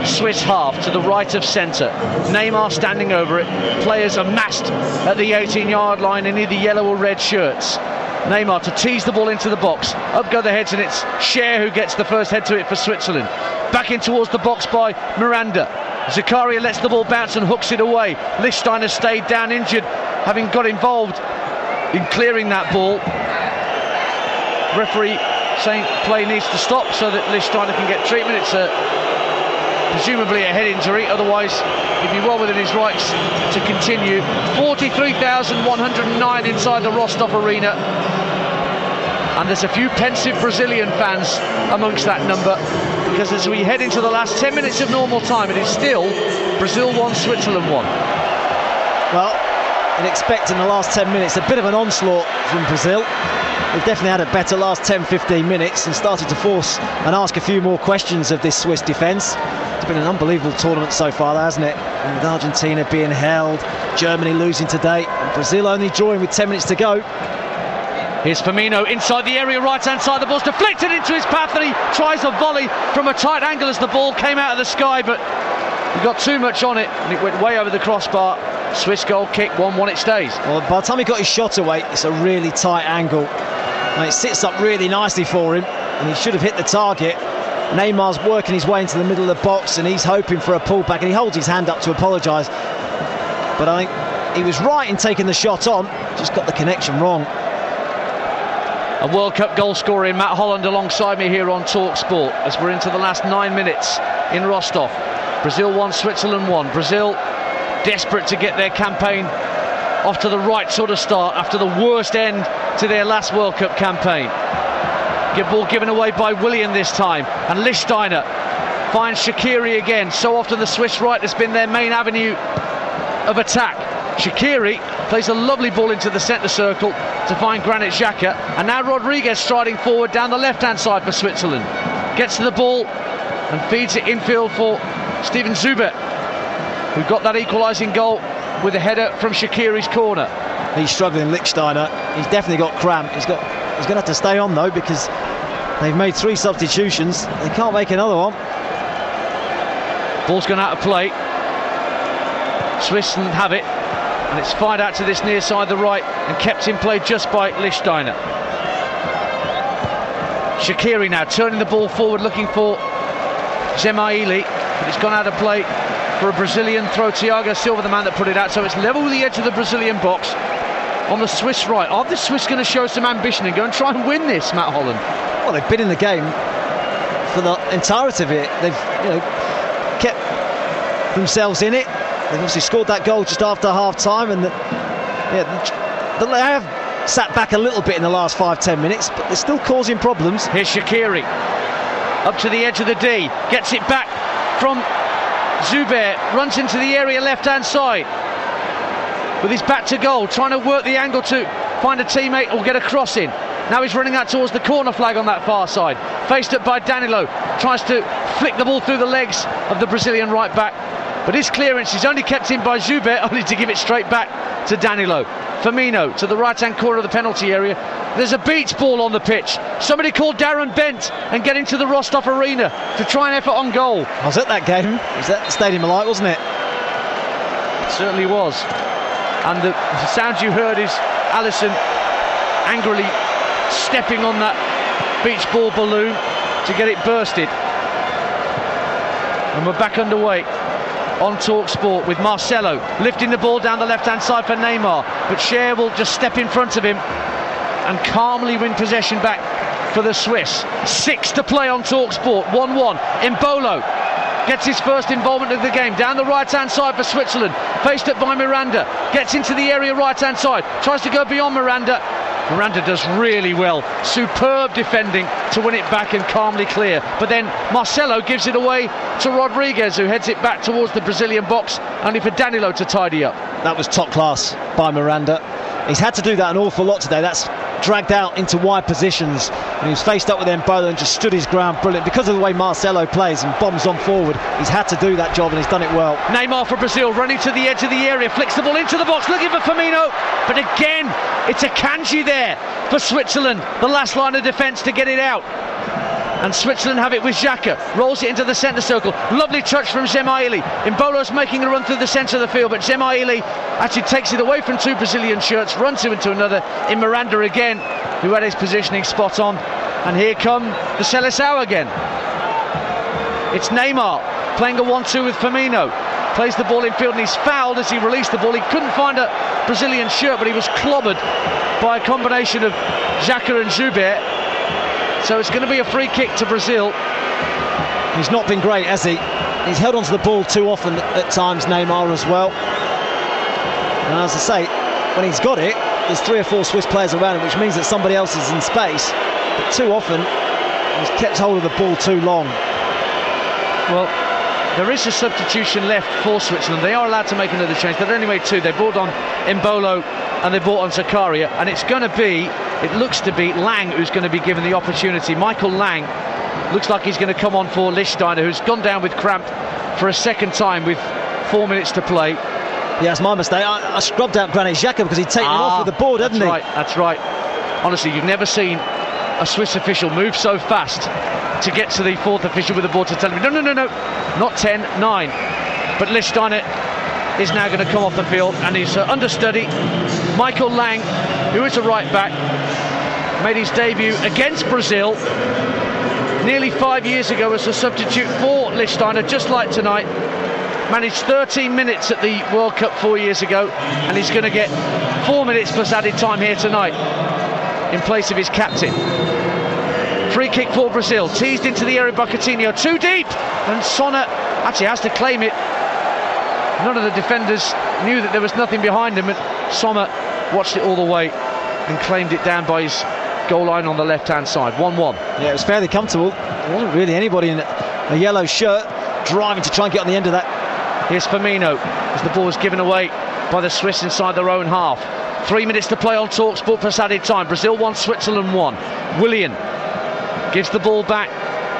Swiss half, to the right of centre. Neymar standing over it. Players amassed at the 18-yard line in either yellow or red shirts. Neymar to tease the ball into the box. Up go the heads, and it's Cher who gets the first head to it for Switzerland. Back in towards the box by Miranda. Zakaria lets the ball bounce and hooks it away. Lichtsteiner stayed down injured, having got involved in clearing that ball. Referee saying play needs to stop so that Lichtsteiner can get treatment. It's presumably a head injury, otherwise he'd be well within his rights to continue. 43,109 inside the Rostov arena, and there's a few pensive Brazilian fans amongst that number, because as we head into the last 10 minutes of normal time, it is still Brazil 1, Switzerland 1. Well, I'd expect in the last 10 minutes a bit of an onslaught from Brazil. They've definitely had a better last 10-15 minutes and started to force and ask a few more questions of this Swiss defence. It's been an unbelievable tournament so far, hasn't it? And with Argentina being held, Germany losing today, and Brazil only drawing with 10 minutes to go. Here's Firmino inside the area, right-hand side. The ball's deflected into his path, and he tries a volley from a tight angle as the ball came out of the sky, but he got too much on it, and it went way over the crossbar. Swiss goal kick, 1-1 it stays. Well, by the time he got his shot away, it's a really tight angle. And it sits up really nicely for him, and he should have hit the target. Neymar's working his way into the middle of the box, and he's hoping for a pullback, and he holds his hand up to apologise. But I think he was right in taking the shot on, just got the connection wrong. A World Cup goal scorer in Matt Holland alongside me here on Talk Sport as we're into the last 9 minutes in Rostov. Brazil 1, Switzerland 1. Brazil desperate to get their campaign off to the right sort of start after the worst end to their last World Cup campaign. Good ball given away by Willian this time, and Lichtsteiner finds Shaqiri again. So often the Swiss right has been their main avenue of attack. Shaqiri plays a lovely ball into the centre circle to find Granit Xhaka, and now Rodriguez striding forward down the left-hand side for Switzerland. Gets to the ball and feeds it infield for Steven Zuber, who got that equalising goal with a header from Shaqiri's corner. He's struggling, Lichtsteiner. He's definitely got cramp. He's going to have to stay on though, because they've made 3 substitutions. They can't make another one. Ball's gone out of play. Switzerland have it, and it's fired out to this near side, the right, and kept in play just by Lichtsteiner. Shaqiri now turning the ball forward, looking for Zemaili, but it's gone out of play for a Brazilian throw. Thiago Silva, the man that put it out, so it's level with the edge of the Brazilian box on the Swiss right. Are the Swiss going to show some ambition and go and try and win this, Matt Holland? Well, they've been in the game for the entirety of it. They've kept themselves in it. They've obviously scored that goal just after half-time, and they have sat back a little bit in the last 5-10 minutes, but they're still causing problems. Here's Shaqiri, up to the edge of the D, gets it back from Zuber, runs into the area left-hand side with his back to goal, trying to work the angle to find a teammate or get a cross in. Now he's running out towards the corner flag on that far side, faced up by Danilo, tries to flick the ball through the legs of the Brazilian right back, but his clearance is only kept in by Zuber, only to give it straight back to Danilo. Firmino to the right-hand corner of the penalty area. There's a beach ball on the pitch. Somebody called Darren Bent and get into the Rostov Arena to try and effort on goal. I was at that game. It was at the Stadium of Light, wasn't it? It certainly was. And the sound you heard is Alisson angrily stepping on that beach ball balloon to get it bursted. And we're back underway on TalkSport with Marcelo lifting the ball down the left-hand side for Neymar, but Cher will just step in front of him and calmly win possession back for the Swiss. 6 to play on TalkSport, 1-1. Embolo gets his first involvement of the game down the right-hand side for Switzerland, faced up by Miranda, gets into the area right-hand side, tries to go beyond Miranda. Miranda does really well, superb defending to win it back and calmly clear, but then Marcelo gives it away to Rodriguez, who heads it back towards the Brazilian box, only for Danilo to tidy up. That was top class by Miranda. He's had to do that an awful lot today. That's dragged out into wide positions, and he was faced up with Embolo and just stood his ground brilliant. Because of the way Marcelo plays and bombs on forward, he's had to do that job, and he's done it well. Neymar for Brazil, running to the edge of the area, flicks the ball into the box, looking for Firmino, but again it's a Kanji there for Switzerland, the last line of defence to get it out. And Switzerland have it with Xhaka, rolls it into the centre circle, lovely touch from Zemaili. Embolo's making a run through the centre of the field, but Zemaili actually takes it away from 2 Brazilian shirts, runs into another in Miranda again, who had his positioning spot on. And here come the Seleção again. It's Neymar playing a 1-2 with Firmino, plays the ball in field, and he's fouled as he released the ball. He couldn't find a Brazilian shirt, but he was clobbered by a combination of Xhaka and Zuber. So it's going to be a free kick to Brazil. He's not been great, has he? He's held onto the ball too often at times, Neymar as well. And as I say, when he's got it, there's 3 or 4 Swiss players around him, which means that somebody else is in space. But too often, he's kept hold of the ball too long. Well, there is a substitution left for Switzerland. They are allowed to make another change. They've only made 2. They brought on Embolo and they brought on Zakaria, and it's going to be, it looks to be Lang who's going to be given the opportunity. Michael Lang looks like he's going to come on for Lichtsteiner, who's gone down with cramp for a second time with 4 minutes to play. Yeah, it's my mistake. I scrubbed out Granit Xhaka because he'd taken him off with the ball, hadn't he? That's right. Honestly, you've never seen a Swiss official move so fast to get to the 4th official with the ball to tell him, no, not 10, 9. But Lichtsteiner is now going to come off the field, and his understudy, Michael Lang, who is a right back, made his debut against Brazil nearly 5 years ago as a substitute for Lichtsteiner, just like tonight. Managed 13 minutes at the World Cup 4 years ago, and he's going to get 4 minutes plus added time here tonight in place of his captain. Free kick for Brazil, teased into the area by Coutinho, too deep, and Sonner actually has to claim it. None of the defenders knew that there was nothing behind him, and Sommer watched it all the way and claimed it down by his goal line on the left-hand side. 1-1. Yeah, it was fairly comfortable. There wasn't really anybody in a yellow shirt driving to try and get on the end of that. Here's Firmino as the ball is given away by the Swiss inside their own half. 3 minutes to play on TalkSport plus added time. Brazil 1, Switzerland 1. Willian gives the ball back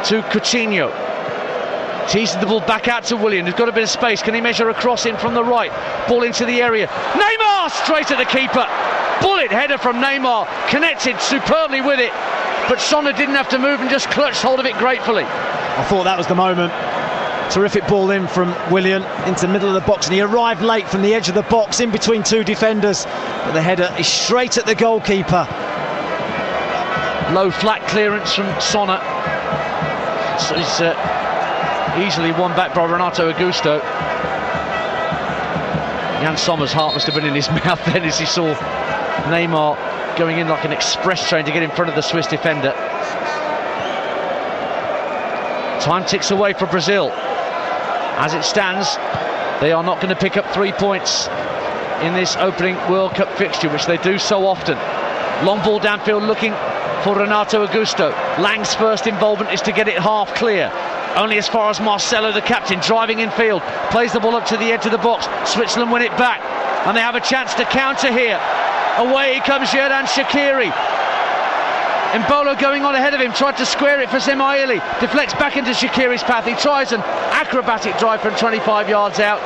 to Coutinho. Teases the ball back out to Willian, who's got a bit of space. Can he measure a cross in from the right? Ball into the area. Neymar straight at the keeper. Bullet header from Neymar, connected superbly with it, but Sonner didn't have to move and just clutched hold of it gratefully. I thought that was the moment. Terrific ball in from Willian into the middle of the box, and he arrived late from the edge of the box in between two defenders, but the header is straight at the goalkeeper. Low flat clearance from Sonner. So he's easily won back by Renato Augusto. Jan Sommer's heart must have been in his mouth then as he saw Neymar going in like an express train to get in front of the Swiss defender. Time ticks away for Brazil. As it stands, they are not going to pick up 3 points in this opening World Cup fixture, which they do so often. Long ball downfield looking for Renato Augusto. Lang's first involvement is to get it half clear. Only as far as Marcelo, the captain, driving in field. Plays the ball up to the edge of the box. Switzerland win it back, and they have a chance to counter here. Away comes Xherdan Shaqiri. Mbolo going on ahead of him, tried to square it for Zemaili. Deflects back into Shaqiri's path. He tries an acrobatic drive from 25 yards out,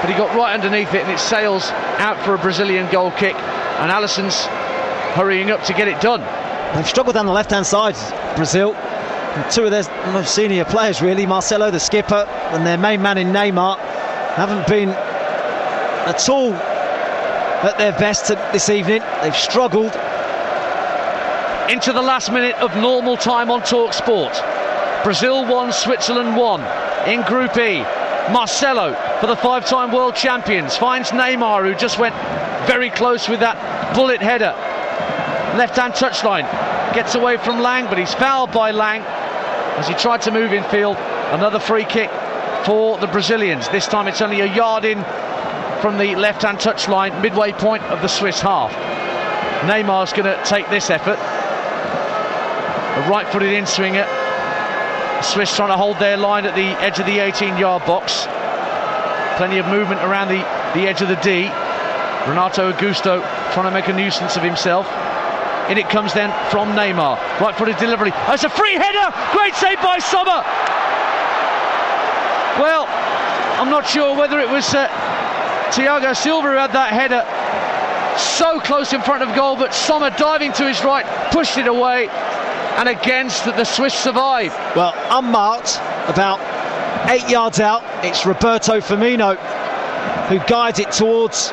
but he got right underneath it, and it sails out for a Brazilian goal kick. And Alisson's hurrying up to get it done. They've struggled down the left-hand side, Brazil. And two of their most senior players, really, Marcelo, the skipper, and their main man in Neymar, haven't been at all at their best this evening. They've struggled. Into the last minute of normal time on TalkSport. Brazil 1, Switzerland 1 in Group E. Marcelo, for the 5-time world champions, finds Neymar, who just went very close with that bullet header. Left-hand touchline, gets away from Lang, but he's fouled by Lang as he tried to move in field. Another free kick for the Brazilians. This time it's only a yard in from the left-hand touchline, midway point of the Swiss half. Neymar's going to take this effort. A right-footed in-swinger. Swiss trying to hold their line at the edge of the 18-yard box. Plenty of movement around the edge of the D. Renato Augusto trying to make a nuisance of himself. In it comes then from Neymar. Right-footed delivery. Oh, it's a free header! Great save by Sommer! Well, I'm not sure whether it was Thiago Silva who had that header so close in front of goal, but Sommer diving to his right, pushed it away, and again the Swiss survive. Well, unmarked, about 8 yards out, it's Roberto Firmino who guides it towards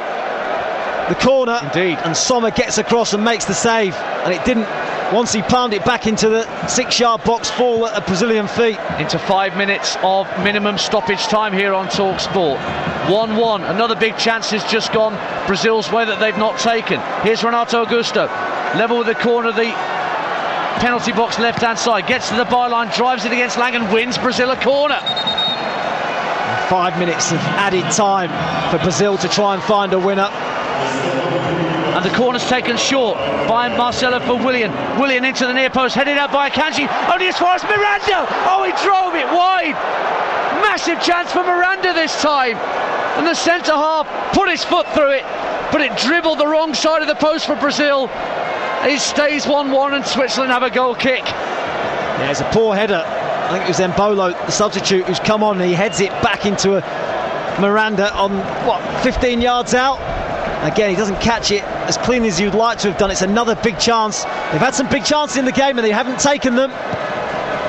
the corner. Indeed. And Sommer gets across and makes the save, and it didn't, once he palmed it back into the 6-yard box, fall at a Brazilian feet. Into 5 minutes of minimum stoppage time here on TalkSport. 1-1, another big chance has just gone Brazil's way that they've not taken. Here's Renato Augusto, level with the corner of the penalty box left-hand side, gets to the byline, drives it against Lang and wins Brazil a corner. 5 minutes of added time for Brazil to try and find a winner. And the corner's taken short by Marcelo for Willian. Willian into the near post, headed out by Akanji, only as far as Miranda. Oh, he drove it wide. Massive chance for Miranda this time. And the centre-half put his foot through it, but it dribbled the wrong side of the post for Brazil. It stays 1-1 and Switzerland have a goal kick. Yeah, it's a poor header. I think it was Mbolo, the substitute, who's come on. He heads it back into a Miranda on, 15 yards out. Again, he doesn't catch it as cleanly as you'd like to have done. It's another big chance. They've had some big chances in the game and they haven't taken them.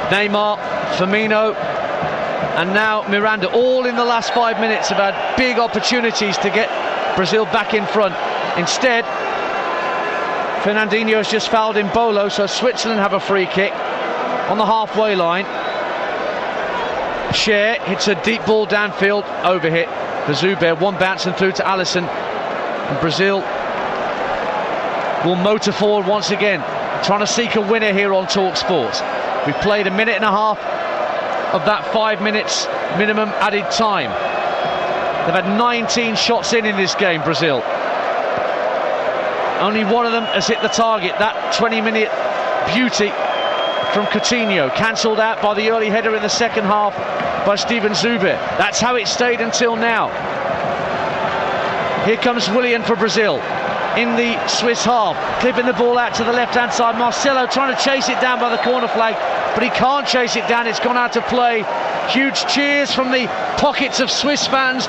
Neymar, Firmino, and now Miranda, all in the last 5 minutes, have had big opportunities to get Brazil back in front. Instead, Fernandinho has just fouled in Mbolo, so Switzerland have a free kick on the halfway line. Cher hits a deep ball downfield, overhit for Zuber, one bouncing through to Alisson, and Brazil will motor forward once again, trying to seek a winner here on TalkSport. We've played a minute and a half of that 5 minutes minimum added time. They've had 19 shots in this game, Brazil. Only one of them has hit the target, that 20-minute beauty from Coutinho, cancelled out by the early header in the second half by Steven Zuber. That's how it stayed until now. Here comes Willian for Brazil in the Swiss half, clipping the ball out to the left-hand side. Marcelo trying to chase it down by the corner flag, but he can't chase it down. It's gone out of play Huge cheers from the pockets of Swiss fans.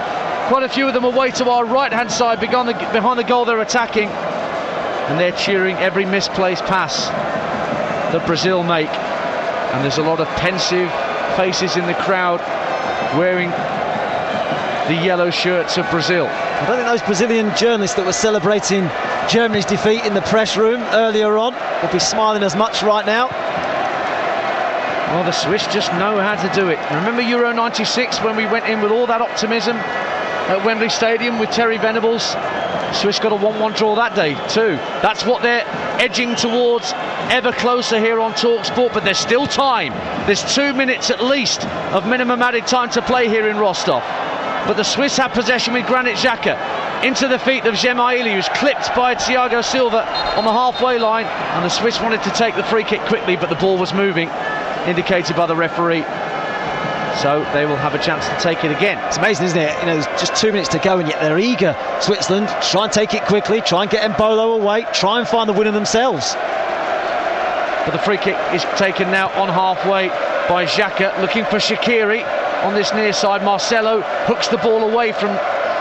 Quite a few of them away to our right-hand side, behind the goal they're attacking. And they're cheering every misplaced pass that Brazil make. And there's a lot of pensive faces in the crowd wearing the yellow shirts of Brazil. I don't think those Brazilian journalists that were celebrating Germany's defeat in the press room earlier on will be smiling as much right now. Well, the Swiss just know how to do it. Remember Euro 96 when we went in with all that optimism at Wembley Stadium with Terry Venables? Swiss got a 1-1 draw that day too. That's what they're edging towards, ever closer here on TalkSport, but there's still time. There's 2 minutes at least of minimum added time to play here in Rostov. But the Swiss have possession with Granit Xhaka into the feet of Gemaili, who's clipped by Thiago Silva on the halfway line, and the Swiss wanted to take the free kick quickly, but the ball was moving, indicated by the referee. So they will have a chance to take it again. It's amazing, isn't it? You know, there's just 2 minutes to go and yet they're eager. Switzerland, try and take it quickly, try and get Mbolo away, try and find the winner themselves. But the free kick is taken now on halfway by Xhaka, looking for Shaqiri on this near side. Marcelo hooks the ball away from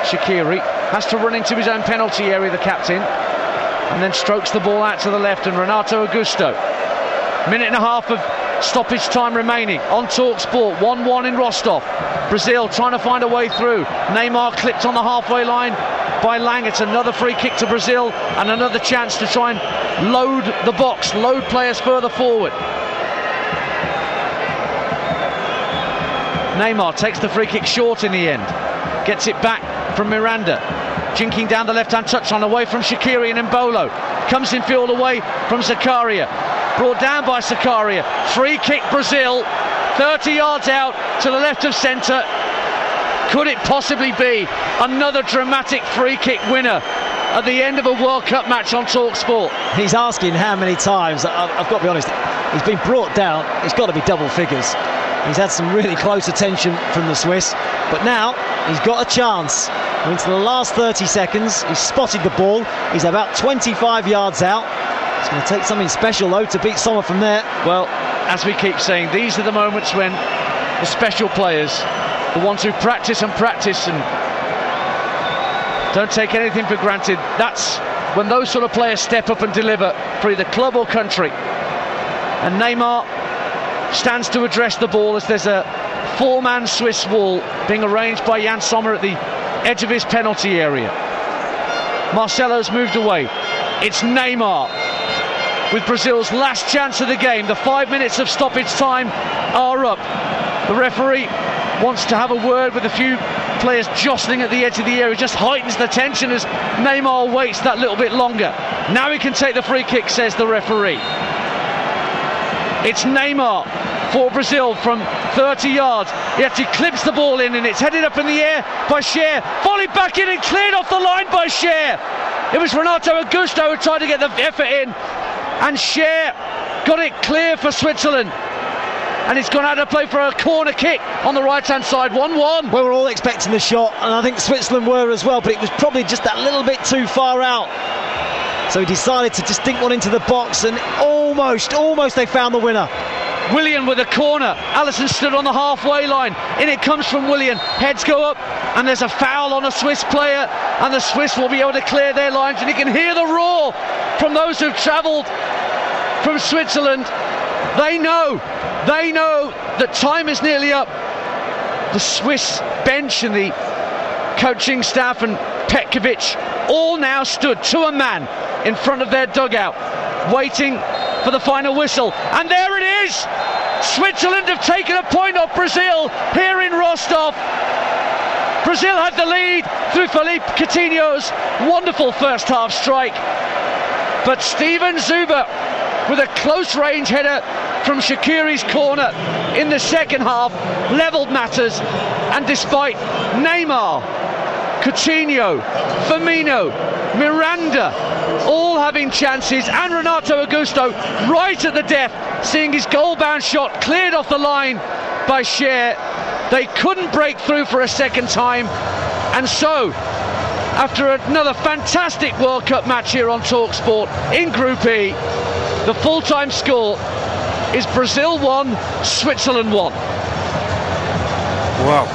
Shaqiri, has to run into his own penalty area, the captain, and then strokes the ball out to the left, and Renato Augusto. Minute and a half of stoppage time remaining on TalkSport. 1-1 in Rostov. Brazil trying to find a way through. Neymar clipped on the halfway line by Lang. It's another free kick to Brazil and another chance to try and load the box, load players further forward. Neymar takes the free kick short in the end, gets it back from Miranda, jinking down the left-hand touchline away from Shaqiri, and Mbolo comes in field away from Zakaria, brought down by Zakaria. Free kick Brazil, 30 yards out to the left of centre. Could it possibly be another dramatic free kick winner at the end of a World Cup match on TalkSport? He's asking how many times. I've got to be honest, he's been brought down. It's got to be double figures. He's had some really close attention from the Swiss, but now he's got a chance. We're into the last 30 seconds. He's spotted the ball. He's about 25 yards out. It's going to take something special, though, to beat someone from there. Well, as we keep saying, these are the moments when the special players, the ones who practice and don't take anything for granted, that's when those sort of players step up and deliver for either club or country. And Neymar stands to address the ball as there's a four-man Swiss wall being arranged by Jan Sommer at the edge of his penalty area. Marcelo's moved away. It's Neymar with Brazil's last chance of the game. The 5 minutes of stoppage time are up. The referee wants to have a word with a few players jostling at the edge of the area. Just heightens the tension as Neymar waits that little bit longer. Now he can take the free kick, says the referee. It's Neymar for Brazil from 30 yards. He actually clips the ball in and it's headed up in the air by Cher. Volleyed back in and cleared off the line by Cher. It was Renato Augusto who tried to get the effort in, and Cher got it clear for Switzerland. And it's gone out of play for a corner kick on the right-hand side. 1-1. We were all expecting the shot, and I think Switzerland were as well, but it was probably just that little bit too far out. So he decided to just dink one into the box, and almost they found the winner. Willian with a corner. Alisson stood on the halfway line. In it comes from Willian. Heads go up, and there's a foul on a Swiss player, and the Swiss will be able to clear their lines. And you can hear the roar from those who've travelled from Switzerland. They know that time is nearly up. The Swiss bench and the coaching staff and Petkovic all now stood to a man in front of their dugout, waiting for the final whistle. And there it is! Switzerland have taken a point off Brazil here in Rostov. Brazil had the lead through Philippe Coutinho's wonderful first half strike, but Steven Zuber with a close range header from Shaqiri's corner in the second half levelled matters. And despite Neymar, Coutinho, Firmino, Miranda all having chances, and Renato Augusto right at the death, seeing his goal-bound shot cleared off the line by Cher, they couldn't break through for a second time. And so, after another fantastic World Cup match here on TalkSport in Group E, the full-time score is Brazil 1, Switzerland 1. Well,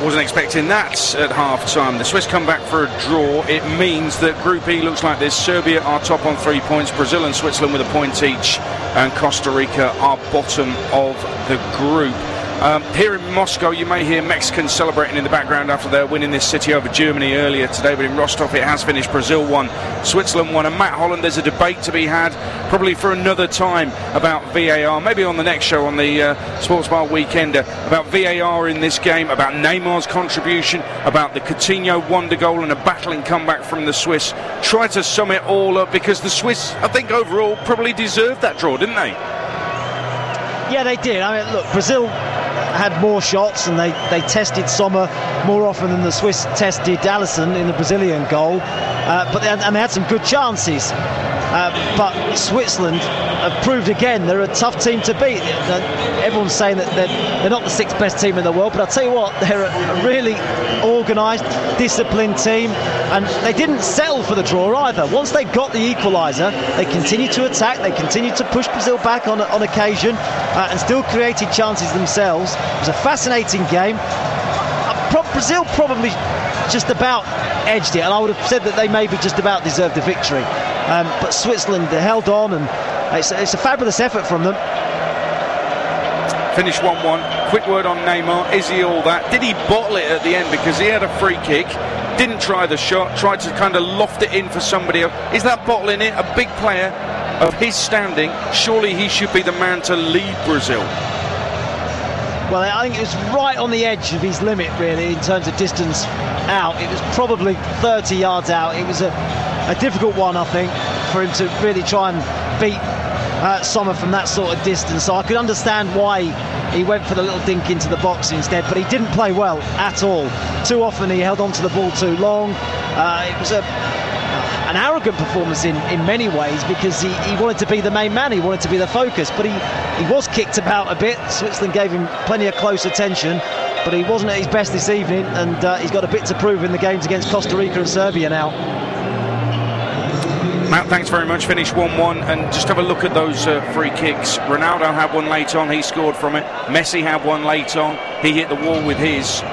wasn't expecting that at half-time. The Swiss come back for a draw. It means that Group E looks like this. Serbia are top on 3 points, Brazil and Switzerland with a point each, and Costa Rica are bottom of the group. Here in Moscow, you may hear Mexicans celebrating in the background after their win in this city over Germany earlier today, but in Rostov it has finished. Brazil won, Switzerland won, and Matt Holland, there's a debate to be had, probably for another time, about VAR, maybe on the next show on the Sports Bar Weekender, about VAR in this game, about Neymar's contribution, about the Coutinho wonder goal and a battling comeback from the Swiss. Try to sum it all up, because the Swiss, I think overall, probably deserved that draw, didn't they? Yeah, they did. I mean, look, Brazil had more shots and they tested Sommer more often than the Swiss tested Alisson in the Brazilian goal, but they had some good chances. But Switzerland have proved again they're a tough team to beat. Everyone's saying that they're not the sixth best team in the world, but I'll tell you what, they're a really organised, disciplined team, and they didn't settle for the draw either. Once they got the equaliser, they continued to attack, they continued to push Brazil back on occasion, and still created chances themselves. It was a fascinating game. Brazil probably just about edged it, and I would have said that they maybe just about deserved the victory. But Switzerland held on, and it's a fabulous effort from them. Finished 1-1. Quick word on Neymar. Is he all that? Did he bottle it at the end? Because he had a free kick, didn't try the shot, tried to kind of loft it in for somebody else. Is that bottling it? A big player of his standing, surely he should be the man to lead Brazil. Well, I think it was right on the edge of his limit, really, in terms of distance out. It was probably 30 yards out. It was a difficult one, I think, for him to really try and beat Sommer from that sort of distance. So I could understand why he went for the little dink into the box instead, but he didn't play well at all. Too often he held on to the ball too long. It was an arrogant performance in many ways, because he wanted to be the main man, he wanted to be the focus, but he was kicked about a bit. Switzerland gave him plenty of close attention, but he wasn't at his best this evening, and he's got a bit to prove in the games against Costa Rica and Serbia now. Matt, thanks very much. Finished 1-1, and just have a look at those free kicks. Ronaldo had one late on, he scored from it. Messi had one late on, he hit the wall with his.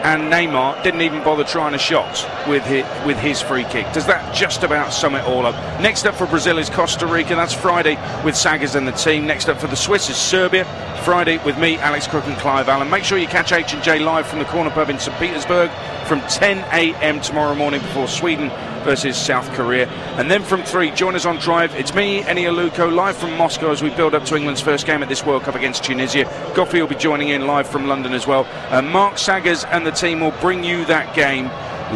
And Neymar didn't even bother trying a shot with his free kick. Does that just about sum it all up? Next up for Brazil is Costa Rica. That's Friday with Saggers and the team. Next up for the Swiss is Serbia. Friday with me, Alex Crook and Clive Allen. Make sure you catch H&J live from the Corner Pub in St Petersburg from 10 a.m. tomorrow morning before Sweden versus South Korea. And then from 3, join us on Drive. It's me, Eni Aluko, live from Moscow as we build up to England's first game at this World Cup against Tunisia. Goffey will be joining in live from London as well. Mark Saggers and the team will bring you that game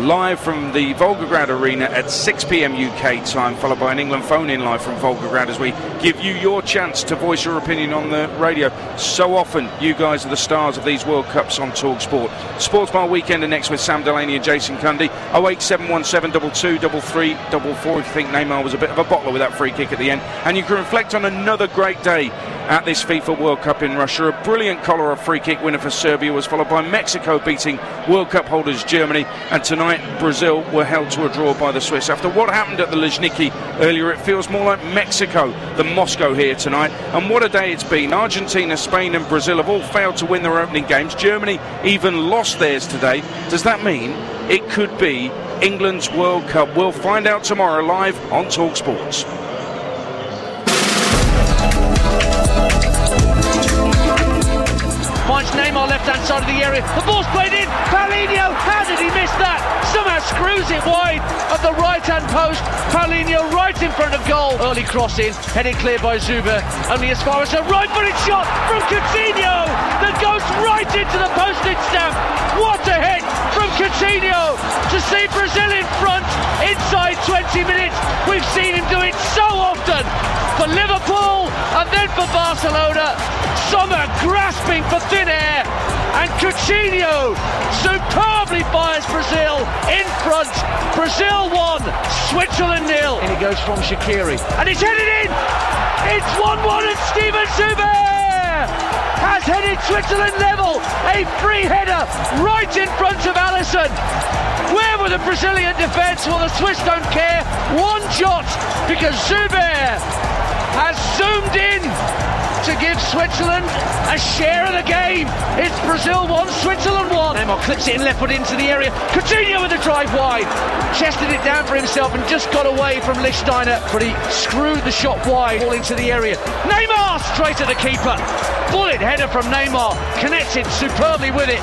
live from the Volgograd Arena at 6 p.m. UK time, followed by an England phone-in live from Volgograd as we give you your chance to voice your opinion on the radio. So often, you guys are the stars of these World Cups on TalkSport. Sports Bar Weekender next with Sam Delaney and Jason Cundy. 08717 22 33 44 if you think Neymar was a bit of a bottler with that free kick at the end. And you can reflect on another great day at this FIFA World Cup in Russia. A brilliant Kolarov free kick winner for Serbia was followed by Mexico beating World Cup holders Germany, and tonight Brazil were held to a draw by the Swiss. After what happened at the Luzhniki earlier, it feels more like Mexico than Moscow here tonight, and what a day it's been. Argentina, Spain and Brazil have all failed to win their opening games. Germany even lost theirs today. Does that mean it could be England's World Cup? We'll find out tomorrow live on TalkSport. Finds Neymar left-hand side of the area. The ball's played in. Paulinho, how did he miss that? Somehow screws it wide at the right-hand post. Paulinho right in front of goal. Early cross in, headed clear by Zuber. Only as far as a right-footed shot from Coutinho that goes right into the postage stamp. What a hit from Coutinho to see Brazil in front inside 20 minutes. We've seen him do it so often for Liverpool and then for Barcelona. Sommer grasping for thin air, and Coutinho superbly fires Brazil in front. Brazil 1, Switzerland 0. And it goes from Shaqiri, and it's headed in. It's 1-1, and Steven Zuber has headed Switzerland level. A free header right in front of Alisson. Where were the Brazilian defence? Well, the Swiss don't care one jot, because Zuber has zoomed in to give Switzerland a share of the game. It's Brazil 1, Switzerland 1. Neymar clips it in left foot into the area. Coutinho with a drive wide. Chested it down for himself and just got away from Lichtsteiner, but he screwed the shot wide, ball into the area. Neymar straight at the keeper. Bullet header from Neymar. Connected superbly with it.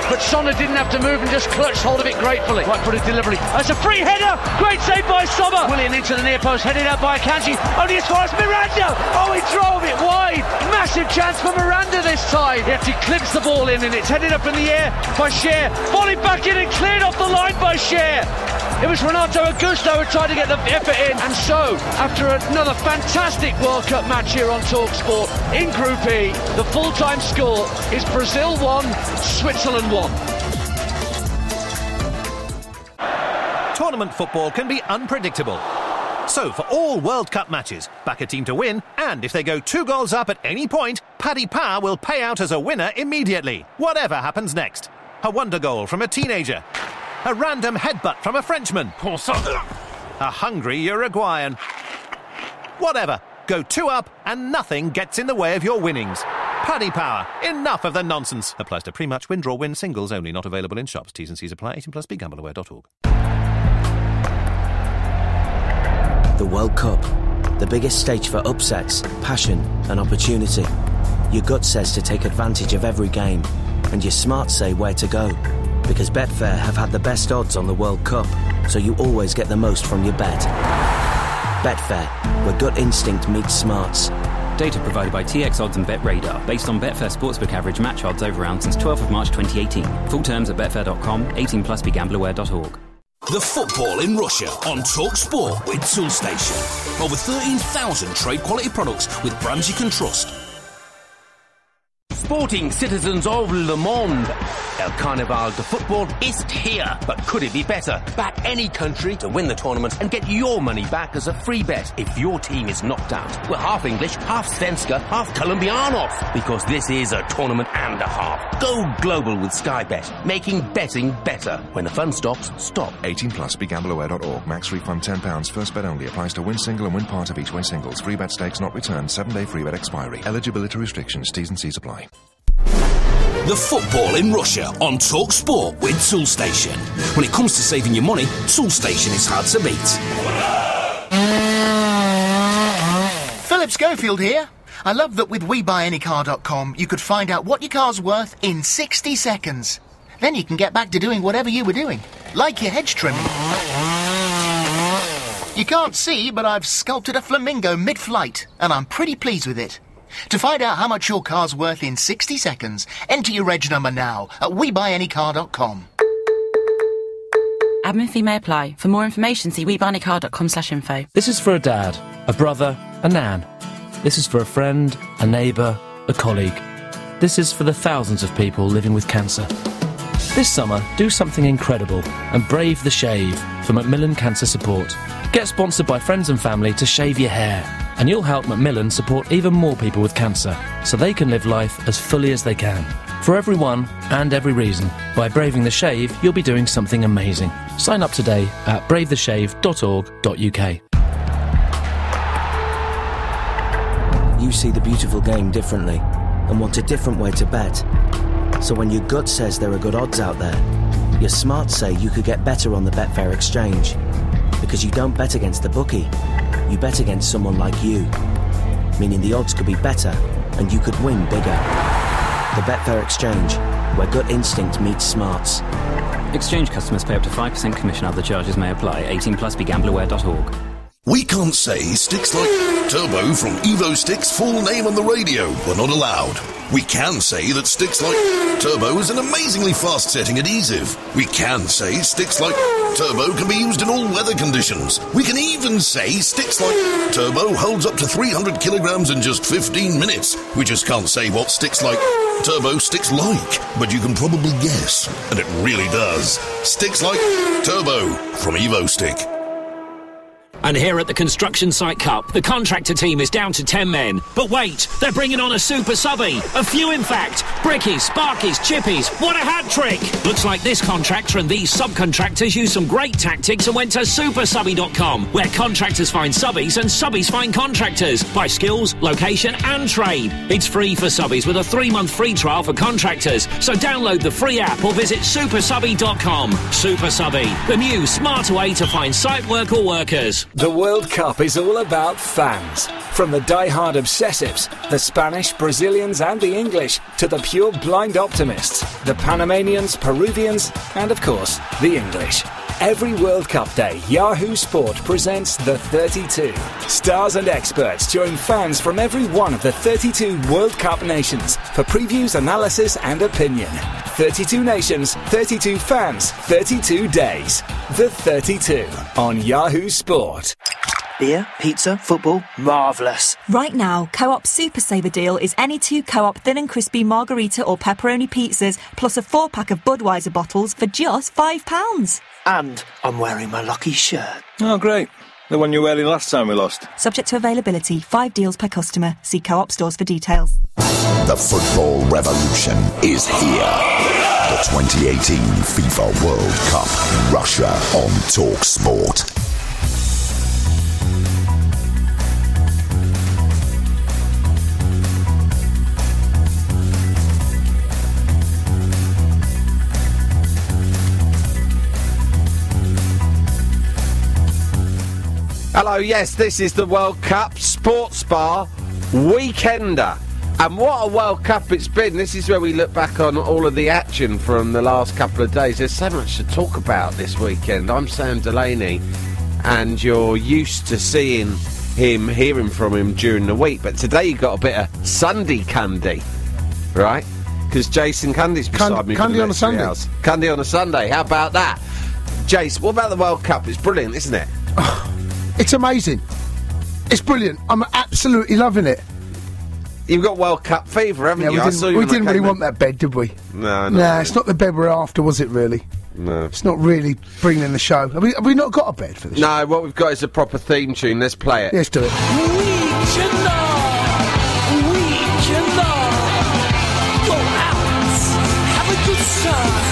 But Sonner didn't have to move and just clutched hold of it gratefully. Right footed delivery. That's a free header. Great save by Sommer. Willian into the near post, headed out by Akanji. Only as far as Miranda. Oh, he drove it wide. Massive chance for Miranda this time. Yet he clips the ball in and it's headed up in the air by Cher. Volleyed back in and cleared off the line by Cher. It was Renato Augusto who tried to get the effort in. And so, after another fantastic World Cup match here on TalkSport, in Group E, the full-time score is Brazil 1, Switzerland 1. Tournament football can be unpredictable. So for all World Cup matches, back a team to win, and if they go 2 goals up at any point, Paddy Power will pay out as a winner immediately, whatever happens next. A wonder goal from a teenager. A random headbutt from a Frenchman. A hungry Uruguayan. Whatever. Go 2 up and nothing gets in the way of your winnings. Paddy Power. Enough of the nonsense. Applies to pre-match win, draw, win singles only. Not available in shops. T's and C's apply. 18+. BeGambleAware.org. The World Cup. The biggest stage for upsets, passion and opportunity. Your gut says to take advantage of every game. And your smarts say where to go. Because Betfair have had the best odds on the World Cup, so you always get the most from your bet. Betfair, where gut instinct meets smarts. Data provided by TX Odds and Bet Radar, based on Betfair Sportsbook average match odds over round since 12th of March 2018. Full terms at betfair.com, 18+, BeGambleAware.org. The football in Russia on TalkSport with Toolstation. Over 13,000 trade quality products with brands you can trust. Sporting citizens of Le Monde, El Carnaval de Football is here, but could it be better? Back any country to win the tournament and get your money back as a free bet if your team is knocked out. We're half English, half Svenska, half Colombianos, because this is a tournament and a half. Go global with Sky Bet, making betting better. When the fun stops, stop. 18+, BeGambleAware.org. Max refund £10. First bet only. Applies to win single and win part of each way singles. Free bet stakes not returned. 7-day free bet expiry. Eligibility restrictions. T's and C's apply. The football in Russia on TalkSport with Toolstation. When it comes to saving your money, Toolstation is hard to beat. Philip Schofield here. I love that with WeBuyAnyCar.com you could find out what your car's worth in 60 seconds. Then you can get back to doing whatever you were doing, like your hedge trimming. You can't see, but I've sculpted a flamingo mid-flight, and I'm pretty pleased with it. To find out how much your car's worth in 60 seconds, enter your reg number now at WeBuyAnyCar.com. Admin fee may apply. For more information, see WeBuyAnyCar.com/info. This is for a dad, a brother, a nan. This is for a friend, a neighbour, a colleague. This is for the thousands of people living with cancer. This summer, do something incredible and brave the shave for Macmillan Cancer Support. Get sponsored by friends and family to shave your hair, and you'll help Macmillan support even more people with cancer so they can live life as fully as they can. For everyone and every reason, by braving the shave, you'll be doing something amazing. Sign up today at bravetheshave.org.uk. You see the beautiful game differently and want a different way to bet. So when your gut says there are good odds out there, your smarts say you could get better on the Betfair exchange. Because you don't bet against the bookie, you bet against someone like you. Meaning the odds could be better and you could win bigger. The Betfair exchange, where gut instinct meets smarts. Exchange customers pay up to 5% commission. Other charges may apply. 18+, BeGambleAware.org. We can't say sticks like Turbo from Evo Sticks' full name on the radio were not allowed. We can say that sticks like Turbo is an amazingly fast-setting adhesive. We can say sticks like Turbo can be used in all weather conditions. We can even say sticks like Turbo holds up to 300 kilograms in just 15 minutes. We just can't say what sticks like Turbo sticks like, but you can probably guess, and it really does. Sticks like Turbo from Evo Stick. And here at the Construction Site Cup, the contractor team is down to 10 men. But wait, they're bringing on a super subby. A few, in fact. Brickies, Sparkies, Chippies. What a hat trick! Looks like this contractor and these subcontractors used some great tactics and went to supersubby.com, where contractors find subbies and subbies find contractors by skills, location and trade. It's free for subbies with a 3-month free trial for contractors. So download the free app or visit supersubby.com. Super Subby, the new smarter way to find site work or workers. The World Cup is all about fans. From the die-hard obsessives, the Spanish, Brazilians and the English, to the pure blind optimists, the Panamanians, Peruvians and, of course, the English. Every World Cup day, Yahoo Sport presents The 32. Stars and experts join fans from every one of the 32 World Cup nations for previews, analysis and opinion. 32 nations, 32 fans, 32 days. The 32 on Yahoo Sport. Beer, pizza, football, marvellous. Right now, Co-op Super Saver deal is any 2 Co-op thin and crispy margarita or pepperoni pizzas plus a 4-pack of Budweiser bottles for just £5. And I'm wearing my lucky shirt. Oh, great. The one you were wearing last time we lost. Subject to availability, 5 deals per customer. See Co-op stores for details. The football revolution is here. The 2018 FIFA World Cup, Russia on TalkSport. Hello, yes, this is the World Cup Sports Bar Weekender. And what a World Cup it's been. This is where we look back on all of the action from the last couple of days. There's so much to talk about this weekend. I'm Sam Delaney, and you're used to seeing him, hearing from him during the week. But today you got a bit of Sunday Cundy, right? Because Jason Cundy's beside me. Cundy on a Sunday. Cundy on a Sunday. How about that? Jace, what about the World Cup? It's brilliant, isn't it? It's amazing. It's brilliant. I'm absolutely loving it. You've got World Cup fever, haven't you? We didn't really want that bed, did we? No, it's not the bed we're after, was it, really? No. It's not really bringing the show. Have we not got a bed for this? No, what we've got is a proper theme tune. Let's play it. Let's do it. Go out, have a good time.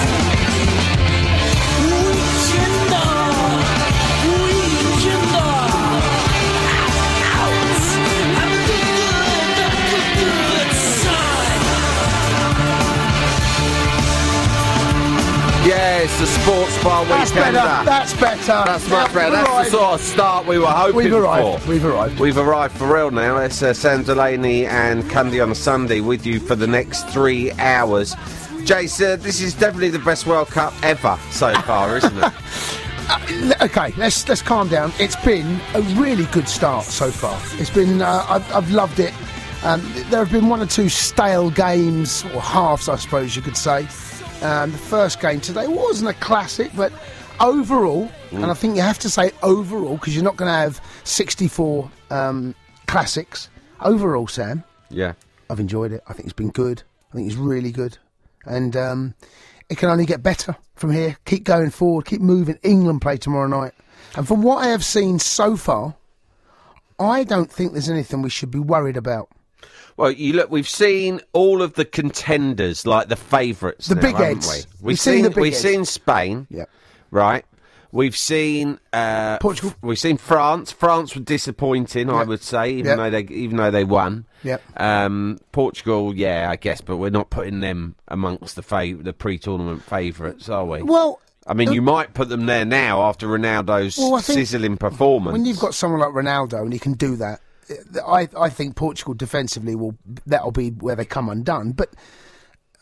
Yes, the Sports Bar Weekender. That's better. That's much better. That's the sort of start we were hoping We've arrived. for. We've arrived for real now. It's Sam Delaney and Cundy on a Sunday with you for the next 3 hours. Jace, this is definitely the best World Cup ever so far, isn't it? Okay, let's calm down. It's been a really good start so far. It's been I've loved it. There have been 1 or 2 stale games, or halves, I suppose you could say. The first game today wasn't a classic, but overall, and I think you have to say overall, because you're not going to have 64 classics. Overall, Sam, yeah, I've enjoyed it. I think it's been good. I think it's really good. And it can only get better from here. Keep going forward, keep moving. England play tomorrow night. And from what I have seen so far, I don't think there's anything we should be worried about. Well, you look. We've seen all of the contenders, like the favourites, the big heads. We've seen Spain, yeah, right. We've seen Portugal. We've seen France. France were disappointing, I would say, even though they won. Yeah. Portugal, yeah, I guess, but we're not putting them amongst the pre-tournament favourites, are we? Well, I mean, you might put them there now after Ronaldo's sizzling performance. When you've got someone like Ronaldo and he can do that. I think Portugal defensively that'll be where they come undone. But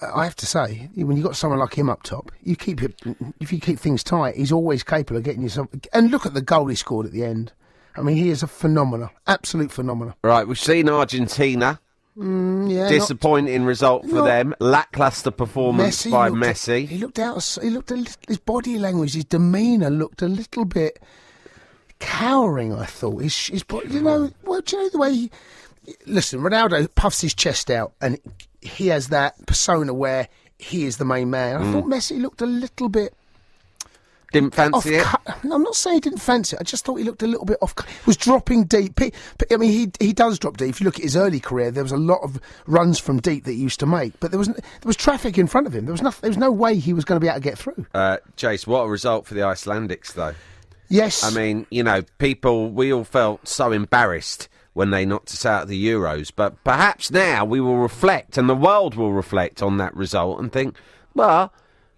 I have to say, when you've got someone like him up top, if you keep things tight, he's always capable of getting you something. And look at the goal he scored at the end. I mean, he is a phenomenon, absolute phenomenon. Right, we've seen Argentina. Disappointing result for them. Lacklustre performance by Messi. He looked out. His body language, his demeanour looked a little bit cowering, I thought. His body, do you know the way listen, Ronaldo puffs his chest out and he has that persona where he is the main man. I thought Messi looked a little bit Didn't fancy it? No, I'm not saying he didn't fancy it. I just thought he looked a little bit off. He was dropping deep. I mean, he does drop deep. If you look at his early career, there was a lot of runs from deep that he used to make. But there was traffic in front of him. There was no way he was going to be able to get through. Jace, what a result for the Icelandics, though. Yes. I mean, we all felt so embarrassed when they knocked us out of the Euros. But perhaps now we will reflect, and the world will reflect on that result and think, well,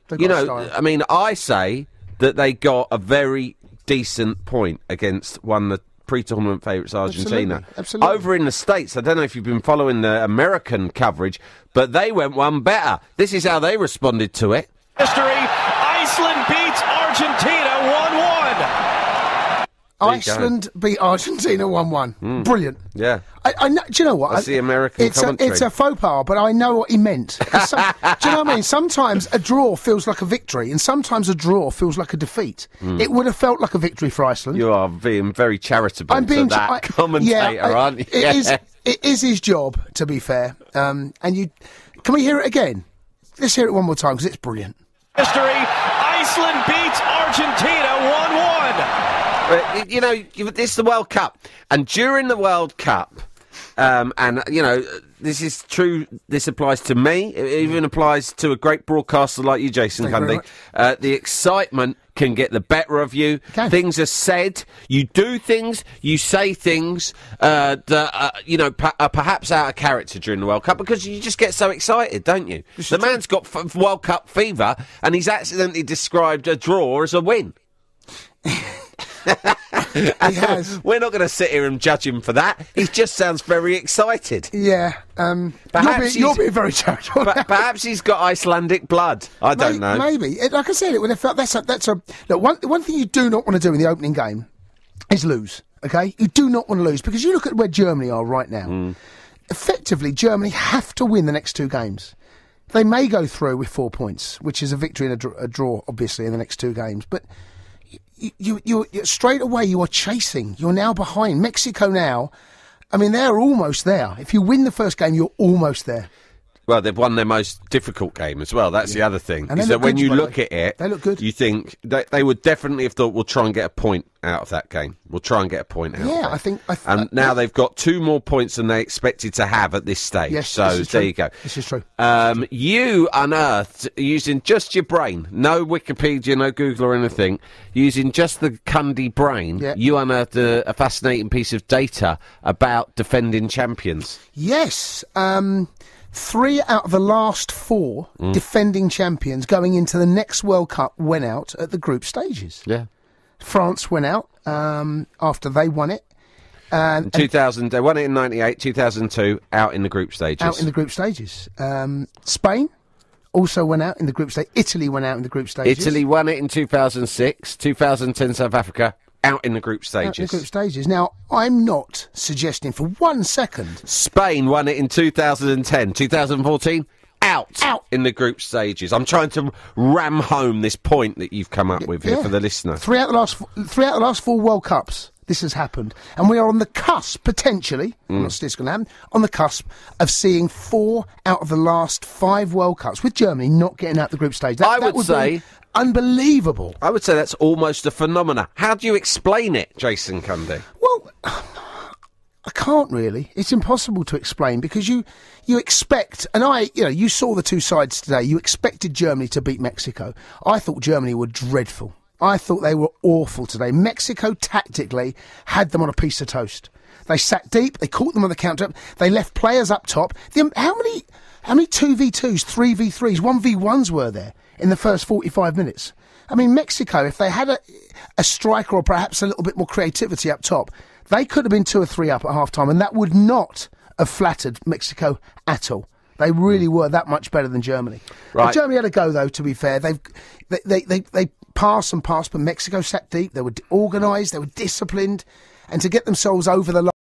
I say that they got a very decent point against one of the pre-tournament favourites, Argentina. Absolutely. Over in the States, I don't know if you've been following the American coverage, but they went one better. This is how they responded to it. History, Iceland beats Argentina 1-1. Iceland beat Argentina 1-1. Brilliant. Yeah. I know, do you know what? That's the American commentary. It's a faux pas, but I know what he meant. Do you know what I mean? Sometimes a draw feels like a victory, and sometimes a draw feels like a defeat. It would have felt like a victory for Iceland. You are being very charitable to that commentator, aren't you? It is his job, to be fair. Can we hear it again? Let's hear it one more time, because it's brilliant. History, Iceland beats Argentina 1-1. This is the World Cup, and during the World Cup, this is true, this applies to me, it even applies to a great broadcaster like you, Jason Cundy. The excitement can get the better of you. Things are said, you do things, you say things that are perhaps out of character during the World Cup, because you just get so excited, don't you? The man's got World Cup fever, and he's accidentally described a draw as a win. He has. We're not going to sit here and judge him for that. He just sounds very excited. Yeah. You're being very charitable. Perhaps he's got Icelandic blood. I don't know. Maybe. Like I said, look, one thing you do not want to do in the opening game is lose. Okay, you do not want to lose, because you look at where Germany are right now. Effectively, Germany have to win the next two games. They may go through with 4 points, which is a victory and a draw, obviously, in the next two games, but. You straight away you are chasing. You're now behind Mexico now. I mean, they're almost there. If you win the first game, you're almost there. Well, they've won their most difficult game as well. That's the other thing. Is that when you look at it, they look good. You think they would definitely have thought, we'll try and get a point out of that game. We'll try and get a point out of that. I think. And now they've got 2 more points than they expected to have at this stage. Yes, so there you go. This is true. You unearthed, using just your brain, no Wikipedia, no Google or anything, using just the Cundy brain, you unearthed a fascinating piece of data about defending champions. Yes. 3 out of the last 4 defending champions going into the next World Cup went out at the group stages. Yeah. France went out after they won it. In 2000, they won it in 98, 2002, out in the group stages. Out in the group stages. Spain also went out in the group stage. Italy went out in the group stages. Italy won it in 2006, 2010 South Africa. Out in the group stages. Out in the group stages. Now, I'm not suggesting for 1 second... Spain won it in 2010. 2014, out in the group stages. I'm trying to ram home this point that you've come up with here for the listener. 3 out of the last 4 World Cups, this has happened. And we are on the cusp, potentially, I'm not saying it's going to happen, on the cusp of seeing 4 out of the last 5 World Cups, with Germany not getting out the group stage. I would say... unbelievable. I would say that's almost a phenomena. How do you explain it, Jason Cundy? Well, I can't really. It's impossible to explain, because you expect, and you saw the 2 sides today. You expected Germany to beat Mexico. I thought Germany were dreadful. I thought they were awful today. Mexico tactically had them on a piece of toast. They sat deep. They caught them on the counter. They left players up top. How many 2v2s, 3v3s, 1v1s were there in the first 45 minutes? I mean, Mexico, if they had a striker or perhaps a little bit more creativity up top, they could have been 2 or 3 up at half-time, and that would not have flattered Mexico at all. They really were that much better than Germany. Right. But Germany had a go, though, to be fair. They passed and passed, but Mexico sat deep. They were organised, they were disciplined, and to get themselves over the line